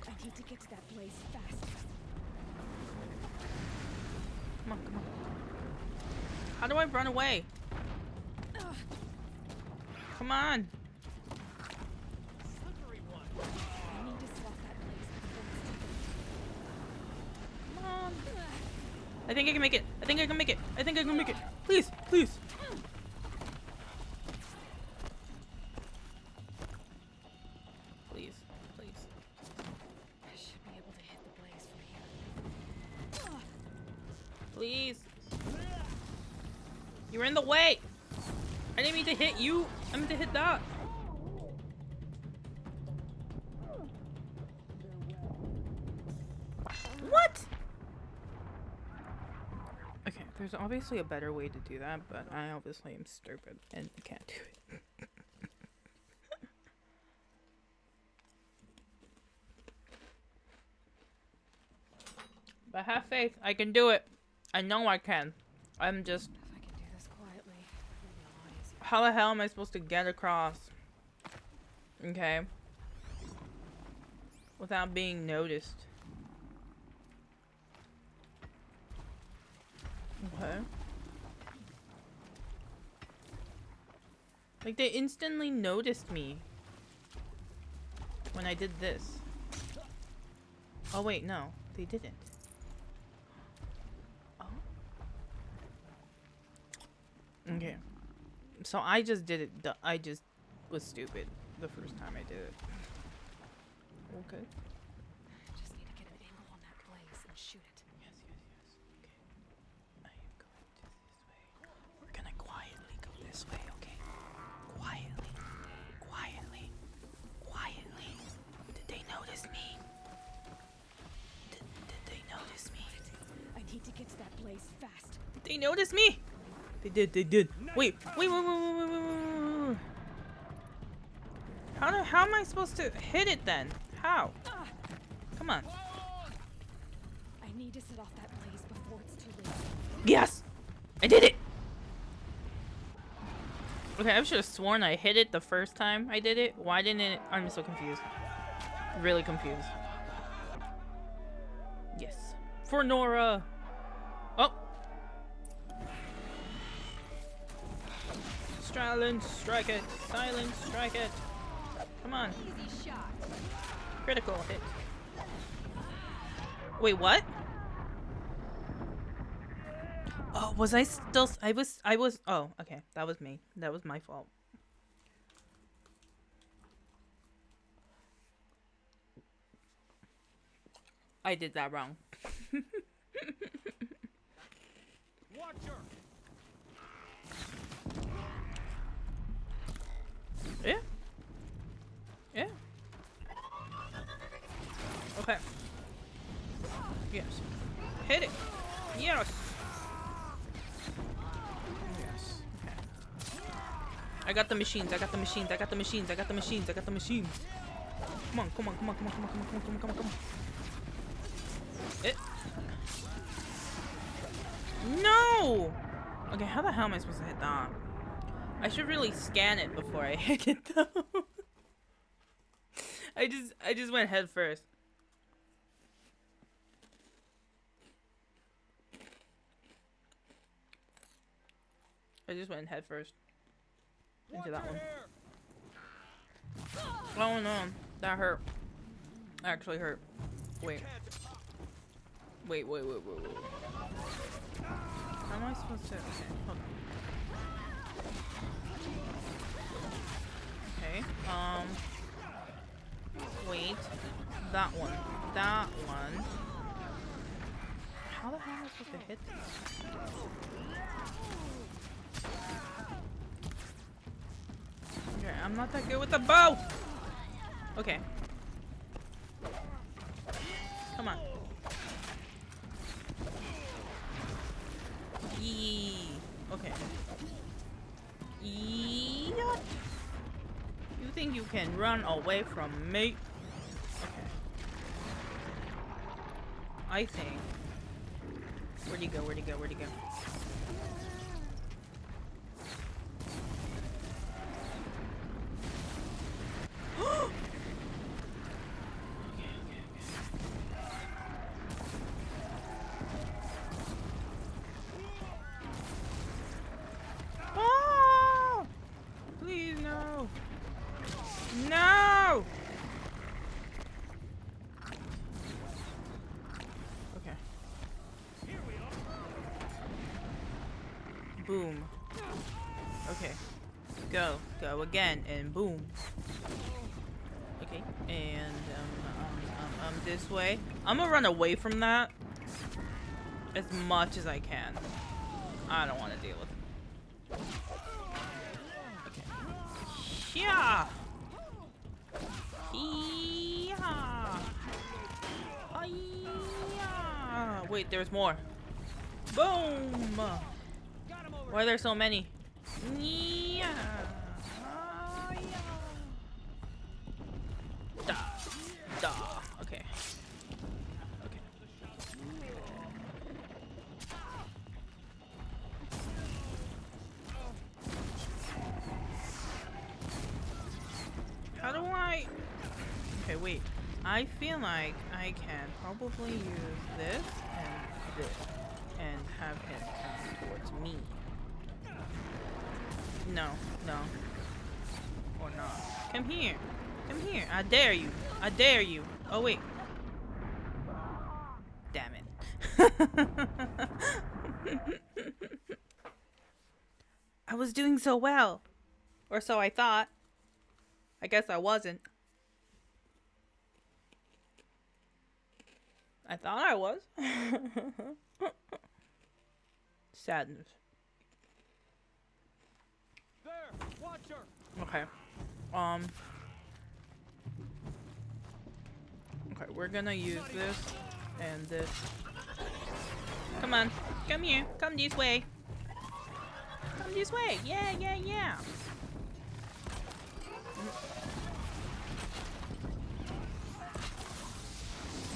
I need to get to that blaze fast. Come on. How do I run away? Come on. Slippery one. I need to swap that blaze before it's too late. Come on. I think I can make it. I think I can make it. Please. I should be able to hit the blaze from here. Please. You're in the way. I didn't mean to hit you. I meant to hit that. What? Okay, there's obviously a better way to do that, but I obviously am stupid and can't do it. But have faith, I can do it. I know I can. I'm just... If I can do this quietly, it'll be a lot easier. How the hell am I supposed to get across? Okay. Without being noticed. Okay. Like, they instantly noticed me when I did this. Oh wait, no, they didn't. Oh. Okay. So I just did it. I just was stupid the first time I did it. Okay. Just need to get an angle on that blaze and shoot it. Yes. Okay. I am going to this way. We're gonna quietly go this way, okay? Quietly. Did they notice me? Did they notice me? I need to get to that blaze fast. Did they notice me? They did. Wait. How am I supposed to hit it then? How? Come on. I need to set off that blaze before it's too late. Yes! I did it! Okay, I should have sworn I hit it the first time I did it. Why didn't it? I'm so confused. Really confused. Yes. For Nora! Oh! Silence, strike it. Silence, strike it. Come on. Easy shot. Critical hit. Wait, what? Oh, was I still? I was. Oh, okay. That was me. That was my fault. I did that wrong. Yeah. Yeah. Okay. Yes. Hit it. Yes. Yes. Okay. I got the machines. I got the machines. I got the machines. I got the machines. I got the machines. Come on. Come on. Come on. Come on. Come on. Come on. Come on. Come on. Come on. It. No. Okay. How the hell am I supposed to hit that? I should really scan it before I hit it though. I just went head first. I just went head first into that one. Oh no, that hurt. Actually hurt. Wait. Wait. How am I supposed to? Okay, hold on. Okay. Wait. That one. That one. How the hell am I supposed to hit this? Okay, I'm not that good with the bow! Okay. Come on. Yee. Okay. Yee. You think you can run away from me? Okay. I think. Where'd he go? Where'd he go? Where'd he go? Oh! Please no! No! Okay. Boom. Okay. Go again, and boom. Okay, and this way. I'm gonna run away from that as much as I can. I don't want to deal with it. Okay. Yeah. Wait, there's more. Boom! Why are there so many? Yeah. Da. Okay. Okay. How do I? Okay, wait. I feel like I can probably use this and this and have him come towards me. No. Or not. Come here. Come here. I dare you. I dare you. Oh, wait. Damn it. I was doing so well. Or so I thought. I guess I wasn't. I thought I was. Sadness. There, watch her. Okay. Okay, we're gonna use this and this. Come on. Come here. Come this way. Come this way. Yeah.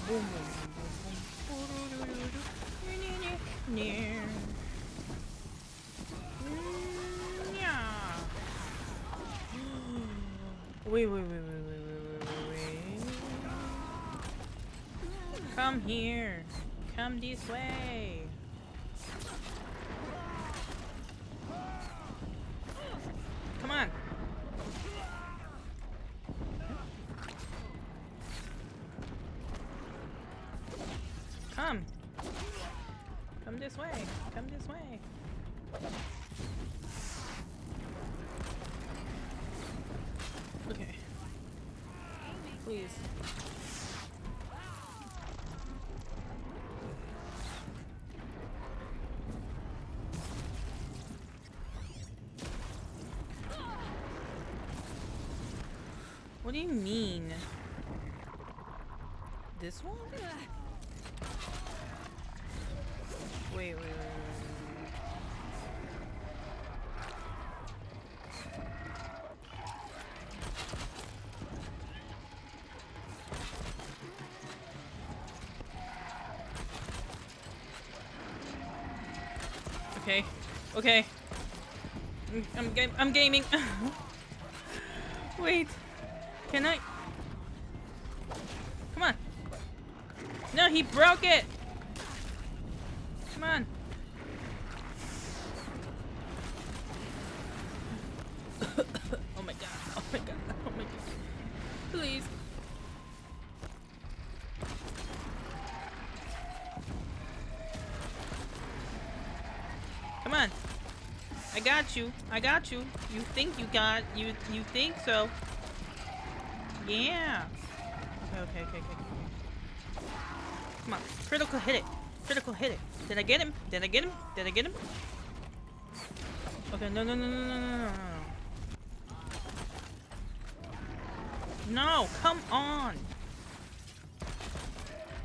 Boom. Wait. Come here. Come this way. Come on. Come. Come this way. Come this way. Okay. Please. What do you mean? This one? Wait. Okay. I'm gaming. Wait. Can I? Come on. No, he broke it. Come on. Oh my god. Please. Come on. I got you. You think you think so. Yeah. Okay. Come on. Critical hit it. Did I get him? Okay, no. No, come on.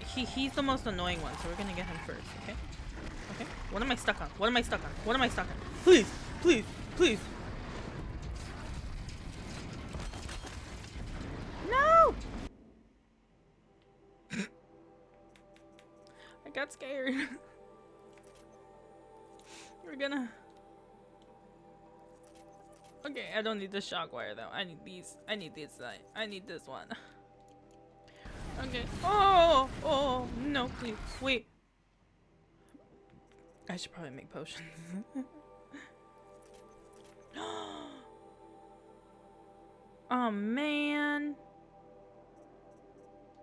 He's the most annoying one, so we're gonna get him first, okay? Okay. What am I stuck on? Please. No! I got scared. We're gonna... Okay, I don't need the shock wire though. I need these. I need this one. Okay. Oh, no, please. Wait. I should probably make potions. Oh, man.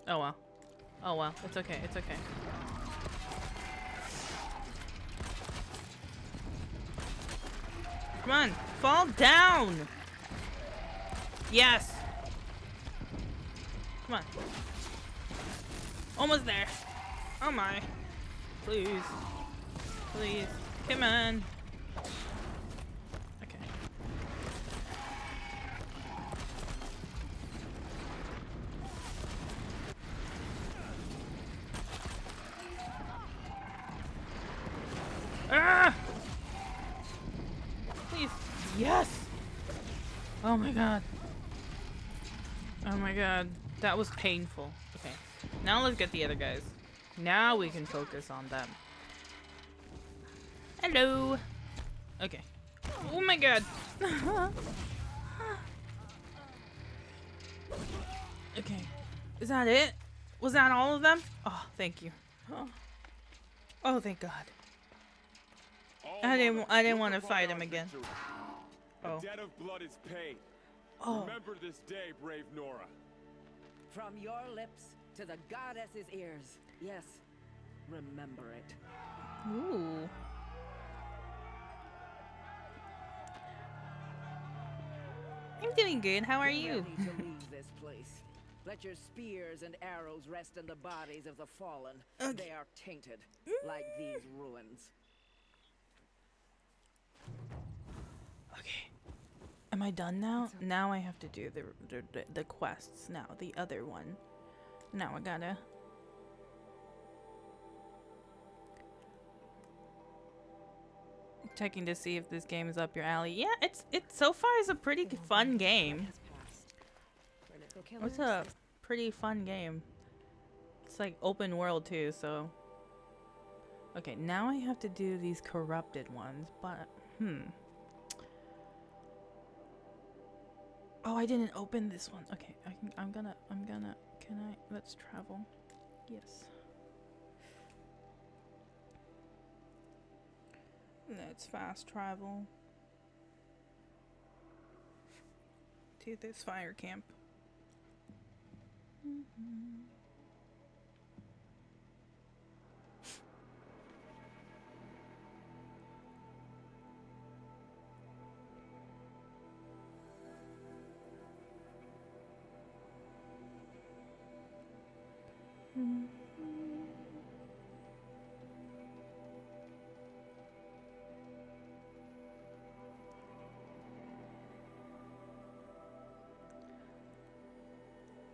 Oh, well. It's okay. Come on. Fall down. Yes. Come on. Almost there. Oh, my. Please. Come on. Okay. Ah! Please. Yes! Oh my god. That was painful. Okay. Now let's get the other guys. Now we can focus on them. Hello. Okay. Oh my god. Okay. Is that it? Was that all of them? Oh, thank you. Oh, thank God. I didn't want to fight him again. Oh. The debt of blood is paid. Oh. Remember this day, brave Nora. From your lips to the goddess's ears. Yes, remember it. Ooh. I'm doing good. How are you? Ready to leave this place. Let your spears and arrows rest in the bodies of the fallen. Okay. They are tainted, like these ruins. Okay. Am I done now? Now I have to do the quests now. The other one. Now I gotta... Checking to see if this game is up your alley. Yeah, it's so far is a pretty fun game. It's a pretty fun game. It's like open world too, so... Okay, now I have to do these corrupted ones, but... Oh, I didn't open this one. Okay, let's travel. Yes. Let's fast travel to this fire camp.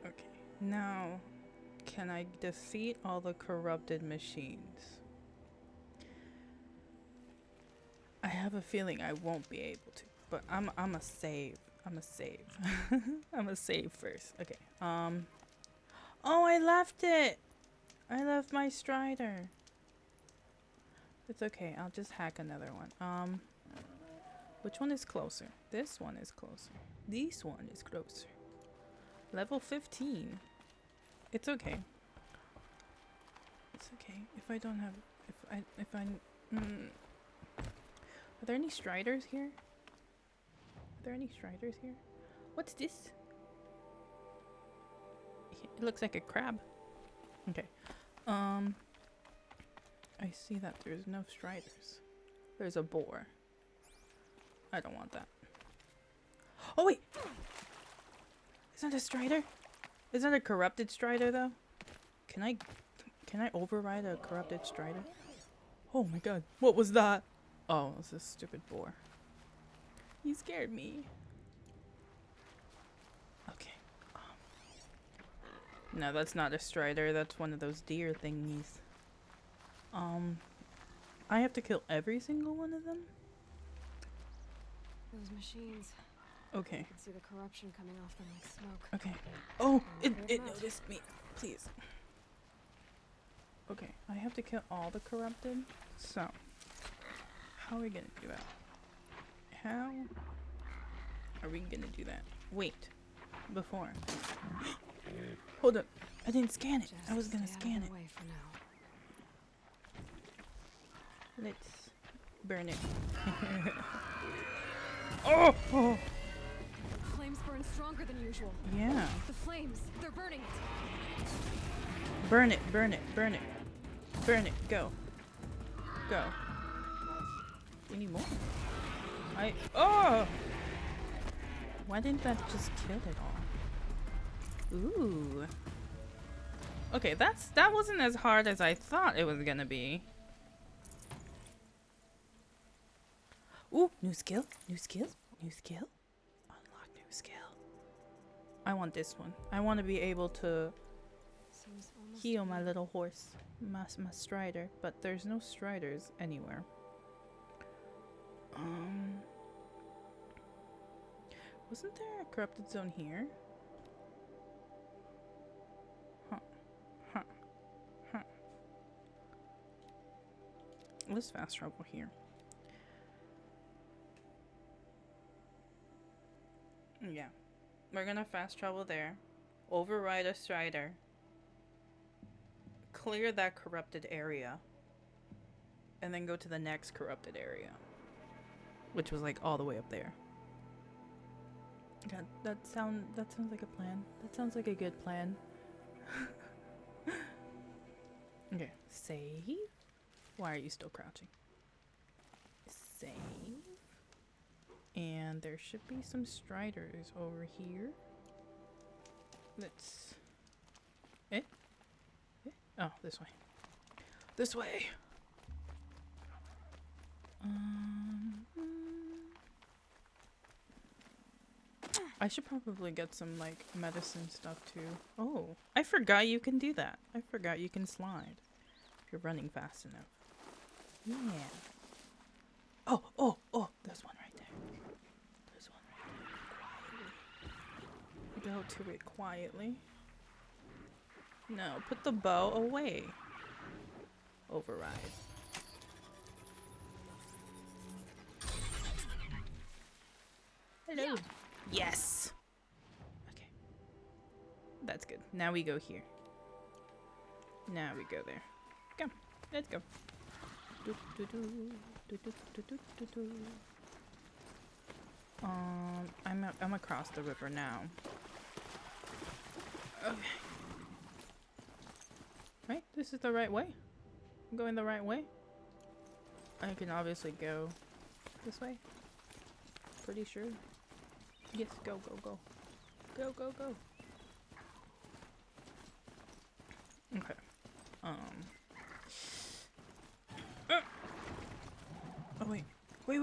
Okay, now can I defeat all the corrupted machines? I have a feeling I won't be able to, but I'm a save. I'm a save. I'm a save first. Okay. Oh, I left it. I left my Strider. It's okay. I'll just hack another one. Which one is closer? This one is closer. This one is closer. Level 15. It's okay. It's okay. If I don't have... Are there any Striders here? Are there any Striders here? What's this? It looks like a crab. Okay. I see that there's no Striders. There's a boar. I don't want that. Oh wait! Is that a Strider? Is that a corrupted Strider though? Can I override a corrupted Strider? Oh my god, what was that? Oh, it's this stupid boar. You scared me. Okay. No, that's not a Strider. That's one of those deer thingies. I have to kill every single one of them? Those machines. Okay. I can see the corruption coming off them like smoke. Okay. Oh, it noticed me. Please. Okay, I have to kill all the corrupted. So, how are we gonna do that? How are we gonna do that? Wait. Before. Hold up. I didn't scan it. I was gonna scan it. Let's burn it. Oh! Oh! Flames burn stronger than usual. Yeah. The flames, they're burning it. Burn it, burn it, burn it. Burn it, go. Go. We need more. Oh! Why didn't that just kill it all? Ooh. Okay, that wasn't as hard as I thought it was gonna be. Ooh, new skill, new skill, new skill. Unlock new skill. I want this one. I want to be able to heal my little horse, my Strider, but there's no Striders anywhere. Wasn't there a corrupted zone here? Huh. Huh. Huh. Let's fast travel here. Yeah. We're gonna fast travel there. Override a Strider. Clear that corrupted area. And then go to the next corrupted area. Which was like all the way up there. God, that sounds like a plan. That sounds like a good plan. Okay. Save. Why are you still crouching? Save. And there should be some Striders over here. Let's... Eh? Oh, this way. This way! I should probably get some, like, medicine stuff, too. Oh, I forgot you can do that. I forgot you can slide. If you're running fast enough. Yeah. Oh, there's one right there. There's one right there. Quietly. Go to it quietly. No, put the bow away. Override. Hello. Yes. That's good. Now we go here. Now we go there. Come. Let's go. I'm across the river now. Okay. Right? This is the right way? I'm going the right way? I can obviously go this way. Pretty sure. Yes, go, go, go. Go, go, go. Okay. Oh, wait. Wait.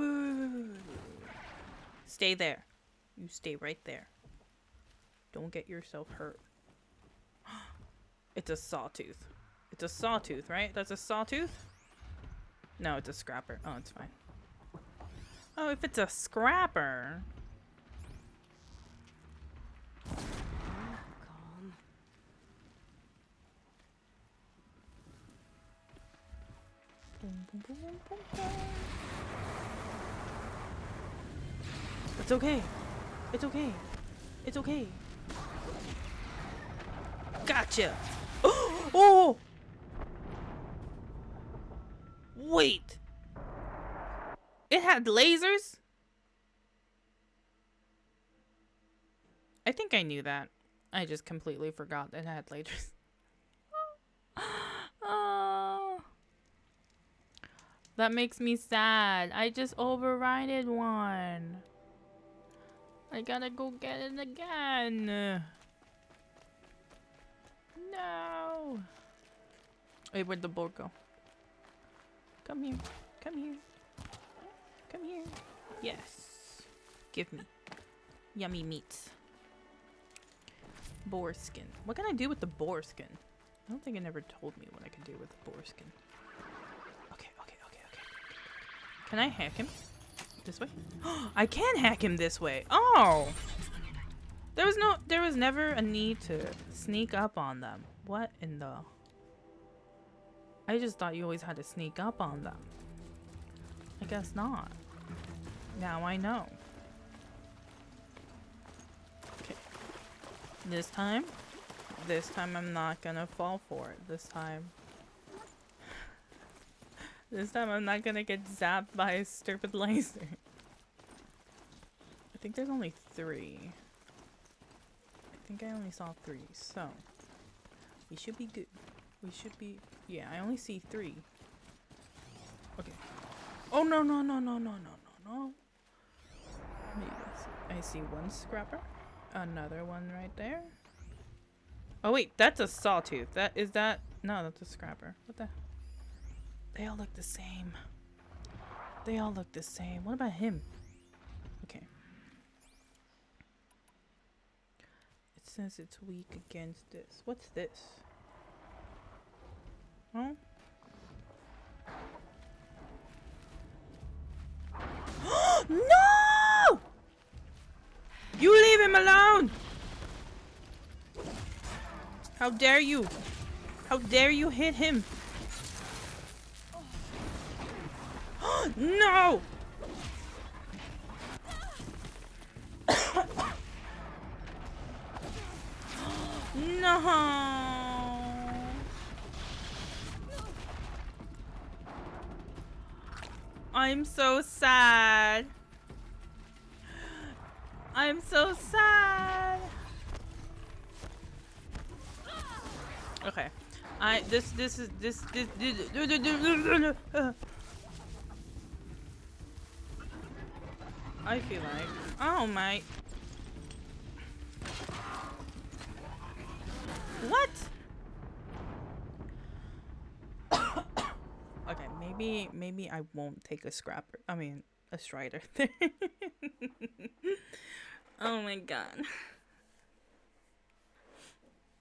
Stay there. You stay right there. Don't get yourself hurt. It's a sawtooth. It's a sawtooth, right? That's a sawtooth? No, it's a scrapper. Oh, it's fine. Oh, if it's a scrapper. Calm. Boom, boom, boom, boom, boom. It's okay. It's okay. It's okay. Gotcha. Oh! Wait. It had lasers? I think I knew that. I just completely forgot it had lasers. Oh. That makes me sad. I just overrided one. I gotta go get it again. No. Wait, where'd the board go? Come here. Come here. Come here. Yes. Give me. Yummy meats. Boar skin. What can I do with the boar skin? I don't think it ever told me what I can do with the boar skin. Okay. Can I hack him? This way? I can hack him this way. Oh! There was never a need to sneak up on them. What in the... I just thought you always had to sneak up on them. I guess not. Now I know. Okay. This time I'm not gonna fall for it. This time I'm not gonna get zapped by a stupid laser. I think there's only 3. I think I only saw 3, so we should be good. We should be... Yeah, I only see 3. Okay. Oh, no. I see one scrapper. Another one right there. Oh, wait. That's a sawtooth. No, that's a scrapper. What the... They all look the same. They all look the same. What about him? Okay. It says it's weak against this. What's this? Huh? No! You leave him alone! How dare you? How dare you hit him? No! No! I'm so sad. I'm so sad. Okay. This I feel like, oh my, what? Okay, maybe I won't take a scrapper. I mean, a strider. Oh my god.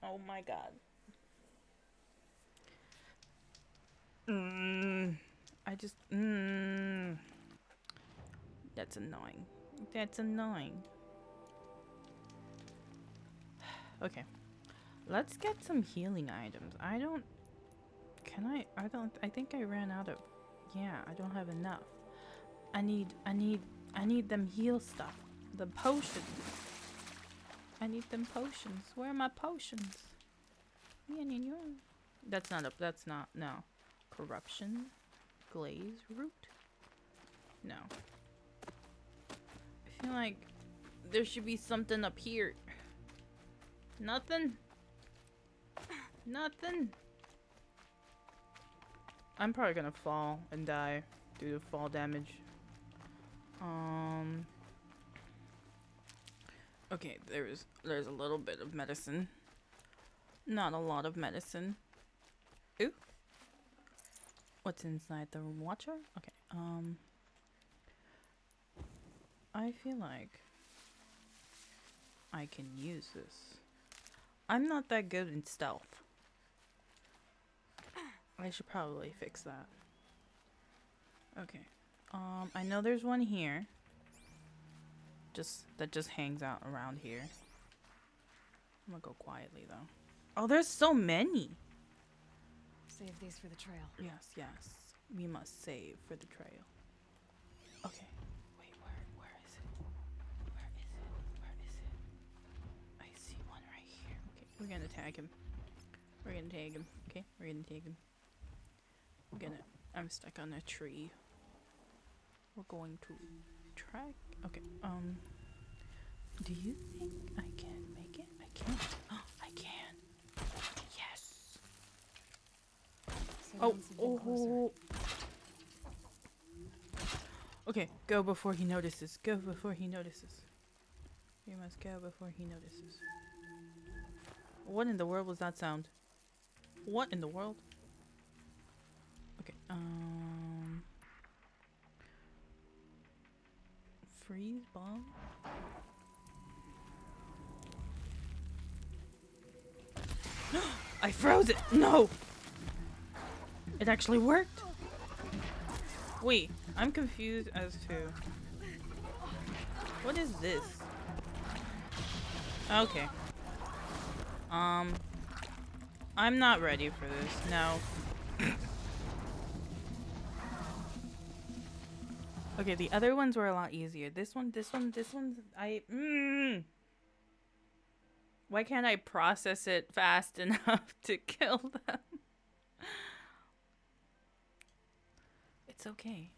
Oh my god. That's annoying. That's annoying. Okay. Let's get some healing items. I think I ran out of... Yeah, I don't have enough. I need them heal stuff. The potions. I need them potions. Where are my potions? That's not, no. Corruption. Glaze root? No. I feel like there should be something up here. Nothing? Nothing? I'm probably gonna fall and die due to fall damage. Okay, there's a little bit of medicine. Not a lot of medicine. Ooh. What's inside the watcher? Okay, I feel like I can use this. I'm not that good in stealth. I should probably fix that. Okay. I know there's one here. That just hangs out around here. I'm gonna go quietly though. Oh, there's so many. Save these for the trail. Yes, yes. We must save for the trail. Okay. Wait, where is it? Where is it? Where is it? I see one right here. Okay, we're gonna tag him. We're gonna tag him. Okay, we're gonna tag him. I'm stuck on a tree. We're going to track. Okay, do you think I can make it? I can. Oh, I can. Yes. Oh. Okay, go before he notices. Go before he notices. You must go before he notices. What in the world was that sound? What in the world? Okay, freeze bomb? I froze it! No! It actually worked? Wait, I'm confused as to... What is this? Okay. I'm not ready for this. No. Okay, the other ones were a lot easier. This one's Why can't I process it fast enough to kill them? It's okay.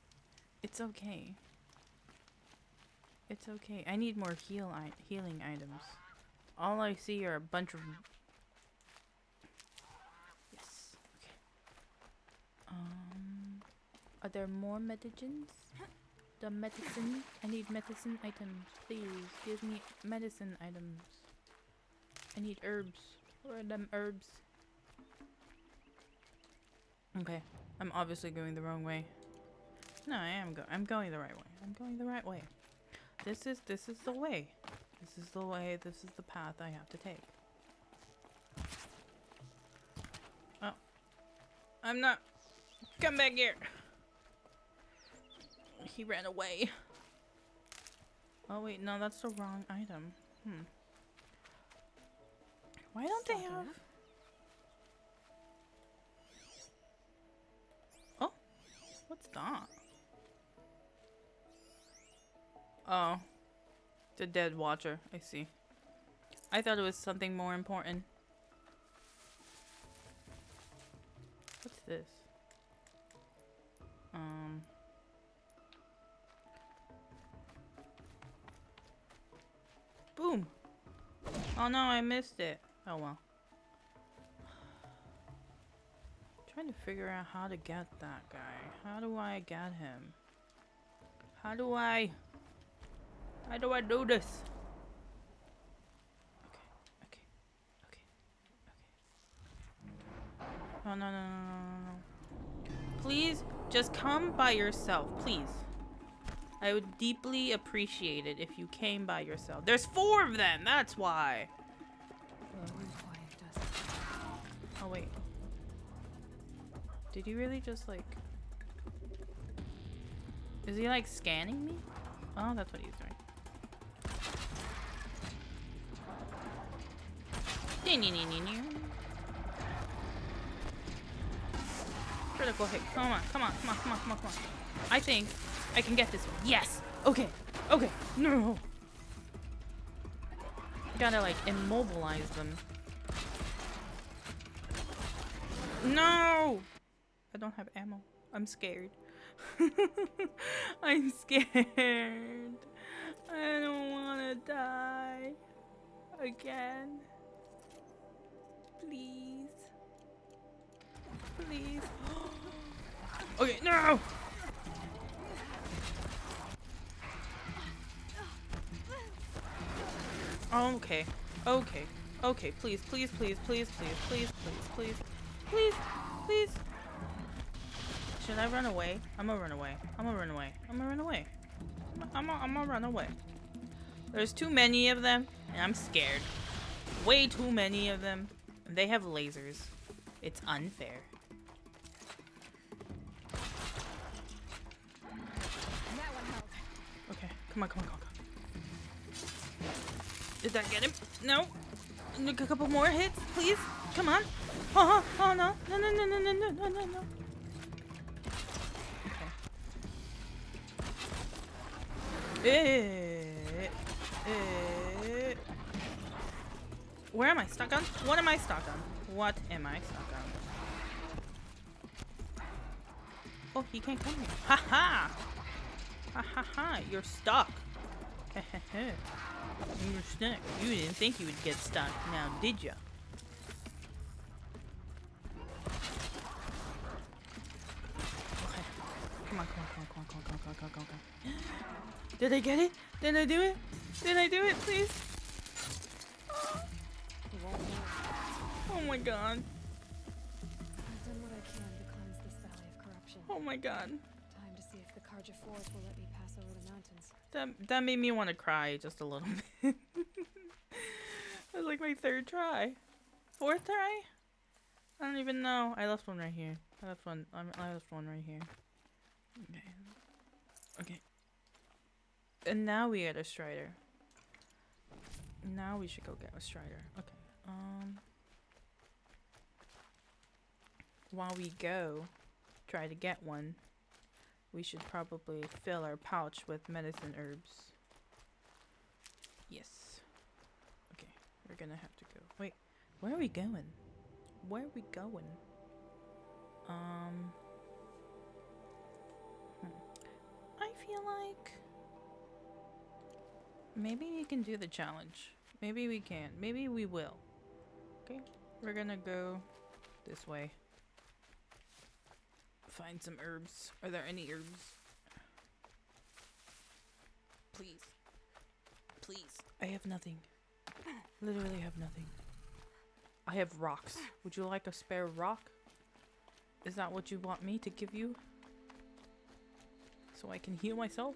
It's okay. It's okay. I need more healing items. All I see are a bunch of... Yes. Okay. Are there more medicines? The medicine? I need medicine items. Please, give me medicine items. I need herbs. Where are them herbs? Okay. I'm obviously going the wrong way. No, I'm going the right way. I'm going the right way. This is the way. This is the way. This is the path I have to take. Oh. I'm not. Come back here. He ran away. Oh wait, no, that's the wrong item. Why don't they have... Oh, what's that? Oh, the dead watcher. I see. I thought it was something more important. What's this? Boom. Oh no, I missed it. Oh well. Trying to figure out how to get that guy. How do I get him? How do I do this? Okay. Oh no. Please just come by yourself, please. I would deeply appreciate it if you came by yourself. There's 4 of them, that's why. Oh wait. Did he really just like... Is he like scanning me? Oh, that's what he's doing. Critical hit. Come on. I think I can get this one. Yes! Okay. No! Gotta like immobilize them. No! I don't have ammo. I'm scared. I'm scared. I don't wanna die. Again. Please. Please. Okay, no! Okay. Okay. Okay, please, please, please, please, please, please, please, please, please, please. Should I run away? I'm gonna run away. I'm gonna run away. I'm gonna run away. I'm gonna run away. There's too many of them, and I'm scared. Way too many of them. And they have lasers. It's unfair. Okay, come on, come on, come on, come on. Did that get him? No. A couple more hits, please. Come on. Oh, oh no. No, no, no, no, no, no, no, no, no. Where am I stuck on? What am I stuck on? What am I stuck on? Oh, he can't come here. Ha ha! Ha ha ha! You're stuck. You're stuck. You didn't think you would get stuck, now did ya? Okay. Come on, come on, come on, come on, come on, come on, come on, come on, come on. Did I get it? Did I do it? Did I do it, please? Oh my god. I've done what I can to cleanse this valley of corruption. Oh my god. Time to see if the Sicajjang forest will let me pass over the mountains. That made me want to cry just a little bit. That was like my third try. Fourth try? I don't even know. I left one right here. I left one right here. Okay. Okay. And now we get a Strider. Now we should go get a Strider. Okay. While we go try to get one, we should probably fill our pouch with medicine herbs. Yes. Okay, we're gonna have to go. Wait, where are we going? Where are we going? I feel like maybe we can do the challenge. Maybe we can. Maybe we will. Okay, we're gonna go this way. Find some herbs. Are there any herbs? Please. Please. I have nothing. Literally have nothing. I have rocks. Would you like a spare rock? Is that what you want me to give you? So I can heal myself?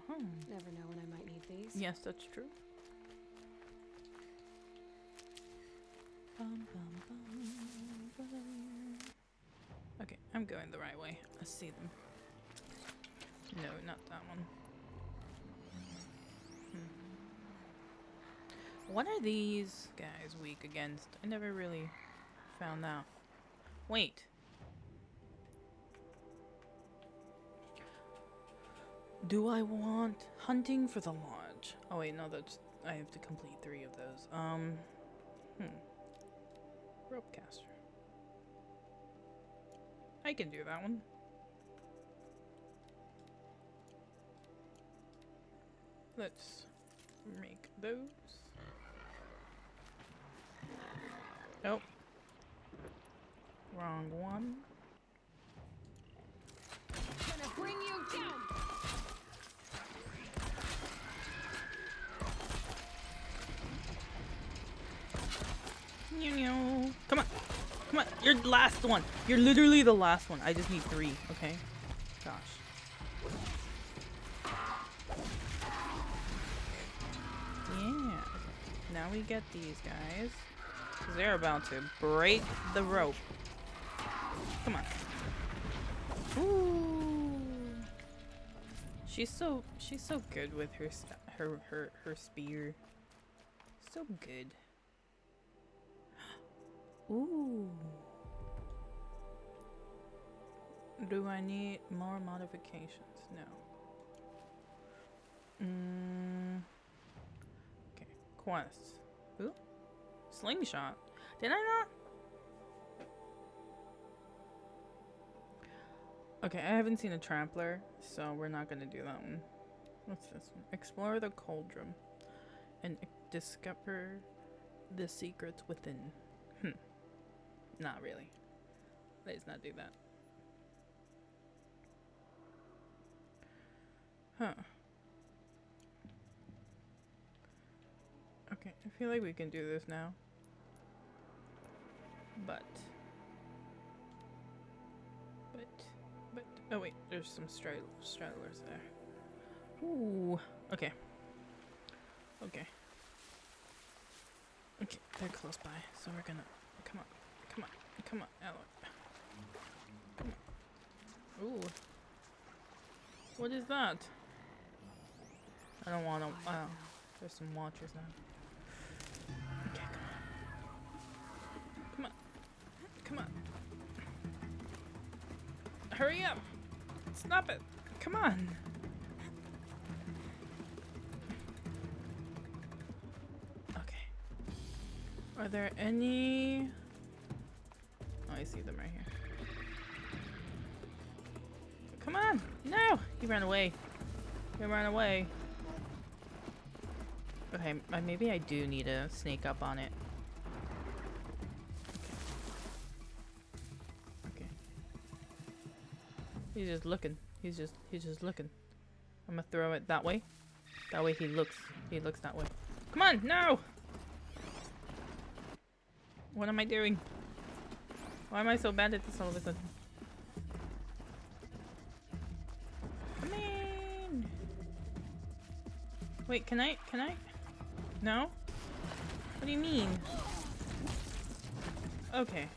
Never know when I might need these. Yes, that's true. Okay, I'm going the right way. I see them. No, not that one. What are these guys weak against? I never really found out. Wait. Do I want hunting for the lodge? Oh wait, no, that's I have to complete 3 of those. Rope caster. I can do that one. Let's make those. Oh. Wrong one. Gonna bring you down. Come on. Come on. You're the last one. You're literally the last one. I just need 3, okay? Gosh. Yeah. Now we get these guys. 'Cause they're about to break the rope. Come on. Ooh. She's so good with her her spear. So good. Ooh. Do I need more modifications? No. quest. Ooh. Slingshot. Did I not? Okay, I haven't seen a trampler, so we're not gonna do that one. What's this one? Explore the cauldron and discover the secrets within. Not really. Let's not do that. Huh. Okay, I feel like we can do this now. But, oh wait, there's some straddlers there. Ooh, okay. Okay. Okay, they're close by, so we're gonna, come on, Aloy. Come on. Ooh. What is that? I don't wanna, there's some watchers now. Okay, come on. Come on. Hurry up! Stop it! Come on! Okay. Are there any... Oh, I see them right here. Come on! No! He ran away. He ran away. Okay, maybe I do need to sneak up on it. He's just looking. He's just looking. I'm gonna throw it that way. That way he looks that way. Come on, no! What am I doing? Why am I so bad at this all of a sudden? Come in! Wait, can I? No? What do you mean? Okay.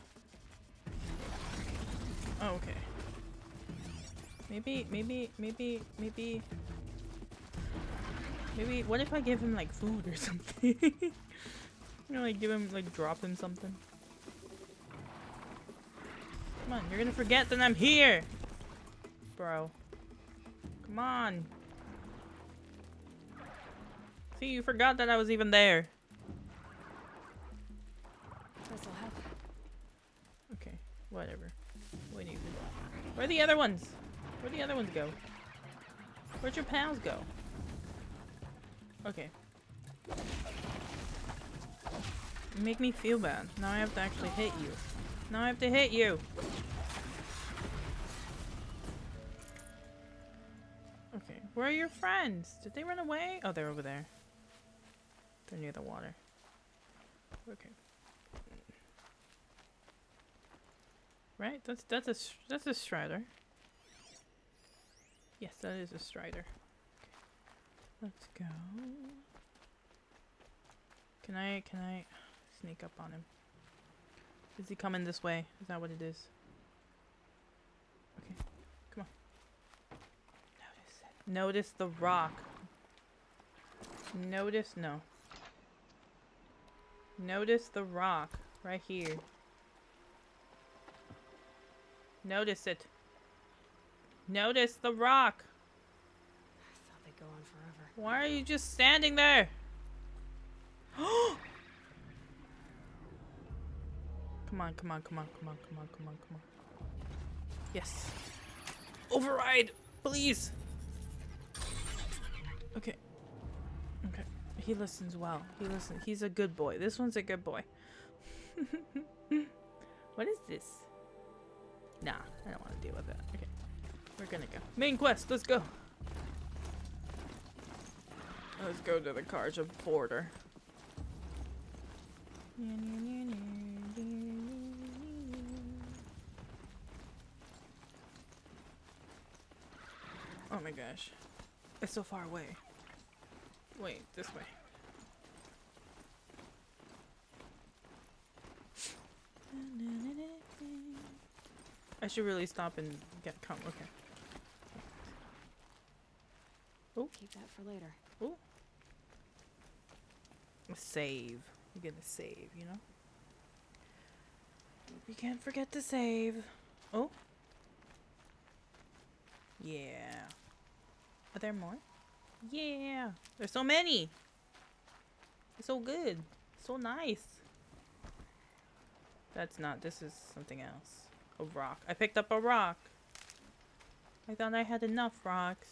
Oh, okay. Maybe, what if I give him, like, food or something? You know, like, drop him something. Come on, you're gonna forget that I'm here! Bro. Come on. See, you forgot that I was even there. This'll help. Okay, whatever. Where are the other ones? Where'd the other ones go? Where'd your pals go? Okay. You make me feel bad. Now I have to actually hit you. Now I have to hit you! Okay, where are your friends? Did they run away? Oh, they're over there. They're near the water. Okay. Right? That's a strider. Yes, that is a strider. Okay. Let's go. Can I sneak up on him? Is he coming this way? Is that what it is? Okay. Come on. Notice it. Notice the rock. No. Notice the rock right here. Notice it. Notice the rock. I thought they'd go on forever. Why are you just standing there? Come on. Yes. Override, please. Okay. He listens well. He's a good boy. This one's a good boy. What is this? Nah, I don't want to deal with that. Okay. We're gonna go. Main quest, let's go. Let's go to the Sicajjang border. Oh my gosh. It's so far away. Wait, this way. I should really stop and get okay. Oh, keep that for later. Oh, save. You're gonna save, you know. You can't forget to save. Oh, yeah. Are there more? Yeah, there's so many. It's so good. So nice. That's not. This is something else. A rock. I picked up a rock. I thought I had enough rocks.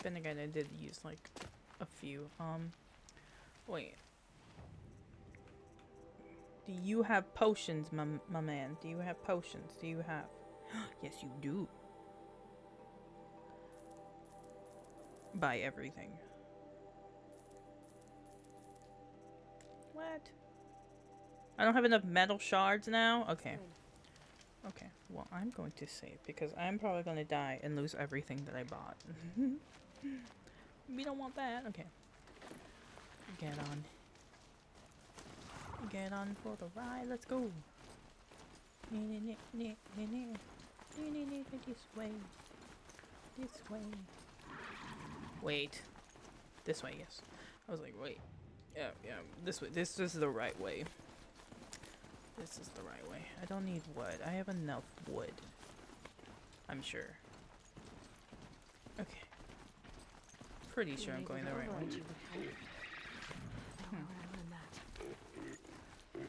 Then again, I did use like a few. Wait. Do you have potions, my man? Do you have potions? Do you have? Yes, you do. Buy everything. What? I don't have enough metal shards now? Okay. Okay, well, I'm going to save because I'm probably going to die and lose everything that I bought. We don't want that. Okay. Get on. Get on for the ride. Let's go. This way. This way. Wait. This way, yes. I was like, wait. Yeah, this way. This is the right way. This is the right way. I don't need wood. I have enough wood. I'm sure. Okay. Pretty sure I'm going the right way.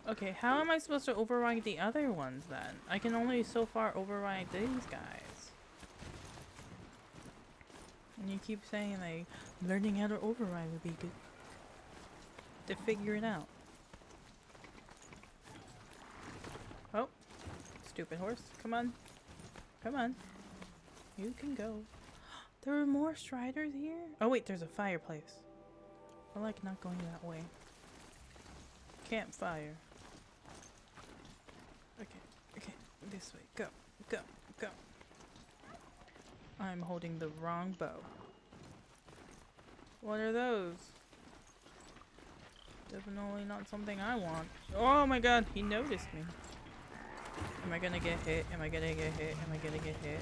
Okay, how am I supposed to override the other ones then? I can only so far override these guys. And you keep saying like learning how to override would be good to figure it out. Oh, stupid horse. Come on. Come on. You can go. There are more striders here? Oh wait, there's a fireplace. I like not going that way. Campfire. Okay, this way. Go, go, go. I'm holding the wrong bow. What are those? Definitely not something I want. Oh my god, he noticed me. Am I gonna get hit? Am I gonna get hit? Am I gonna get hit?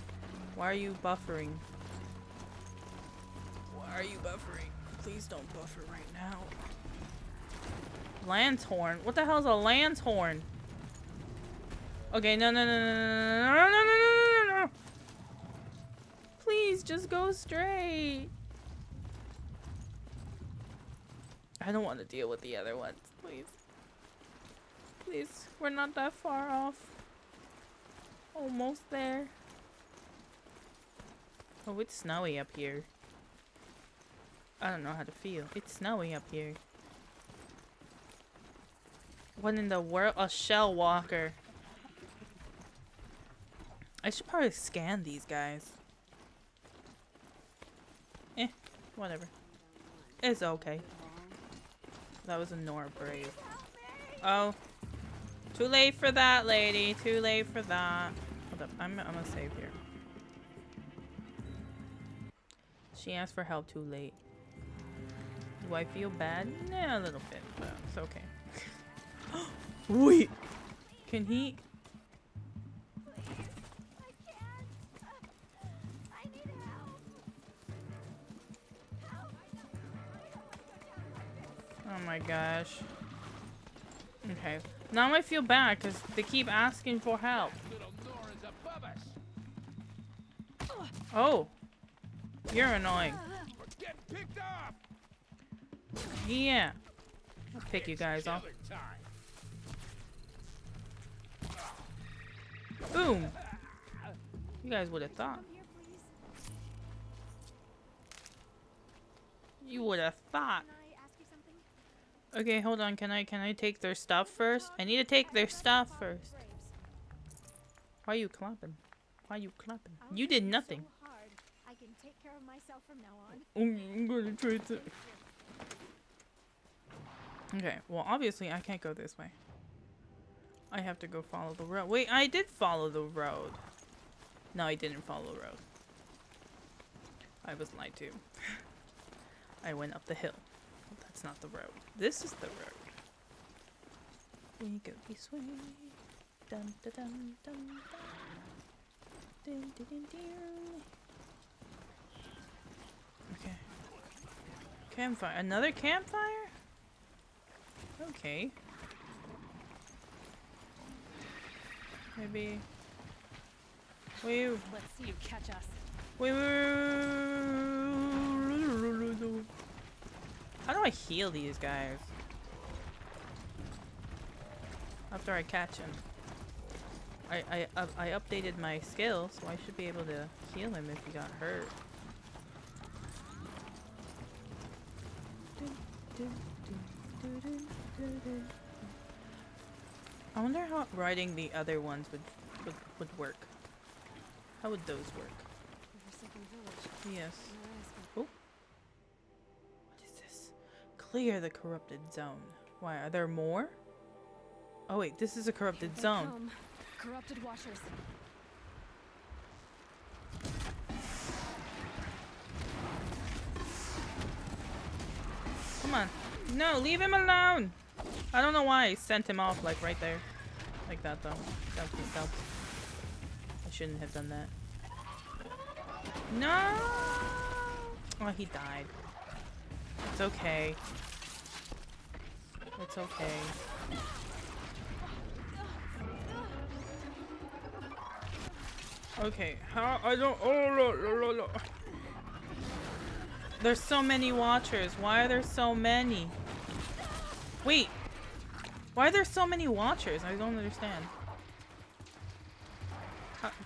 Why are you buffering? Why are you buffering? Please don't buffer right now. Lanthorn? What the hell is a lanthorn? Okay, no. Please just go straight. I don't want to deal with the other ones. Please. Please, we're not that far off. Almost there. Oh, it's snowy up here. I don't know how to feel. It's snowy up here. What in the world? A shell walker. I should probably scan these guys. Whatever. It's okay. That was a Nora Brave. Oh. Too late for that, lady. Too late for that. Hold up. I'm gonna save here. She asked for help too late. Do I feel bad? Nah, a little bit, but it's okay. Wait! Can he? Oh my gosh. Okay. Now I feel bad because they keep asking for help. Oh. You're annoying. Yeah. I'll pick you guys off. Boom. You guys would have thought. You would have thought. Okay, hold on. Can I take their stuff first? I need to take their stuff first. Why are you clapping? Why are you clapping? You did nothing. I can take care of myself from now on. I'm gonna try to. Okay, well obviously I can't go this way. I have to go follow the road. Wait, I did follow the road. No, I didn't follow the road. I was lied to. I went up the hill. Well, that's not the road. This is the road. We go this way. Dun dun dun dun dun. Dun dun dun dun. Okay. Campfire. Another campfire? Okay. Maybe. Wait. Let's see you catch us. Wait. How do I heal these guys? After I catch him. I updated my skill, so I should be able to heal him if he got hurt. I wonder how riding the other ones would work. How would those work? Yes. Oh. What is this? Clear the corrupted zone. Why, are there more? Oh wait, this is a corrupted zone. Come. Corrupted washers. Come on. No, leave him alone! I don't know why I sent him off like right there. Like that though. That I shouldn't have done that. No! Oh, he died. It's okay. It's okay. Okay, how I don't. Oh, no. There's so many watchers. Why are there so many? Wait. Why are there so many watchers? I don't understand.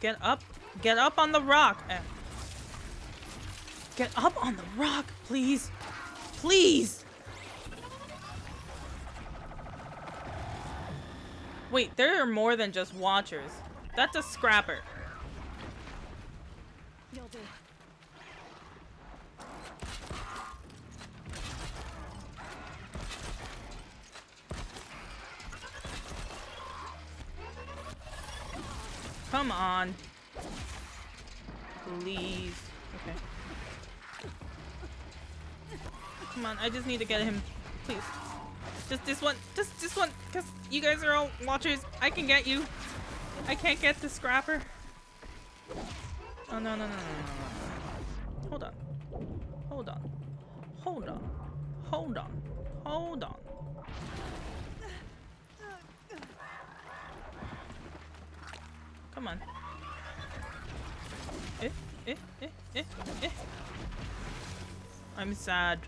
Get up. Get up on the rock. Get up on the rock, please. Please. Wait, there are more than just watchers. That's a scrapper. You'll do. Come on. Please. Okay. Come on, I just need to get him. Please. Just this one. Just this one. Because you guys are all watchers. I can get you. I can't get the scrapper. Oh, no. Hold on. Hold on. Hold on. Hold on. Hold on. Come on. I'm sad.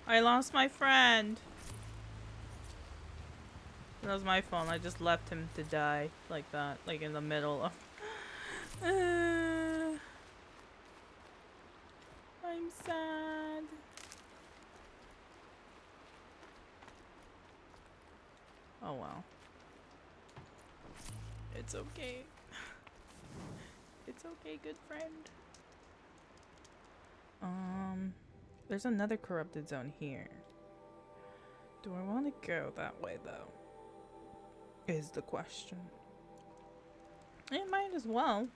I lost my friend. That was my fault. I just left him to die like that, like in the middle of. I'm sad. Oh well. It's okay. It's okay, good friend. There's another corrupted zone here. Do I want to go that way though? Is the question. I might as well.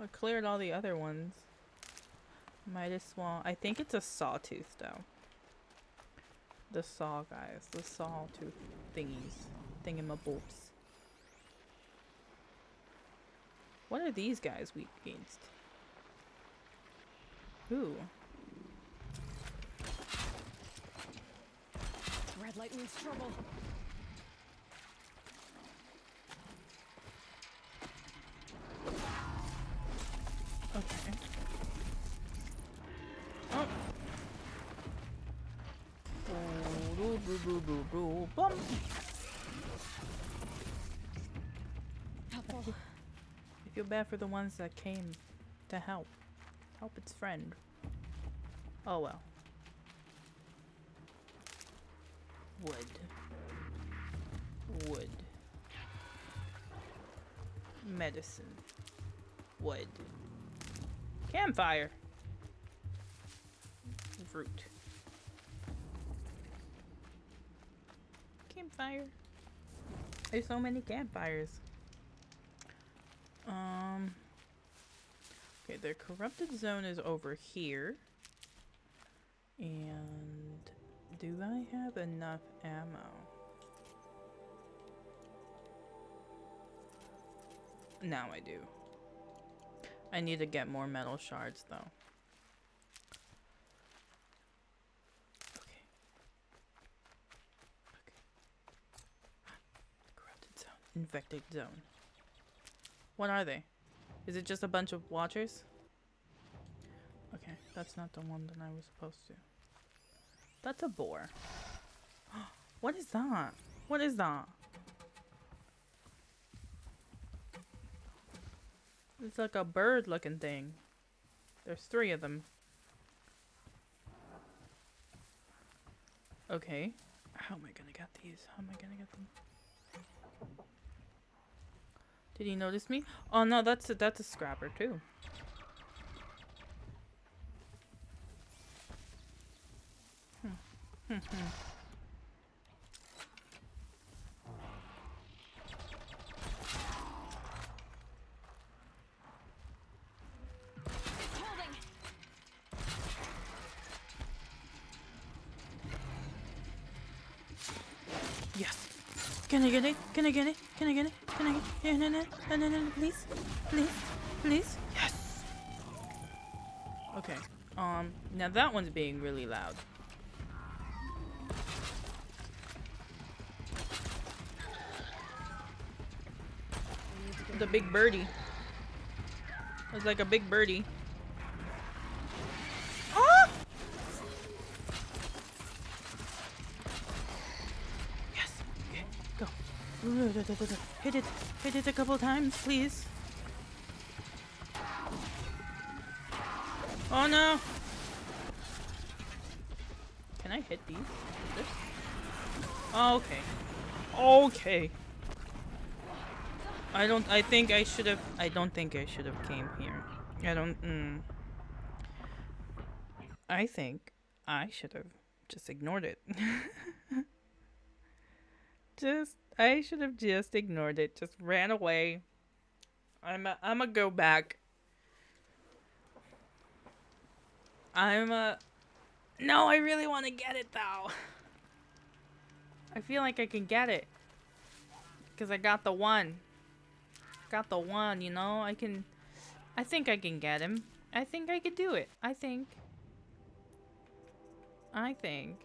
I cleared all the other ones. Might as well. I think it's a sawtooth though. The saw guys. The sawtooth thingies. Thingamabobs. What are these guys weak against? Ooh. Red light means trouble. Okay. Oh. Bum. Helpful. I feel bad for the ones that came to help. Help its friend. Oh well. Wood. Medicine. Wood. Campfire. Fruit. Campfire. There's so many campfires. Okay, the corrupted zone is over here. And do I have enough ammo? Now I do. I need to get more metal shards though. Okay. Corrupted zone. Infected zone. What are they? Is it just a bunch of watchers? Okay, that's not the one that I was supposed to. That's a boar. What is that? What is that? It's like a bird looking thing. There's 3 of them. Okay. How am I gonna get these? How am I gonna get them? Did he notice me? Oh no, that's a scrapper too. Yes. Can I get it? Can I get it? Can I get it? Can I get it? No, no, no, no, no, no, please, please, please. Yes. Okay. Now that one's being really loud. The big birdie. It's like a big birdie. Oh! Yes. Okay. Go. Hit it. Hit it a couple times, please. Oh no. Can I hit these? This? Okay. Okay. I don't think I should have came here. I think I should have just ignored it. I should have just ignored it. Just ran away. I'ma go back. No, I really want to get it though. I feel like I can get it. Because I got the one. Got the one, you know? I think I can get him. I think I can do it. I think I can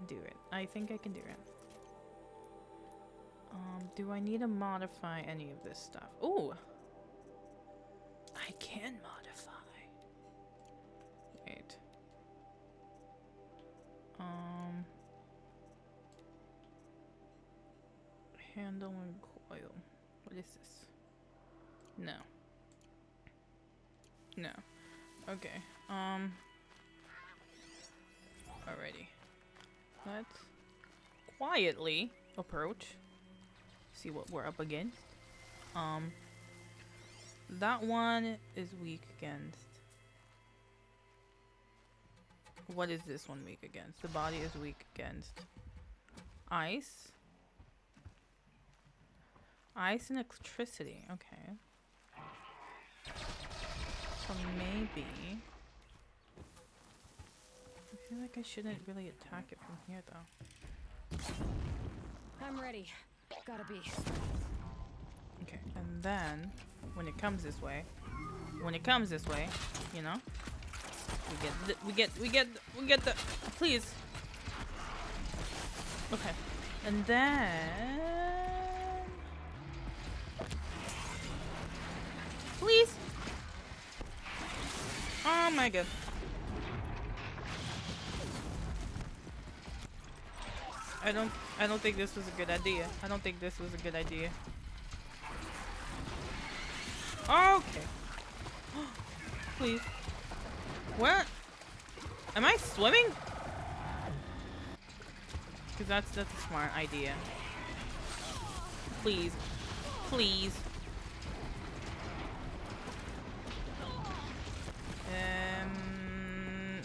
do it. I think I can do it. Do I need to modify any of this stuff? Ooh! I can modify. Wait. Handle and coil. What is this? No. No. Okay. Alrighty. Let's quietly approach. See what we're up against. That one is weak against. What is this one weak against? The body is weak against ice. Ice and electricity. Okay. So maybe. I feel like I shouldn't really attack it from here though. I'm ready. Gotta be. Okay, and then when it comes this way, you know, we get the please. Okay, and then please. Oh my god. I don't think this was a good idea. I don't think this was a good idea. Okay. Please. What? Am I swimming? Because that's a smart idea. Please. Please.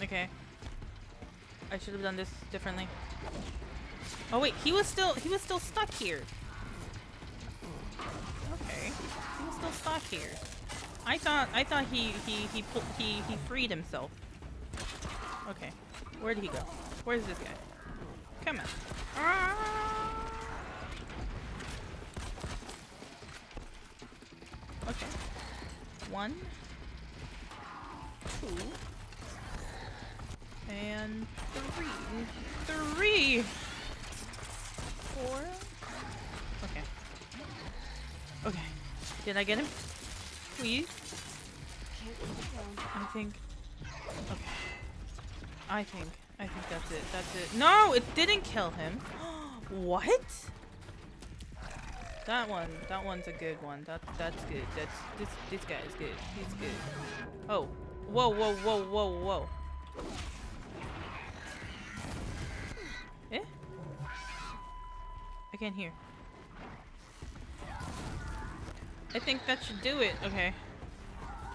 Okay. I should have done this differently. Oh wait, he was still stuck here. Okay, he was still stuck here. I thought he freed himself. Okay, where did he go? Where's this guy? Come on. Okay. 1, 2, and 3. 4. Okay. Okay. Did I get him? Please? I think. Okay. I think that's it. That's it. No, it didn't kill him. What? That one's a good one. That's good. This guy is good. He's good. Oh. Whoa, whoa, whoa, whoa, whoa. Eh? I can't hear. I think that should do it. Okay.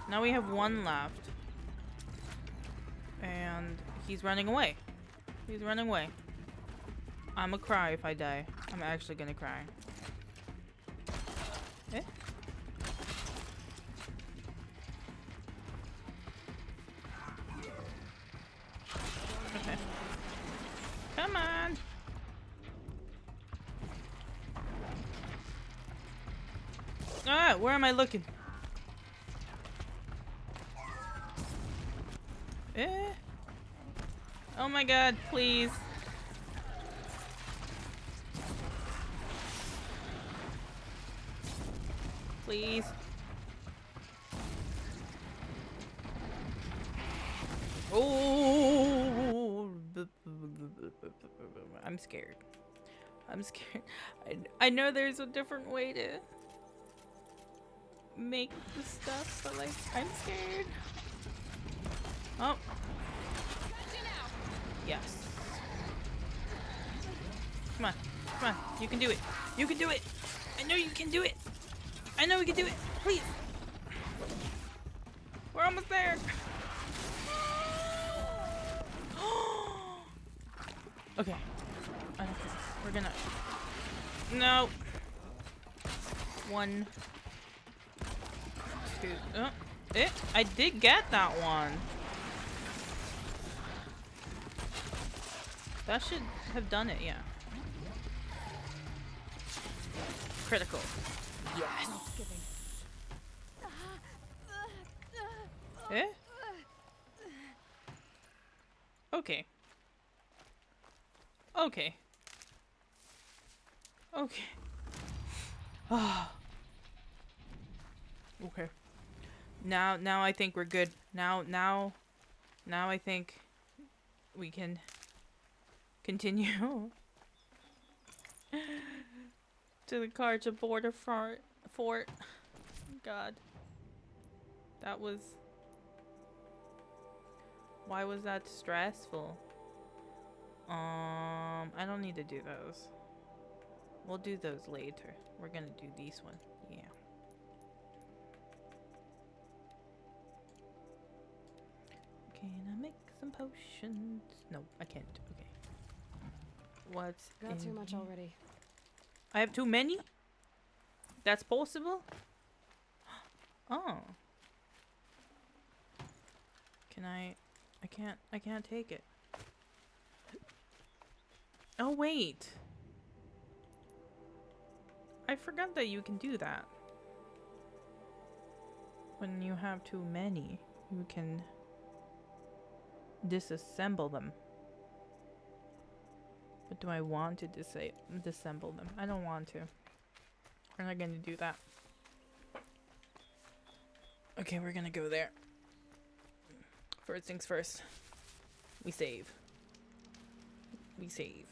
Now we have one left. And he's running away. He's running away. I'ma cry if I die. I'm actually gonna cry. Eh? Okay. Come on! Ah, where am I looking? Eh? Oh my god, please. Please. Oh, I'm scared. I'm scared. I know there's a different way to make the stuff, but like, I'm scared. Oh. Yes. Come on. Come on. You can do it. You can do it. I know you can do it. I know we can do it. Please. We're almost there. Okay. I don't care. We're gonna... No. 1, 2... Oh. I did get that one. That should have done it, yeah. Critical. Yes. Eh? Okay. Okay. Okay. Ah. Okay. Now I think we're good. Now I think we can continue to the Sicajjang border fort. God. That was... Why was that stressful? I don't need to do those. We'll do those later. We're gonna do these one. Yeah. Can I make some potions? No, I can't. Okay. What's Got too much here? already. I have too many? That's possible? Oh. Can I can't take it. Oh wait. I forgot that you can do that. When you have too many, you can disassemble them. But do I want to disassemble them? I don't want to. We're not gonna do that. Okay, we're gonna go there. First things first. We save. We save.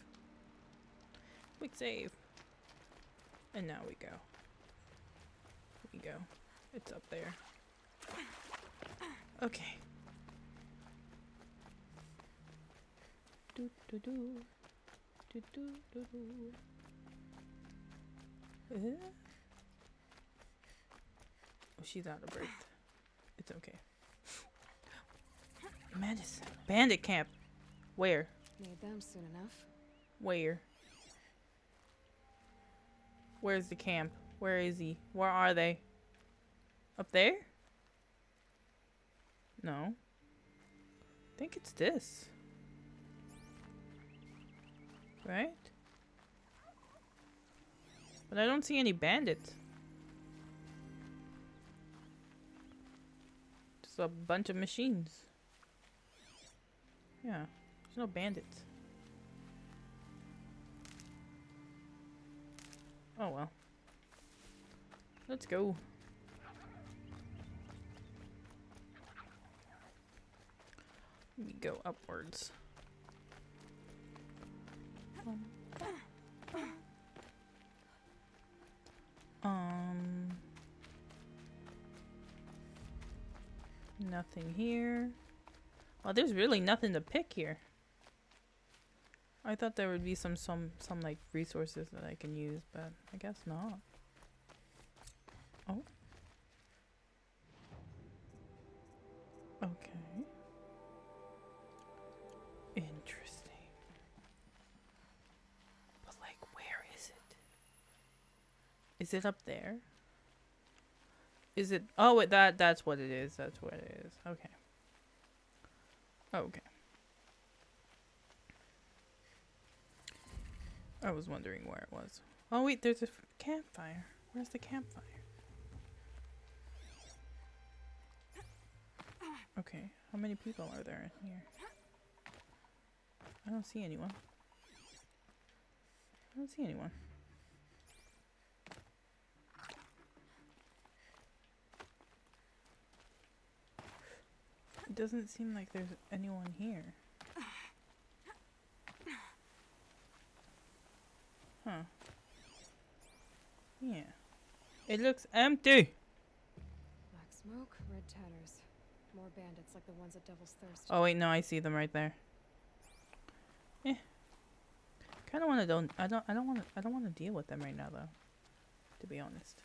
We save. And now we go. We go. It's up there. Okay. Do do do. Do do do do. Oh, she's out of breath. It's okay. Madness. Bandit camp. Where? Need them soon enough. Where? Where's the camp? Where is he? Where are they? Up there? No. I think it's this. Right? But I don't see any bandits. Just a bunch of machines. Yeah, there's no bandits. Oh well. Let's go. We go upwards. Nothing here. Well, there's really nothing to pick here. I thought there would be some like resources that I can use, but I guess not. Oh. Okay. Interesting. But like, where is it? Is it up there? Is it? Oh, wait, that's what it is. That's what it is. Okay. Okay. I was wondering where it was. Oh wait, there's a campfire. Where's the campfire? Okay, how many people are there in here? I don't see anyone. I don't see anyone. It doesn't seem like there's anyone here. Huh. Yeah. It looks empty! Black smoke, red tatters. More bandits like the ones at Devil's Thirst. Oh wait, no, I see them right there. Eh. Kinda wanna I don't wanna deal with them right now though. To be honest.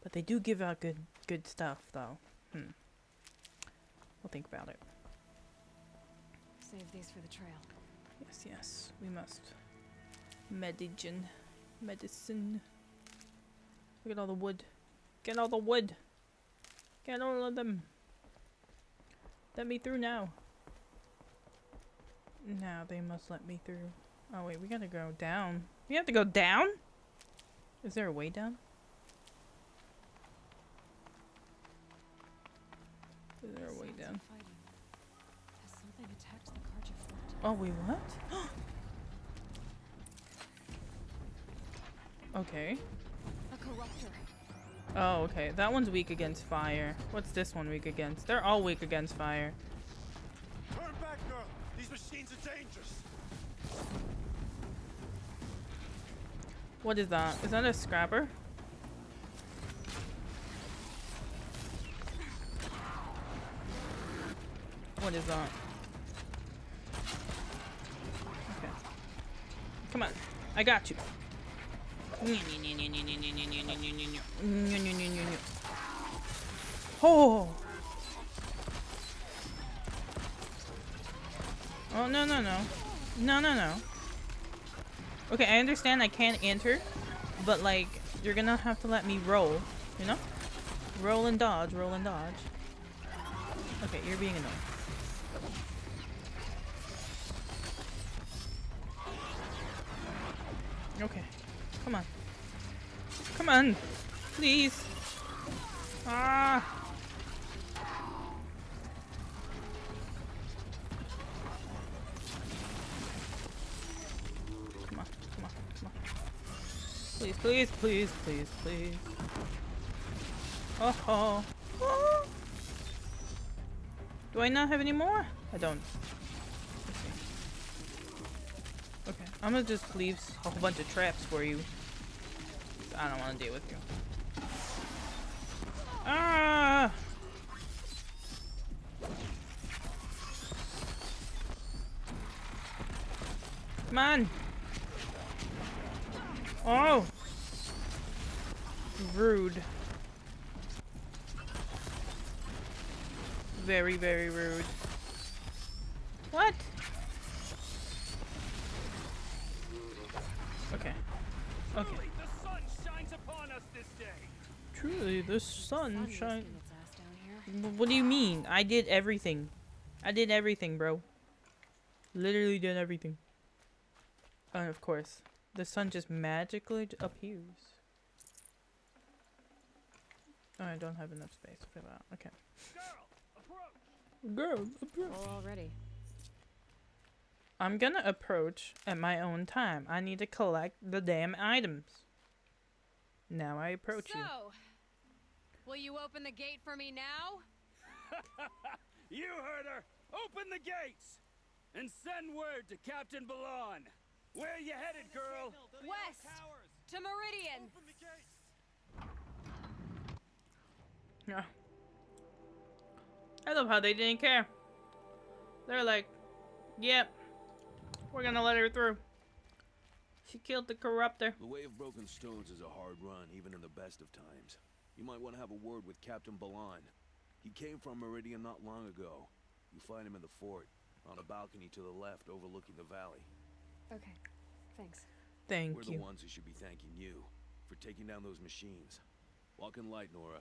But they do give out good stuff though. We'll think about it. Save these for the trail. Yes, yes, we must. Medicine. Look at all the wood. Get all the wood. Get all of them. Let me through now. Now they must let me through. Oh wait, we gotta go down. We have to go down? Is there a way down? Is there a way down? Has something attacked the Sicajjang fort? Oh wait, what? Okay. A corruptor. Oh, okay. That one's weak against fire. What's this one weak against? They're all weak against fire. Turn back, girl! These machines are dangerous! What is that? Is that a scrapper? What is that? Okay. Come on. I got you. Oh! Oh, no, no, no. No, no, no. Okay, I understand I can't enter, but like, you're gonna have to let me roll, you know? Roll and dodge, roll and dodge. Okay, you're being annoying. Okay, come on. Come on, please. Ah! Come on, come on, come on. Please, please, please, please, please. Oh, oh. Oh. Do I not have any more? I don't. Okay, I'm gonna just leave a whole bunch of traps for you. I don't want to deal with you. Ah! Come on! Oh! Rude. Very, very rude. What? Okay. Okay. The sun shines upon us this day. Truly, the sun shines. What do you mean? I did everything. I did everything, bro. Literally did everything. And of course, the sun just magically appears. Oh, I don't have enough space for that. Okay. Girl, approach. Full already. I'm gonna approach at my own time. I need to collect the damn items. Now I approach you. So, will you open the gate for me now? You heard her! Open the gates! and send word to Captain Balon. Where you headed, girl? West! To Meridian! Yeah. I love how they didn't care. They're like, yep, we're gonna let her through. She killed the corruptor. The Way of Broken Stones is a hard run, even in the best of times. You might want to have a word with Captain Balon. He came from Meridian not long ago. You find him in the fort, on a balcony to the left overlooking the valley. Okay, thanks. Thank We're you. the ones who should be thanking you for taking down those machines. Walk in light, Nora.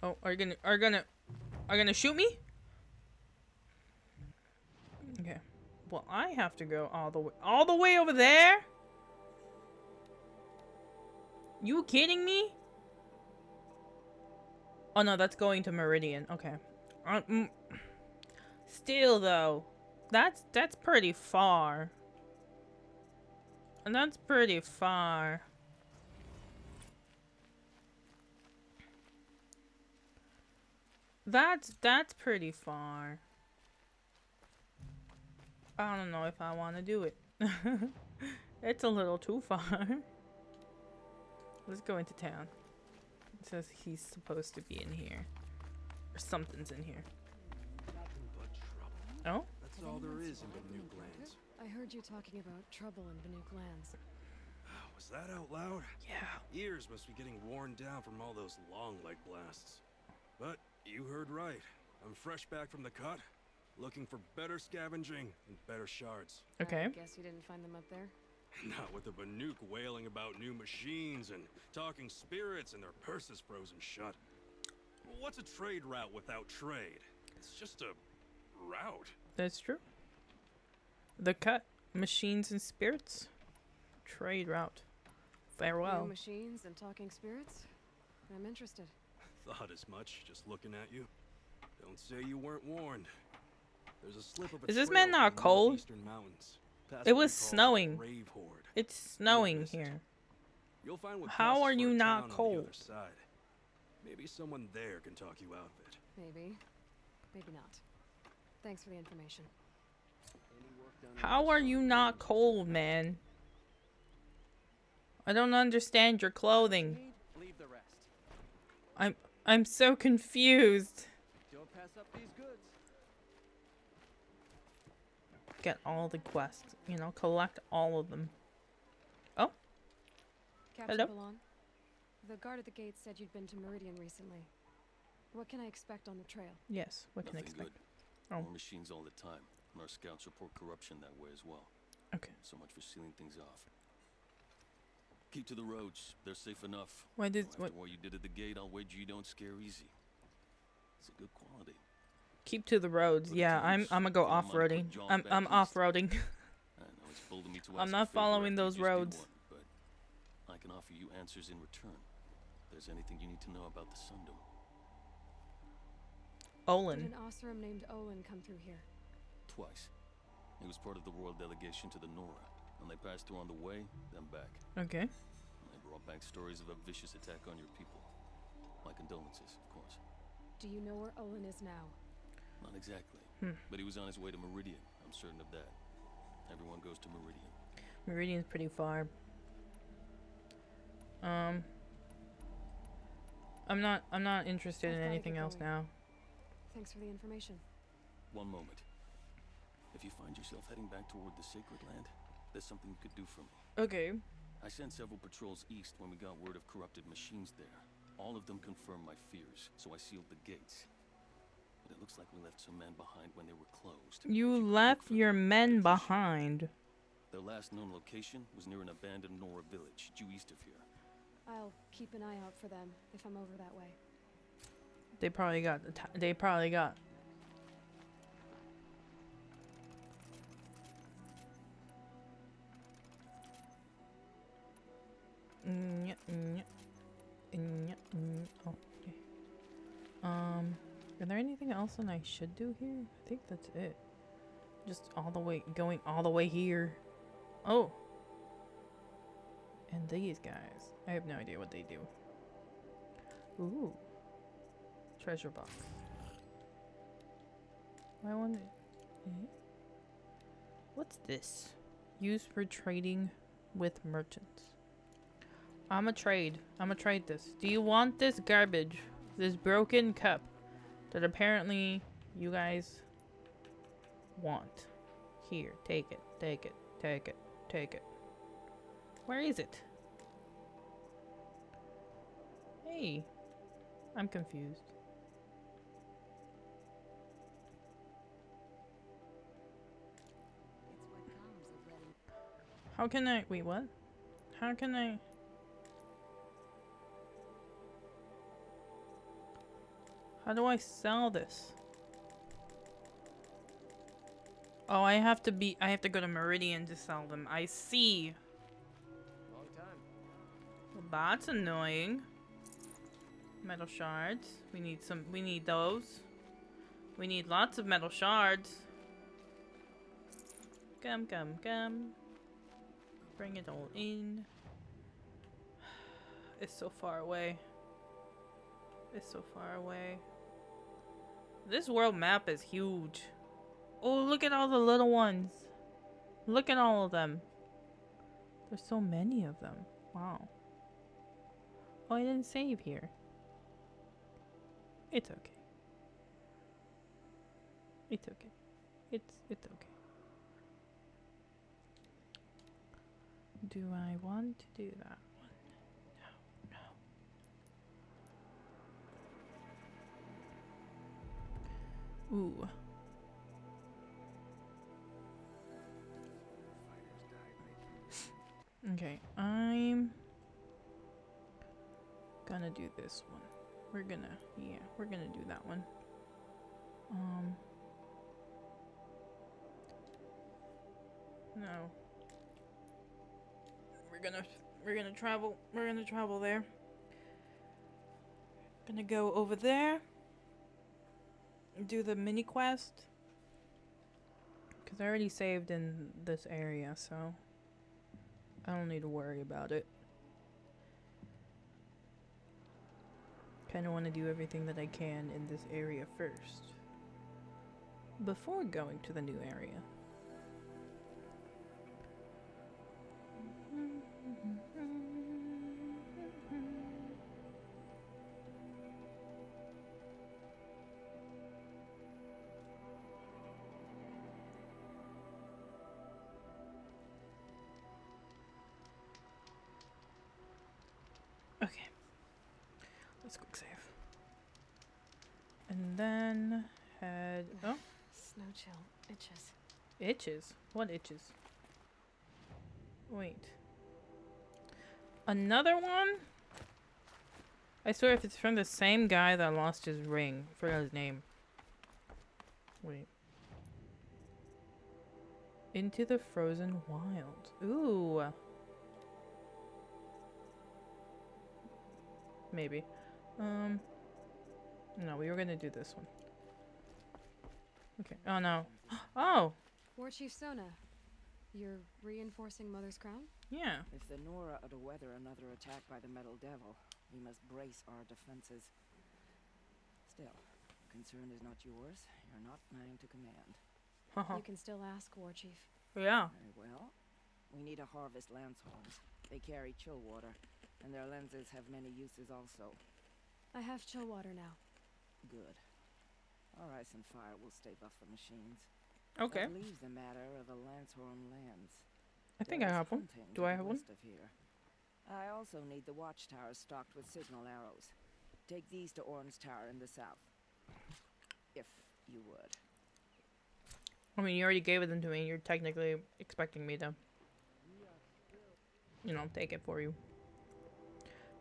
Oh, are you gonna shoot me? Okay. Well, I have to go all the way over there? You kidding me? Oh no, that's going to Meridian. Okay. Still though, that's pretty far. And that's pretty far. That's pretty far. I don't know if I want to do it. It's a little too far. Let's go into town. It says he's supposed to be in here. Or something's in here. Nothing but trouble. Oh? That's all there is in Banuk lands. I heard you talking about trouble in Banuk lands. Was that out loud? Yeah. Ears must be getting worn down from all those long leg blasts. But you heard right. I'm fresh back from the cut, looking for better scavenging and better shards. Okay. I guess you didn't find them up there? Not with the Banuk wailing about new machines and talking spirits and their purses frozen shut. What's a trade route without trade? It's just a route. That's true. The cut, machines and spirits, trade route. Farewell. New machines and talking spirits? I'm interested. Thought as much, just looking at you. Don't say you weren't warned. There's a slip of a Is this trail man not from the cold? northeastern mountains, past It what was we call snowing. Rave Horde. It's snowing here. You'll find what How passes are for you a not town on the cold? other side. Maybe someone there can talk you out of it. Maybe. Maybe not. Thanks for the information. How are you not cold, man? I don't understand your clothing. Leave the rest. I'm so confused. Don't pass up these goods. Get all the quests, you know, collect all of them. Oh? Captain Hello? Balon, the guard at the gate said you'd been to Meridian recently. What can I expect on the trail? Yes, what can I Nothing expect? good. Oh. More machines all the time. And our scouts report corruption that way as well. Okay. So much for sealing things off. Keep to the roads. They're safe enough. Why did After what you did at the gate, I'll wager you don't scare easy. It's a good quality. Keep to the roads. Yeah, I'm gonna go off-roading. I'm off-roading. I know it's bold of me to I'm ask not a favor following after you those just did roads. one, but I can offer you answers in return. If there's anything you need to know about the Sundom. Olin. Did an Osram named Olin come through here? Twice. He was part of the royal delegation to the Nora, and they passed through on the way, then back. Okay. And they brought back stories of a vicious attack on your people. My condolences, of course. Do you know where Olin is now? Not exactly. Hmm. But he was on his way to Meridian. I'm certain of that. Everyone goes to Meridian. Meridian's pretty far. I'm not interested in I've gotta anything get else going. now. Thanks for the information. One moment. If you find yourself heading back toward the Sacred Land, there's something you could do for me. Okay. I sent several patrols east when we got word of corrupted machines there. All of them confirmed my fears, so I sealed the gates. But it looks like we left some men behind when they were closed. You left your men behind. Their last known location was near an abandoned Nora village, due east of here. I'll keep an eye out for them if I'm over that way. They probably got they probably got. Oh, okay. Are there anything else that I should do here? I think that's it. Just going all the way here. Oh. And these guys. I have no idea what they do. Ooh. Treasure box. I wonder. What's this? Used for trading with merchants. I'ma trade this. Do you want this garbage? This broken cup that apparently you guys want. Here, take it, take it, take it, take it. Where is it? Hey, I'm confused. How can I, wait, what? How can I? How do I sell this? Oh, I have to go to Meridian to sell them. I see. Long time. Well, that's annoying. Metal shards. We need those. We need lots of metal shards. Come, come, come. Bring it all in. It's so far away. It's so far away. This world map is huge. Oh, look at all the little ones. Look at all of them. There's so many of them. Wow. Oh, I didn't save here. It's okay. It's okay. It's okay. Do I want to do that one? No. Ooh. Okay, I'm gonna do this one. We're gonna do that one. No. We're gonna travel there. Gonna go over there. Do the mini quest. Cause I already saved in this area, so I don't need to worry about it. Kinda wanna do everything that I can in this area first. Before going to the new area. Okay. Let's quick save. And then head... Oh. Snow chill. Itches. Itches? What itches? Wait. Another one? I swear if it's from the same guy that lost his ring. I forgot his name. Wait. Into the frozen wild. Ooh. Maybe. No, we were gonna do this one. Okay. Oh no. Oh! War Chief Sona, you're reinforcing Mother's Crown? Yeah. If the Nora are to weather another attack by the Metal Devil, we must brace our defenses. Still, concern is not yours. You're not mine to command. You can still ask, War Chief. Yeah. Very well. We need to harvest lance horns. They carry chill water, and their lenses have many uses also. I have chill water now. Good. Our ice and fire will stave off the machines. Okay. That leaves the matter of a Lancehorn lens. I think I have one. Do I have one? I also need the watchtowers stocked with signal arrows. Take these to Orn's Tower in the south. If you would. I mean, you already gave them to me. You're technically expecting me to, you know, take it for you.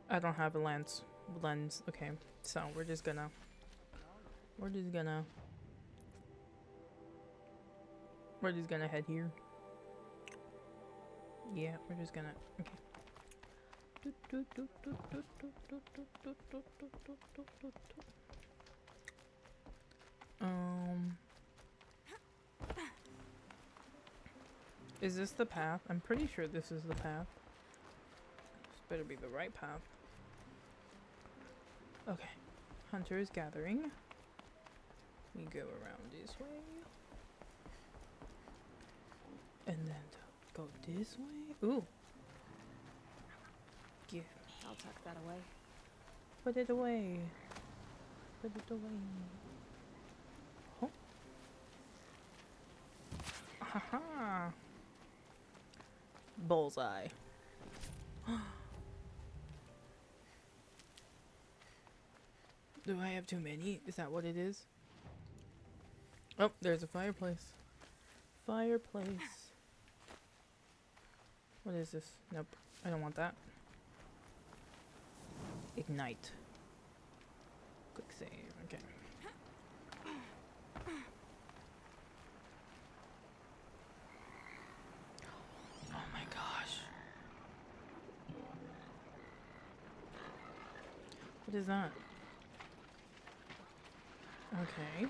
I don't have a lens. Okay, so we're just gonna head here. Yeah, we're just gonna, okay. Is this the path? I'm pretty sure this is the path. This better be the right path. Okay. Hunter is gathering. We go around this way. go this way? Ooh. Yeah. I'll tuck that away. Put it away. Put it away. Oh. Haha. Bullseye. Do I have too many? Is that what it is? Oh, there's a fireplace. Fireplace. What is this? Nope. I don't want that. Ignite. Quick save. Okay. Oh my gosh. What is that? Okay.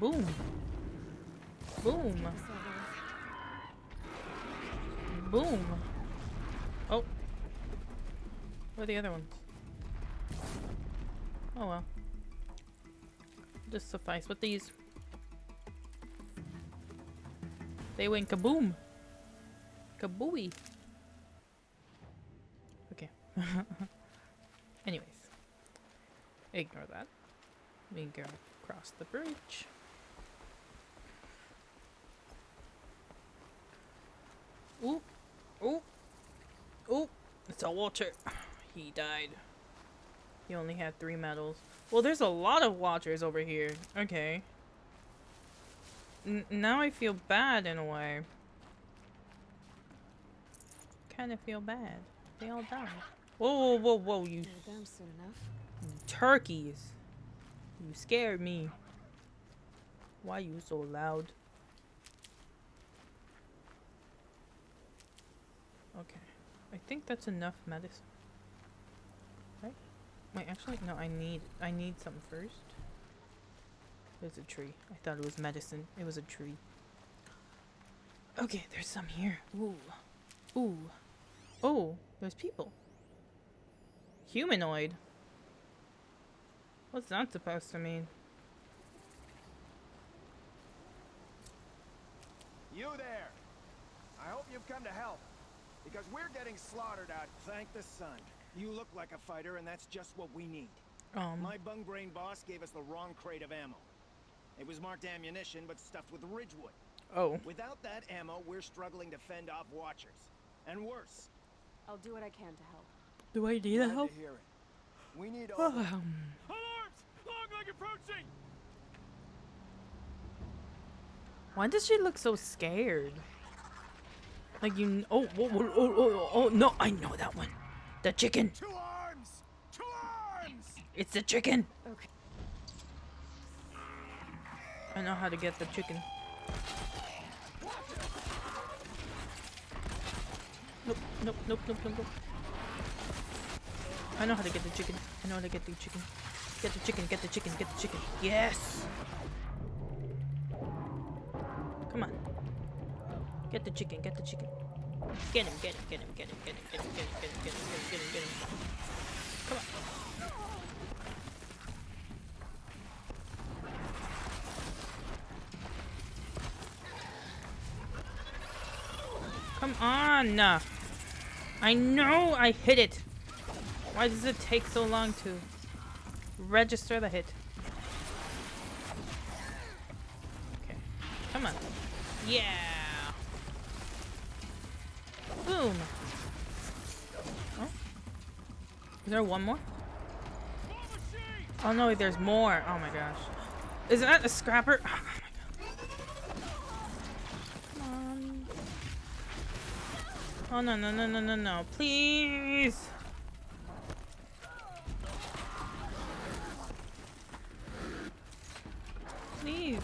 Boom. Boom. Boom. Oh. Where are the other ones? Oh well. Just suffice with these. They went kaboom. Kabooey. Okay. Anyways. Ignore that. We go across the bridge. Ooh. Ooh. Ooh. It's a watcher. He died. He only had 3 medals. Well, there's a lot of watchers over here. Okay. Now I feel bad in a way. Kind of feel bad. They all died. Whoa, whoa, whoa, whoa, you They're down soon enough. turkeys. You scared me. Why you so loud? Okay. I think that's enough medicine. Right? Wait, actually, no, I need some first. There's a tree. I thought it was medicine. It was a tree. Okay, there's some here. Ooh. Ooh. Oh, there's people. Humanoid. What's that supposed to mean? You there! I hope you've come to help, because we're getting slaughtered out. Thank the sun. You look like a fighter, and that's just what we need. My bung-brain boss gave us the wrong crate of ammo. It was marked ammunition, but stuffed with Ridgewood. Oh. Without that ammo, we're struggling to fend off watchers. And worse. I'll do what I can to help. Do I need Glad help? to hear it. We need all Alarms! Long leg approaching! Why does she look so scared? Like you. Oh, whoa, whoa, oh, oh, oh, no! I know that one. The chicken. 2 arms! 2 arms! It's the chicken. Okay. I know how to get the chicken. Nope, nope, nope, nope, nope, nope. I know how to get the chicken. I know how to get the chicken. Get the chicken, get the chicken, get the chicken. Yes! Come on. Get the chicken, get the chicken. Get him, get him, get him, get him, get him, get him, get him, get him, get him, get him, get him, get him. Come on. Come on! I know I hit it! Why does it take so long to register the hit? Okay. Come on. Yeah! Boom! Oh? Is there one more? Oh no, there's more! Oh my gosh. Is that a scrapper? Oh my god. Come on. Oh no, no, no, no, no, no. Please! Please.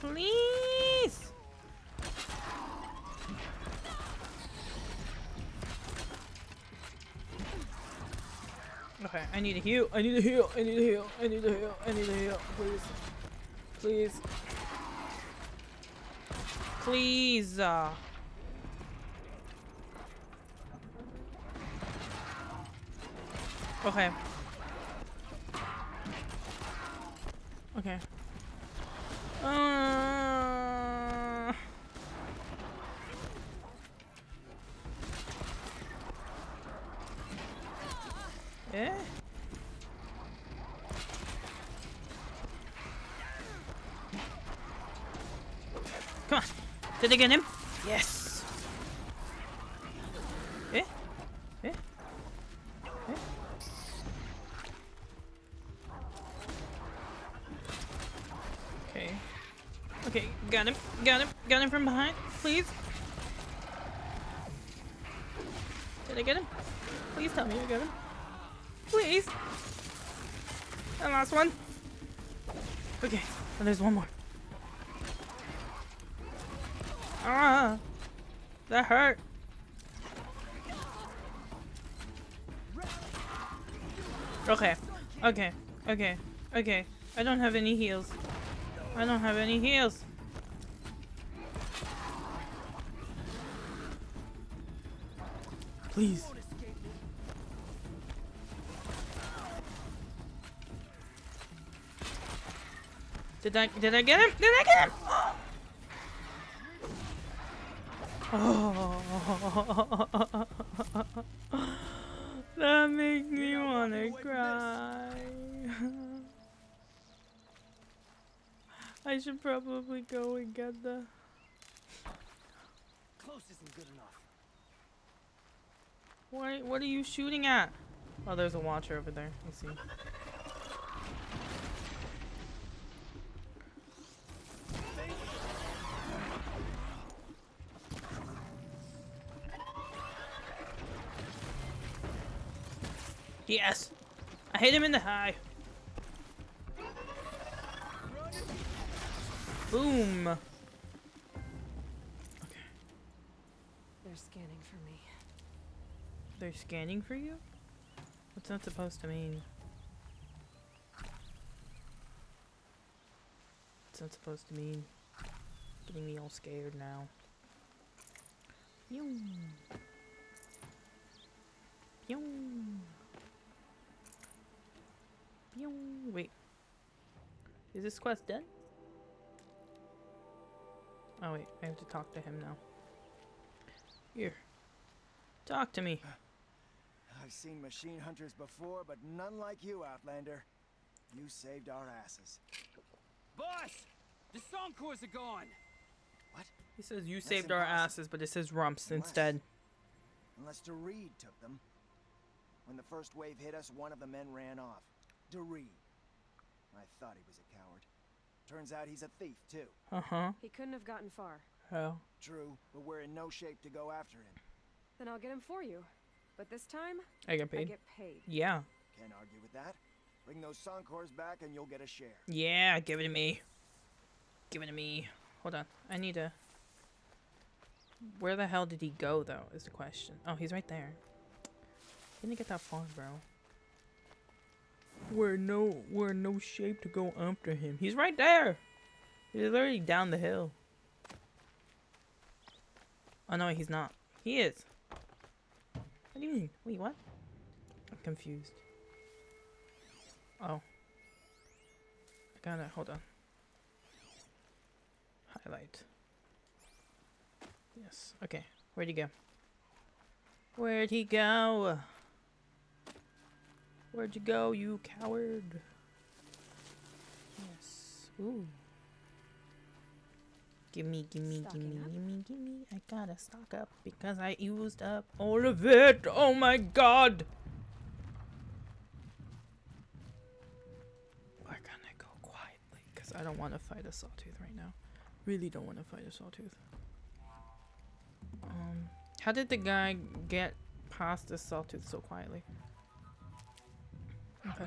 Please. Okay, I need a heal. I need a heal. I need a heal. I need a heal. I need a heal. Please. Please. Please. Okay. Okay. Eh? Come on. Did I get him? Yes. Eh? Eh? Eh? Okay. Okay, got him. Got him. Got him from behind. Please. Did I get him? Please tell me I got him. Please. And last one. Okay. And there's one more. Ah. That hurt. Okay. Okay. Okay. Okay. I don't have any heals. I don't have any heals. Please. Did I get him? Did I get him? Oh. That makes me wanna cry. I should probably go and get the... Close isn't good enough. What are you shooting at? Oh, there's a watcher over there. I see. Yes! I hit him in the eye. Boom! Okay. They're scanning for me. They're scanning for you? What's that supposed to mean? What's that supposed to mean? Getting me all scared now. Pew! Pew! Pew! Wait. Is this quest dead? Oh wait, I have to talk to him now. Here. Talk to me. I've seen machine hunters before, but none like you, Outlander. You saved our asses. Boss! The Sonkors are gone! What? He says you That's saved our impossible. asses, but it says rumps instead. Unless DeReed took them. When the first wave hit us, one of the men ran off. DeReed. I thought he was a coward. Turns out he's a thief, too. Uh-huh. He couldn't have gotten far. Oh. True, but we're in no shape to go after him. Then I'll get him for you. But this time, I get paid. I get paid. Yeah. Can't argue with that. Bring those Sonkors back and you'll get a share. Yeah, give it to me. Give it to me. Hold on. I need to... Where the hell did he go, though, is the question. Oh, he's right there. Didn't get that far, bro. We're in no shape to go after him. He's right there. He's literally down the hill. Oh no, he's not. He is. What do you mean? Wait, what? I'm confused. Oh. I gotta, hold on. Highlight. Yes, okay. Where'd he go? Where'd he go? Where'd you go, you coward? Yes. Ooh. Gimme. I gotta stock up because I used up all of it. Oh my god. We're gonna go quietly because I don't want to fight a sawtooth right now. Really don't want to fight a sawtooth. How did the guy get past the sawtooth so quietly? Okay.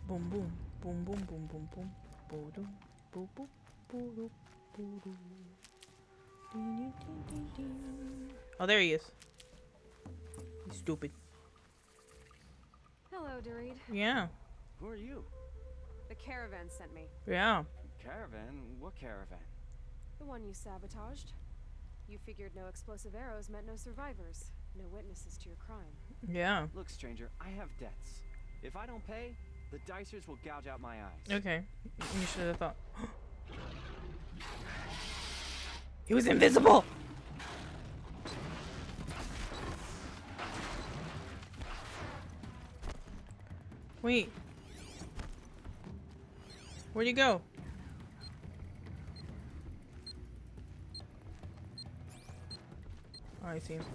Boom boom boom boom boom boom boom boom boom boom boom boom boom. Oh, there he is. He's stupid. Hello, DeReed. Yeah. Who are you? The caravan sent me. Yeah. Caravan? What caravan? The one you sabotaged. You figured no explosive arrows meant no survivors. No witnesses to your crime. Yeah. Look, stranger, I have debts. If I don't pay, The dicers will gouge out my eyes. Okay. You should have thought. He was invisible! Wait. Where'd he go? Oh, I see him.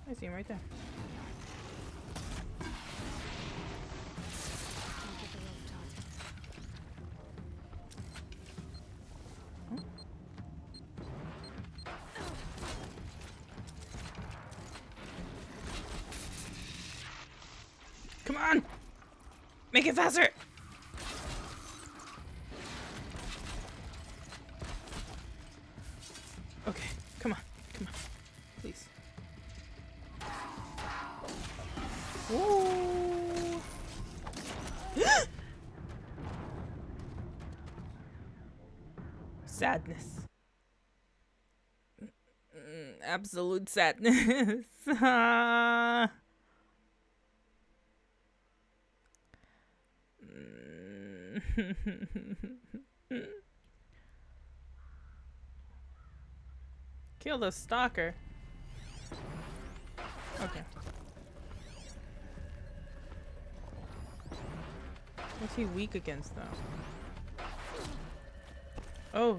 I see him right there. Come on! Make it faster! Okay, come on. Come on. Please. Ooh. Sadness. Absolute sadness. Kill the stalker. Okay. What's he weak against though? Oh,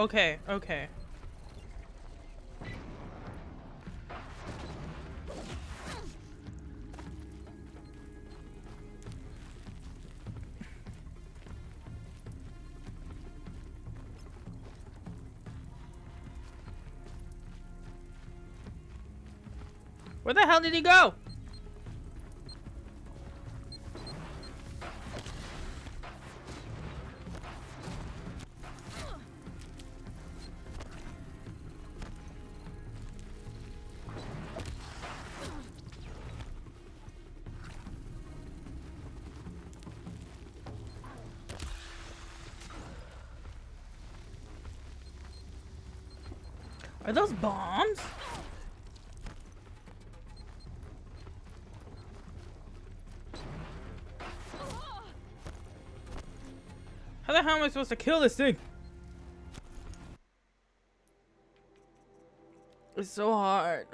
okay, okay. Where the hell did he go? Are those bombs? How the hell am I supposed to kill this thing? It's so hard.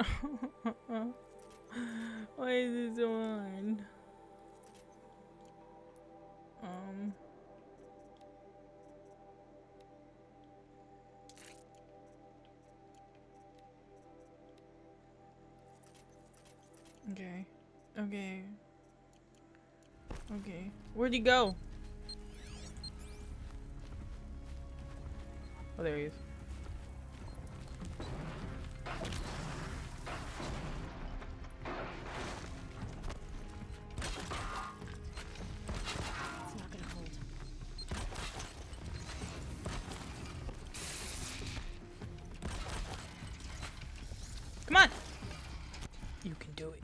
Why is it so hard? Okay. Okay. Okay. Where'd he go? Oh, there he is. It's not gonna hold. Come on! You can do it.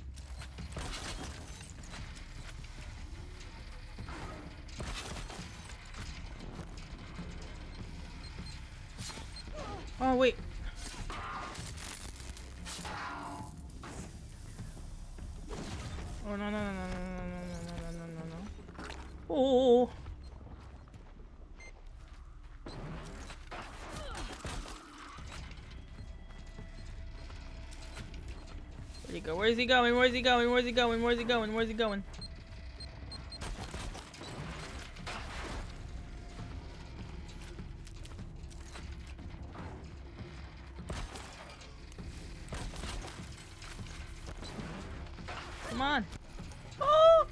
Oh, wait. Oh, no, no, no, no, no, no, no, no, no, no, no. Oh. Where'd he go? Where's he going? Where's he going? Where's he going? Where's he going? Where's he going? Come on. Oh!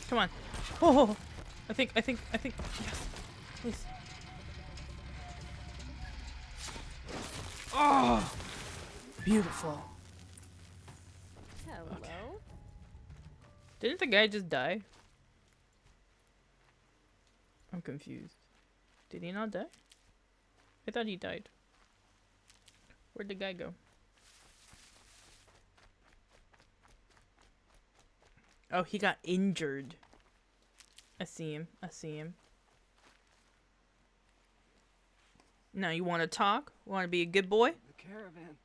Come on. Oh! I think, yes. Please. Oh! Beautiful. Hello. Okay. Didn't the guy just die? I'm confused. Did he not die? I thought he died. Where'd the guy go? Oh, he got injured. I see him. I see him. Now you want to talk? Want to be a good boy? The caravan.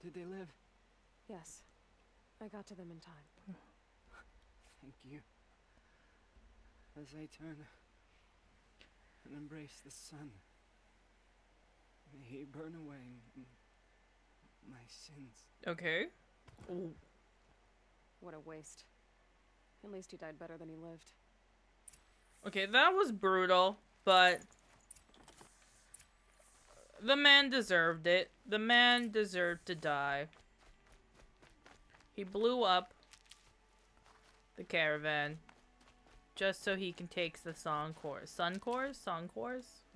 Did they live? Yes. I got to them in time. Thank you. As I turn and embrace the sun, may he burn away my sins. Okay. Ooh. What a waste. At least he died better than he lived. Okay, that was brutal, but the man deserved it. The man deserved to die. He blew up the caravan just so he can take the song chorus. Song chorus?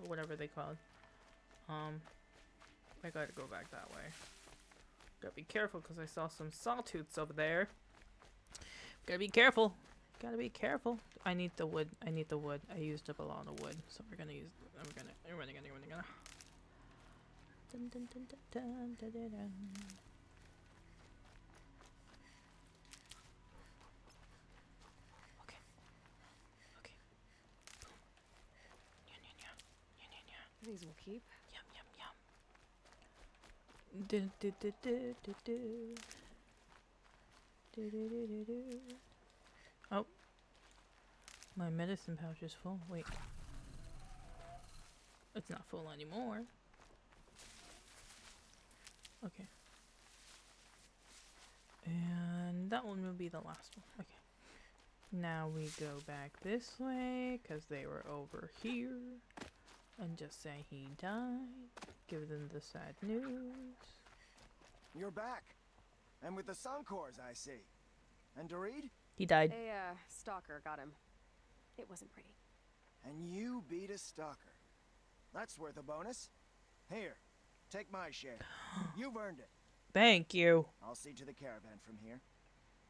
Or whatever they called. I gotta go back that way. Gotta be careful because I saw some sawtooths over there. Gotta be careful. Gotta be careful. I need the wood. I need the wood. I used up a lot of wood, so we're gonna use. We're gonna. Dun, dun, dun, dun, dun, dun, dun, dun. Okay. Okay. These will keep. Yum yum yum. Do do do do do do. Do do do do do. Oh. My medicine pouch is full. Wait. It's not full anymore. Okay. And that one will be the last one. Okay. Now we go back this way, because they were over here. And just say he died. Give them the sad news. You're back. And with the Suncors, I see. And Dorid? He died. A stalker got him. It wasn't pretty. And you beat a stalker. That's worth a bonus. Here, take my share. You've earned it. Thank you. I'll see to the caravan from here.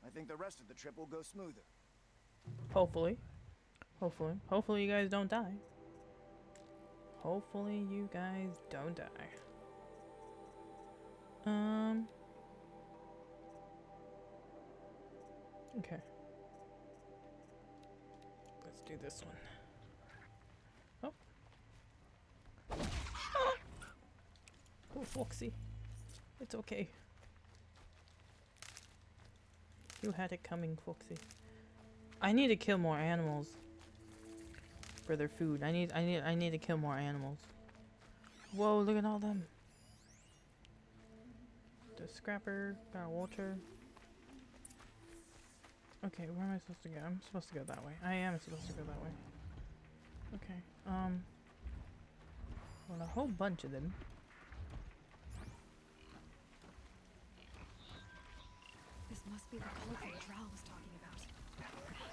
I think the rest of the trip will go smoother. Hopefully. Hopefully. Hopefully you guys don't die. Hopefully you guys don't die. Okay. Let's do this one. Oh. Poor Foxy. It's okay. You had it coming, Foxy. I need to kill more animals for their food. I need to kill more animals. Whoa, look at all them. The scrapper, got a vulture. Okay, where am I supposed to go? I'm supposed to go that way. I am supposed to go that way. Okay, well, a whole bunch of them. This must be the cauldron Drow was talking about.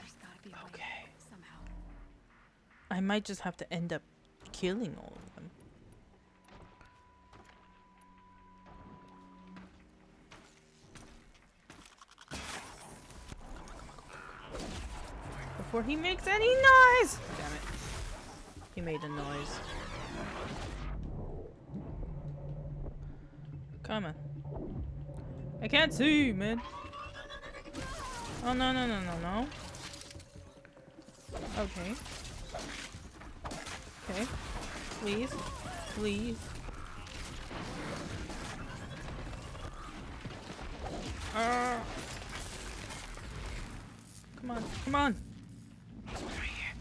There's gotta be a way, somehow. I might just have to end up killing all of them. Before he makes any noise! Damn it. He made a noise. Come on. I can't see, man. Oh, no, no, no, no, no. Okay. Okay. Please. Please. Come on. Come on. There's one right here.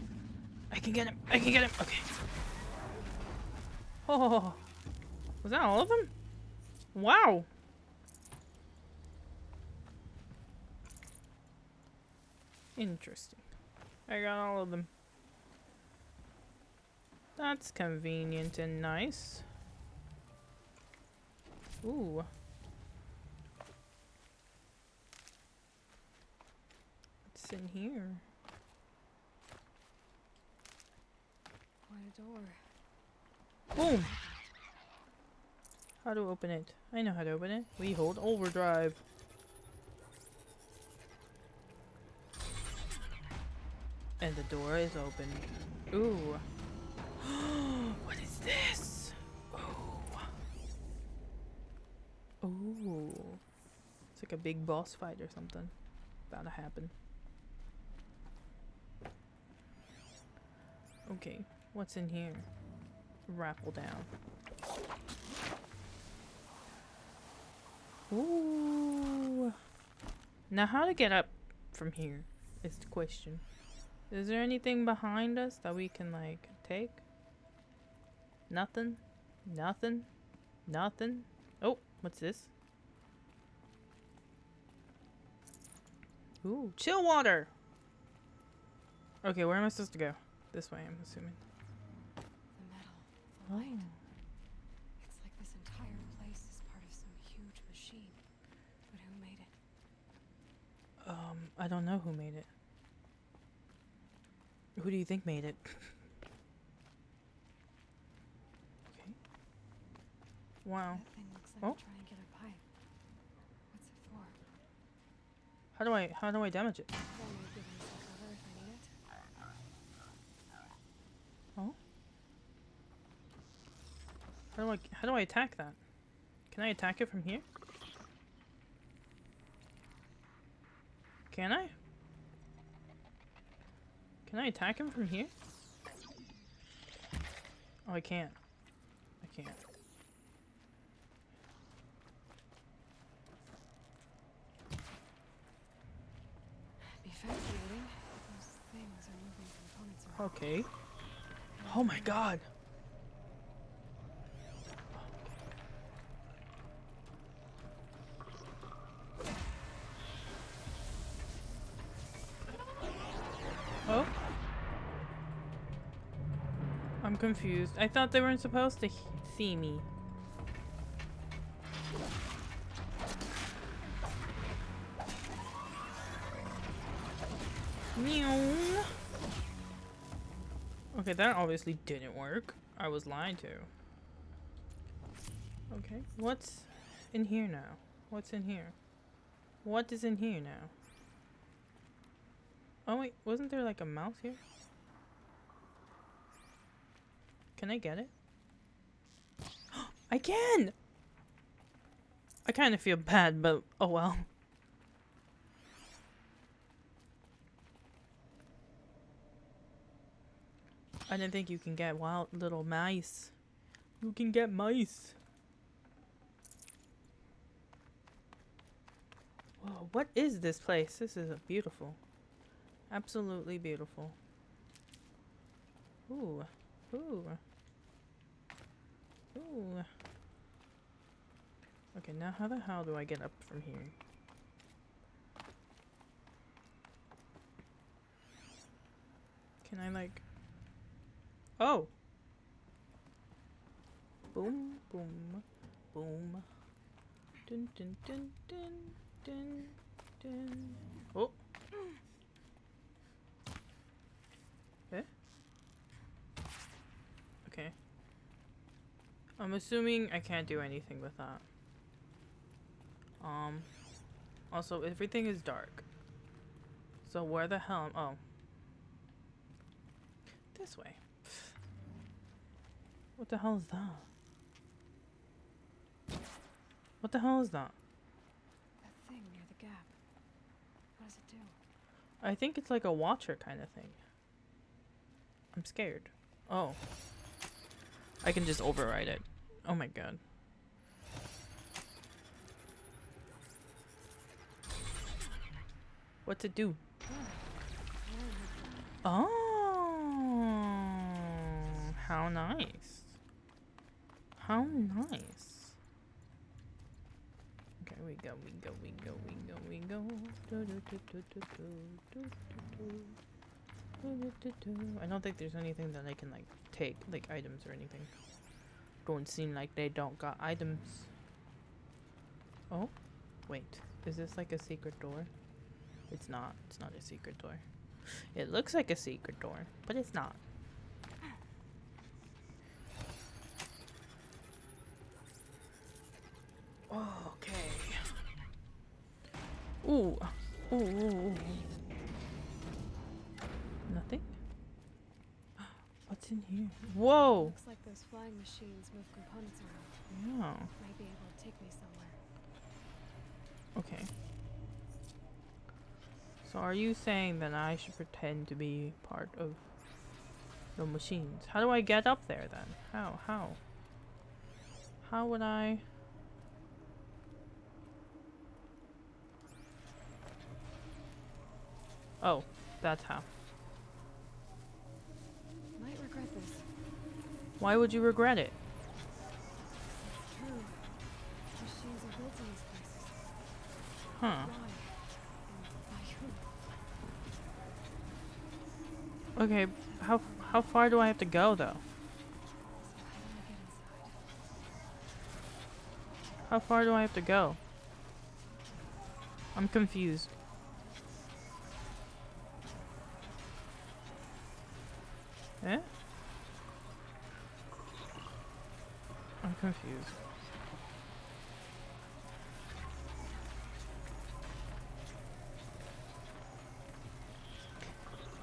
I can get him. I can get him. Okay. Oh. Was that all of them? Wow. Interesting. I got all of them. That's convenient and nice. Ooh. What's in here? What a door. Boom! How to open it? I know how to open it. We hold overdrive. And the door is open. Ooh. What is this? Ooh. Ooh. It's like a big boss fight or something. about to happen. Okay, what's in here? Raffle down. Ooh. Now how to get up from here is the question. Is there anything behind us that we can like take? Nothing? Nothing? Nothing? Oh, what's this? Ooh, chill water! Okay, where am I supposed to go? This way, I'm assuming. The metal, the light. It's like this entire place is part of some huge machine. But who made it? I don't know who made it. Who do you think made it? Okay. Wow. That thing looks like a triangular pipe. What's it for? How do I damage it? That may give me some cover if I need it. Oh? How do I attack that? Can I attack it from here? Can I? Can I attack him from here? Oh, I can't. I can't. Be fascinating. Those things are moving components around. Okay. Oh my god. Oh? I'm confused. I thought they weren't supposed to see me. Meow. Okay, that obviously didn't work. I was lied to. Okay, what's in here now? What's in here? What is in here now? Oh wait, wasn't there like a mouse here? Can I get it? I can! I kind of feel bad, but oh well. I didn't think you can get wild little mice. You can get mice. Whoa, what is this place? This is beautiful. Absolutely beautiful. Ooh. Ooh. Ooh. Okay, now how the hell do I get up from here? Can I like... Oh! Boom, boom, boom. Dun dun dun dun dun dun. Oh! Eh? Okay. I'm assuming I can't do anything with that. Also, everything is dark. So where the hell? Oh. This way. What the hell is that? What the hell is that? That thing near the gap. What does it do? I think it's like a watcher kind of thing. I'm scared. Oh. I can just override it. Oh my god. What's it do? Oh. How nice. How nice. Okay, we go. I don't think there's anything that I can like take, like items or anything. Don't seem like they don't got items. Oh, wait. Is this like a secret door? It's not. It's not a secret door. It looks like a secret door, but it's not. Okay. Ooh. Ooh. Nothing? What's in here? Whoa! Looks like those flying machines move components around. Yeah. Might be able to take me somewhere. Okay. So are you saying that I should pretend to be part of the machines? How do I get up there then? How? How would I? Oh, that's how. Might regret this. Why would you regret it? It's true. Machines are built in these places. Huh. Why? And by who? Okay, how far do I have to go though? How far do I have to go? I'm confused. Eh? I'm confused.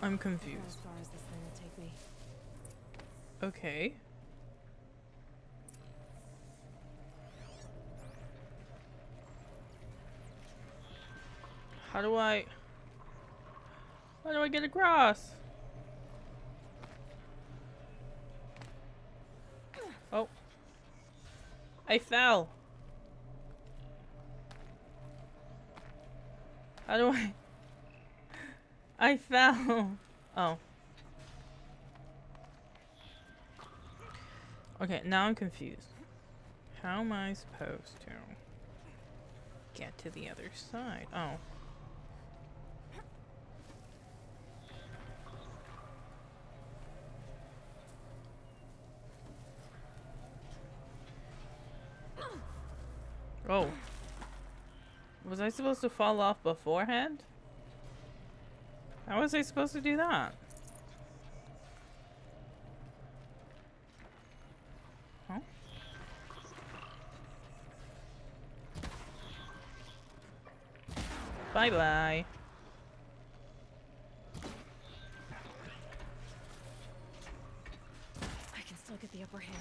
I'm confused. As far as this thing will take me. Okay. How do I get across? Oh. I fell. How do I? I fell. Oh. Okay, now I'm confused. How am I supposed to get to the other side? Oh. Oh. Was I supposed to fall off beforehand? How was I supposed to do that? Huh? Bye-bye. I can still get the upper hand.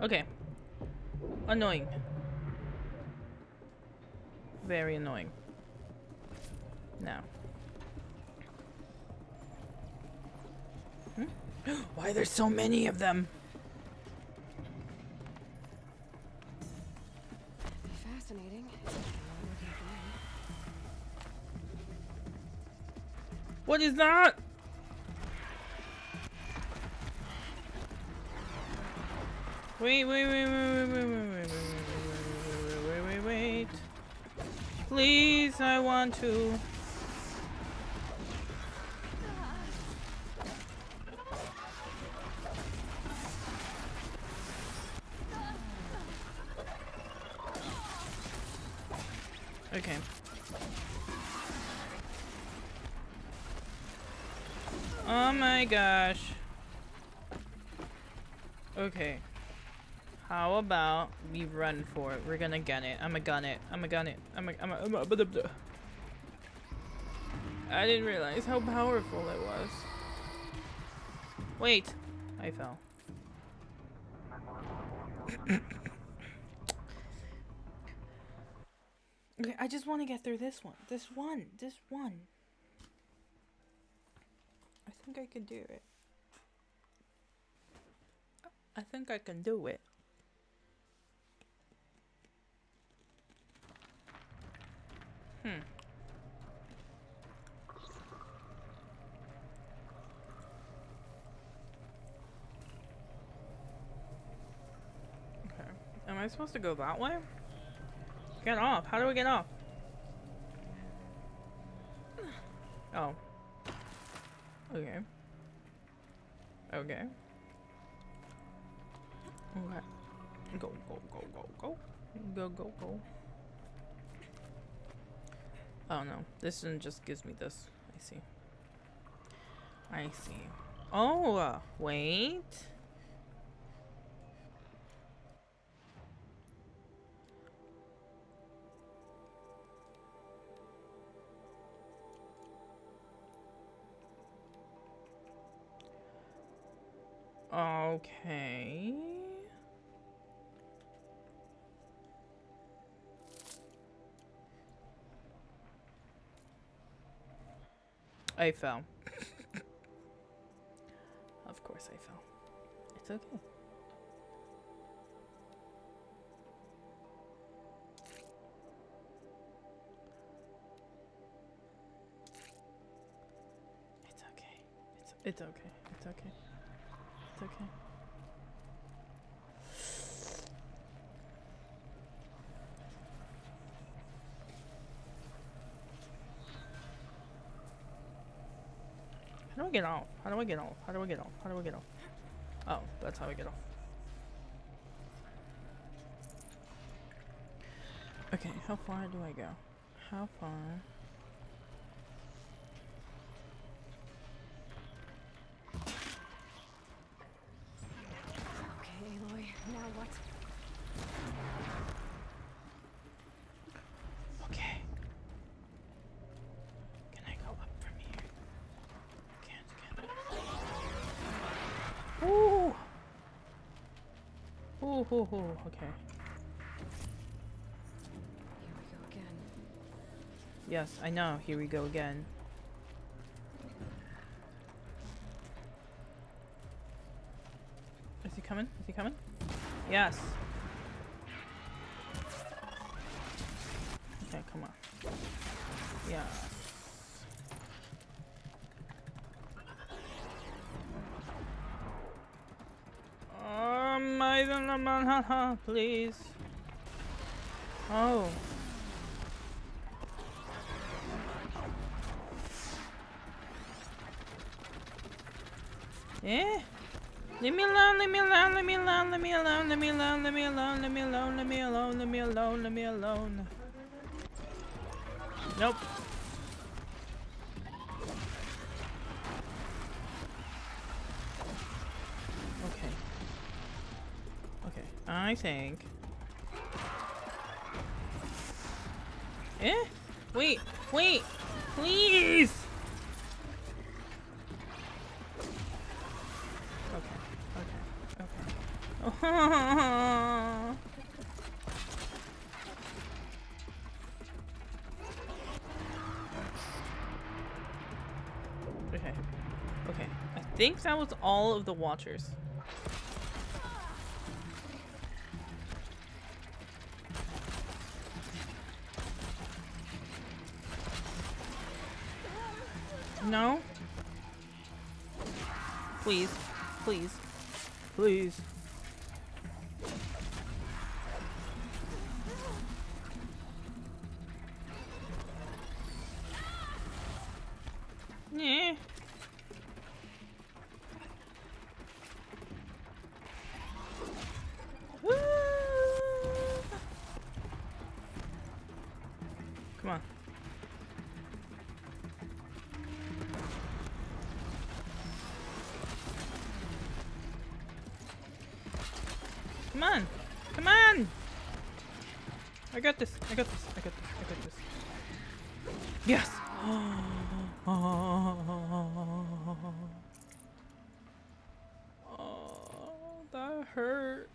Okay. Annoying. Very annoying. Now. Why there's so many of them? Fascinating. What is that? Wait. Please, I want to. Okay. Oh my gosh. Okay. How about we run for it? We're gonna gun it. I'ma gun it. I didn't realize how powerful it was. Wait. I fell. Okay, I just want to get through this one. This one. I think I can do it. I think I can do it. Okay. Am I supposed to go that way? Get off. How do I get off? Oh. Okay. Okay. Go. Go. Oh no. This one just gives me this. I see. Oh, wait. Okay. I fell. Of course I fell. It's okay. It's okay. It's okay. It's okay. It's okay. How do I get off? How do I get off? How do I get off? How do I get off? Oh, that's how I get off. Okay, how far do I go? How far? Okay, Aloy, now what? Okay. Can I go up from here? Can't. Ooh! Ooh, ooh, ooh, okay. Here we go again. Yes, I know. Here we go again. Is he coming? Is he coming? Yes. Okay, come on. Yeah. Please. Oh. Eh? Leave me alone, leave me alone, leave me alone, leave me alone, leave me alone, leave me alone, leave me alone, leave me alone, leave me alone, leave me alone. Nope. Okay. Okay, I think. Eh? Wait, wait, please! Okay. Okay. I think that was all of the watchers. No? Please. Please. Please. Yeah. Come on. Come on. Come on. I got this. I got this. I got this. I got this. Yes. Oh, that hurt.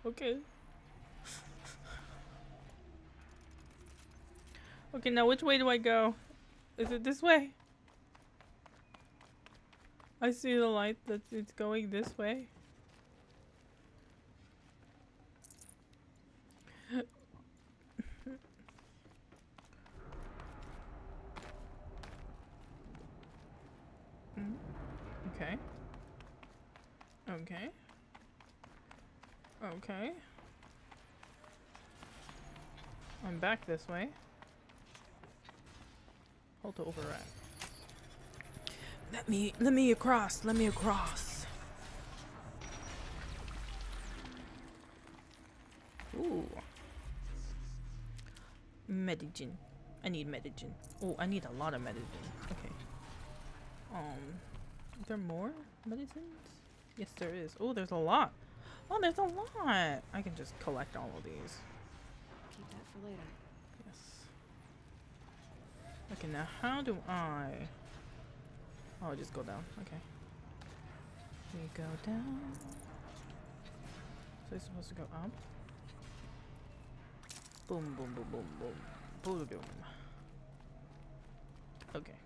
Okay. Okay, now which way do I go? Is it this way? I see the light that it's going this way. Okay. Okay. Okay. I'm back this way. Hold to override. Let me across. Let me across. Ooh. Medigen. I need medigen. Oh, I need a lot of medigen. Okay. Is there more medicines? Yes, there is. Oh, there's a lot. Oh, there's a lot. I can just collect all of these. Keep that for later. Yes. Okay, now how do I... Oh, just go down. Okay. We go down. So it's supposed to go up. Boom, boom, boom, boom, boom. Boom, boom. Okay.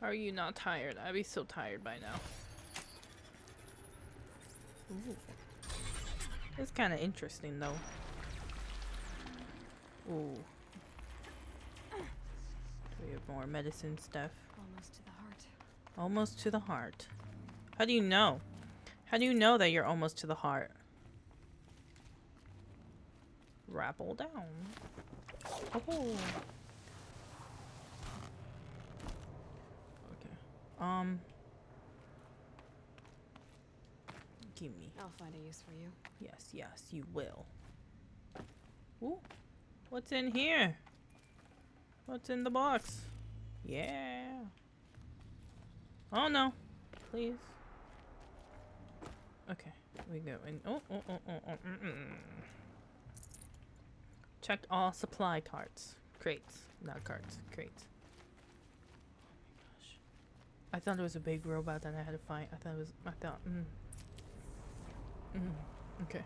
Are you not tired? I'd be so tired by now. Ooh. It's kind of interesting though. Ooh. Do we have more medicine stuff? Almost to the heart. Almost to the heart. How do you know? How do you know that you're almost to the heart? Rappel down. Oh. Okay. Give me. I'll find a use for you. Yes, yes, you will. Ooh. What's in here? What's in the box? Yeah. Oh no. Please. Okay. We go in. Check all supply carts. Crates. Not carts. Crates. Oh my gosh. I thought it was a big robot that I had to fight. Okay.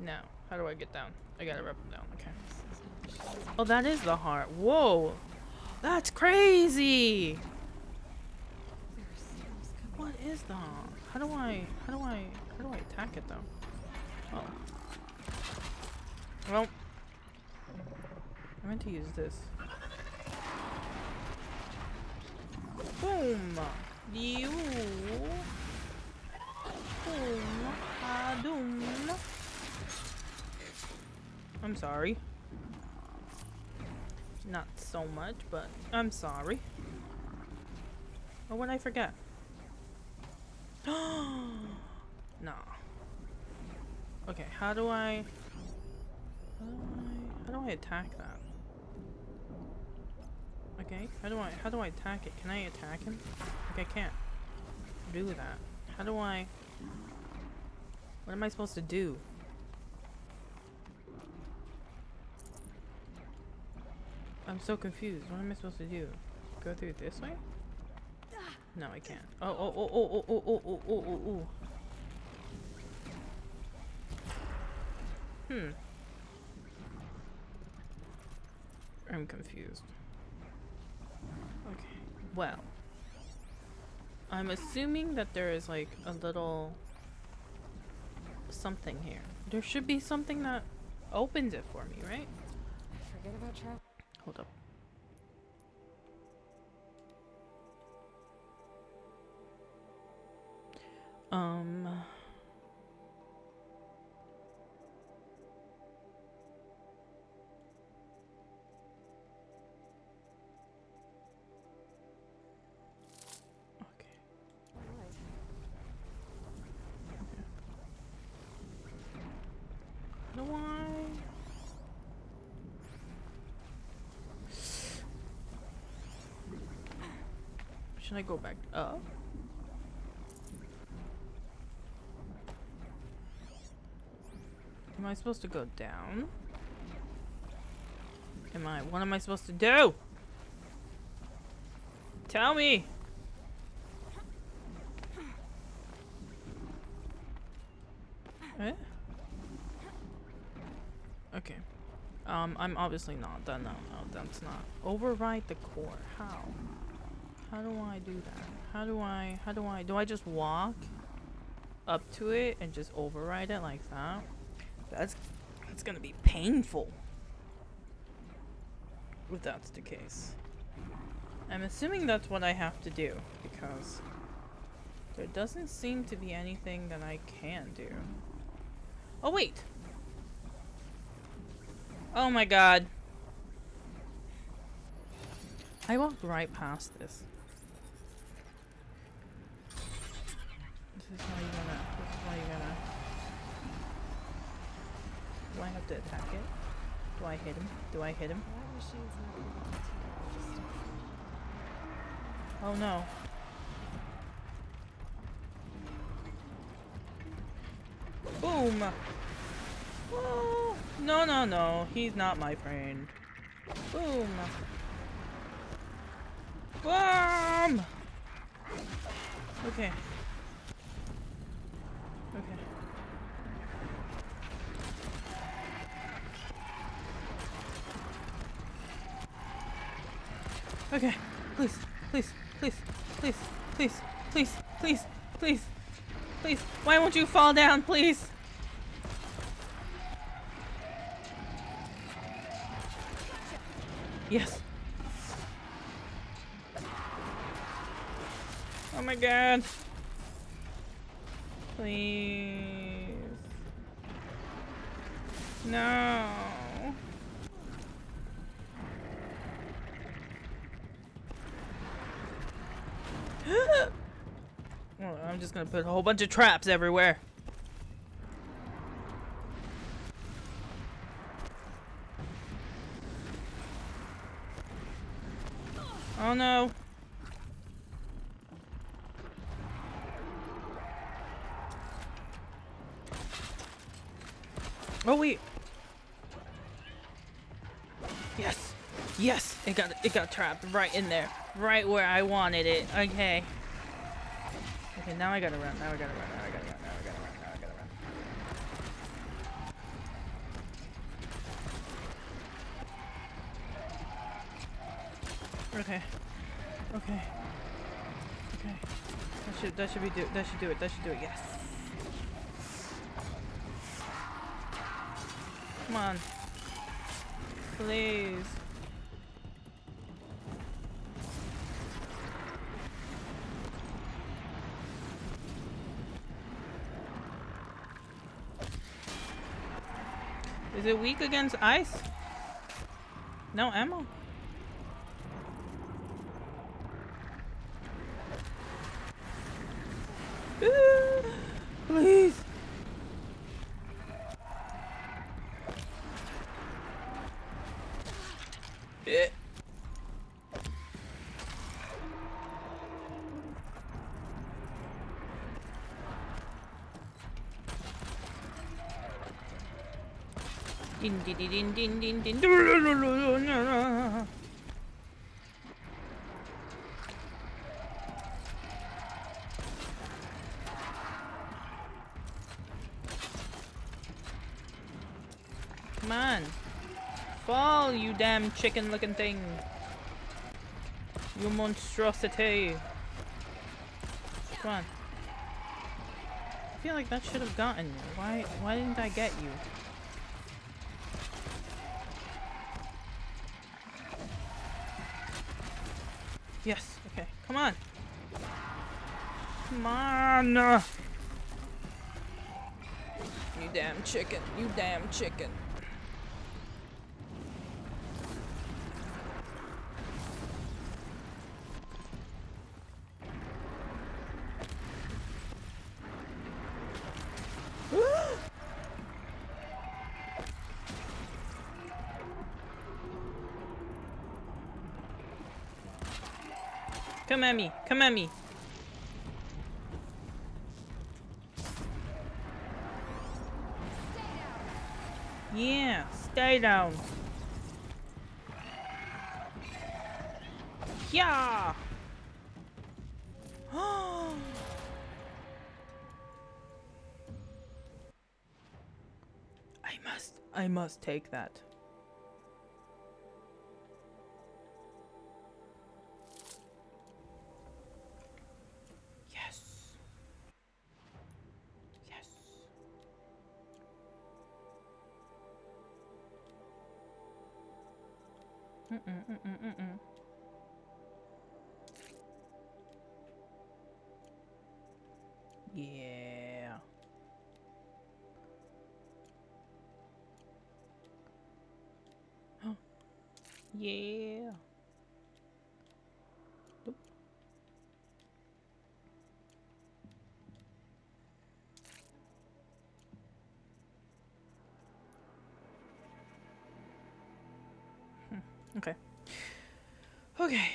Now, how do I get down? I gotta rub it down. Okay. Oh, that is the heart. Whoa. That's crazy. What is that? How do I attack it though? Oh. Well, I meant to use this. Boom. You. Boom. Doom. I'm sorry. Not so much, but I'm sorry. Oh, what did I forget? Nah. Okay, how do I attack that? Okay, how do I attack it? Can I attack him? Like I can't do that. How do I? What am I supposed to do? I'm so confused. What am I supposed to do? Go through this way? No, I can't. Oh. I'm confused. Okay. Well. I'm assuming that there is like a little something here. There should be something that opens it for me, right? Forget about travel. Hold up. How do I? Should I go back up? Am I supposed to go down? What am I supposed to do? Tell me! Eh? Okay. I'm obviously not done. No, that's not. Override the core. How? How do I do that? Do I just walk up to it and just override it like that? That's gonna be painful. If that's the case. I'm assuming that's what I have to do, because there doesn't seem to be anything that I can do. Oh, wait! Oh my god. I walked right past this. This is how you gonna... Do I have to attack it? Do I hit him? Oh no. Boom! Oh, no. He's not my friend. Boom! Boom! Okay. Okay. Please, please, please, please, please, please, please, please, please. Why won't you fall down, please? Yes. Oh my god. Please. No. Well, I'm just gonna put a whole bunch of traps everywhere. Oh no. Oh wait. Yes. Yes. It got trapped right in there. Right where I wanted it. Okay. Okay, now I gotta run. Now I gotta run. Now I gotta run. Now I gotta run. Now I gotta run. Okay. Okay. Okay. That should do it. That should do it. Yes. Come on. Please. Is it weak against ice? No ammo? Please. Din din din din din din. Come on. Fall, you damn chicken-looking thing. You monstrosity. Come on. I feel like that should have gotten you. Why didn't I get you? Yes, okay. Come on. Come on. You damn chicken. You damn chicken. Come at me. Come at me. Yeah, stay down. Yeah. I must take that. Yes. Yes. Yeah. Yeah. Nope. Okay. Okay.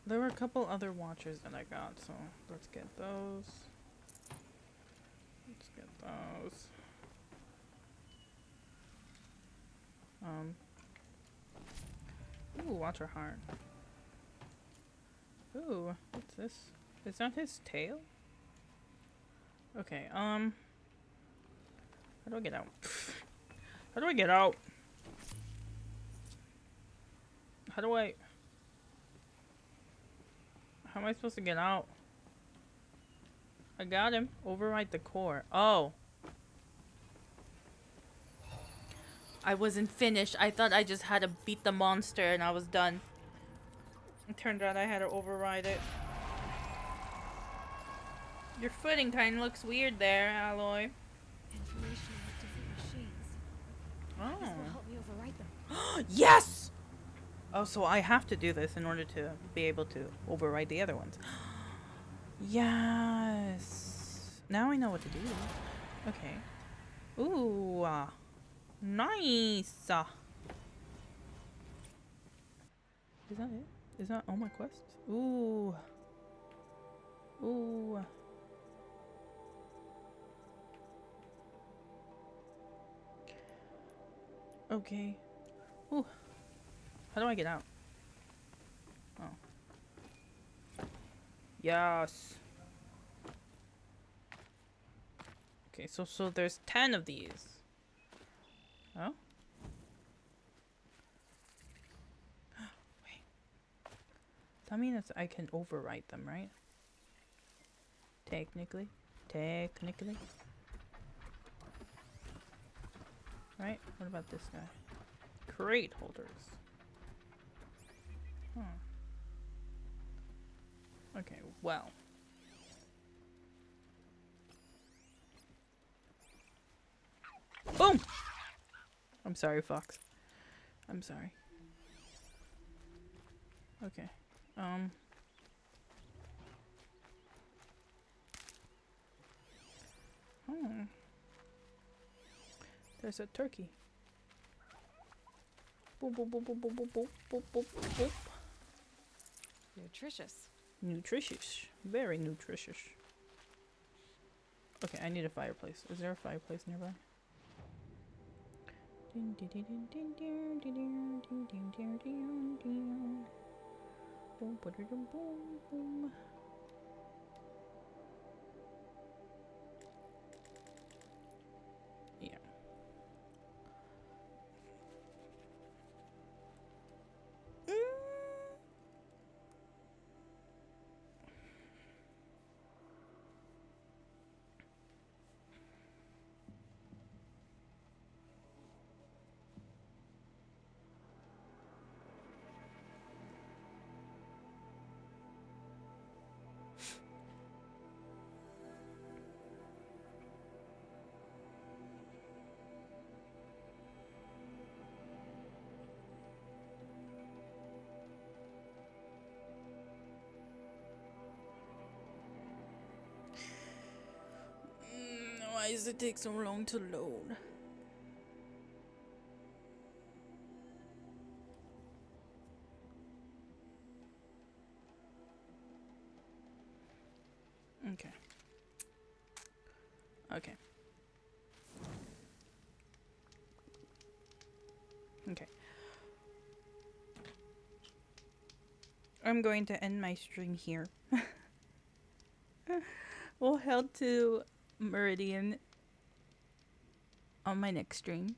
There were a couple other watchers that I got, so let's get those. Let's get those. Ooh, Watcher Heart. Ooh, what's this? Is that his tail? Okay, how do I get out? How do I get out? How do I... How am I supposed to get out? I got him. Override the core. Oh. I wasn't finished. I thought I just had to beat the monster and I was done. It turned out I had to override it. Your footing kind of looks weird there, Alloy. Information about different machines. Oh. This will help me overwrite them. Yes! Oh, so I have to do this in order to be able to override the other ones. Yes. Now I know what to do. Okay. Ooh. Nice. Is that it? Is that all my quests? Ooh. Ooh. Okay. Ooh. How do I get out? Oh. Yes. Okay, so there's 10 of these. Oh? Wait. That means I can overwrite them, right? Technically. Technically. Right? What about this guy? Crate holders. Huh. Okay, well. Boom! I'm sorry, Fox. I'm sorry. Okay. There's a turkey. Boop, boop, boop, boop, boop, boop, boop, boop, boop, boop. Nutritious. Nutritious. Very nutritious. Okay, I need a fireplace. Is there a fireplace nearby? Yeah. Why does it take so long to load? Okay. Okay. Okay. I'm going to end my stream here. We'll head to Meridian on my next stream.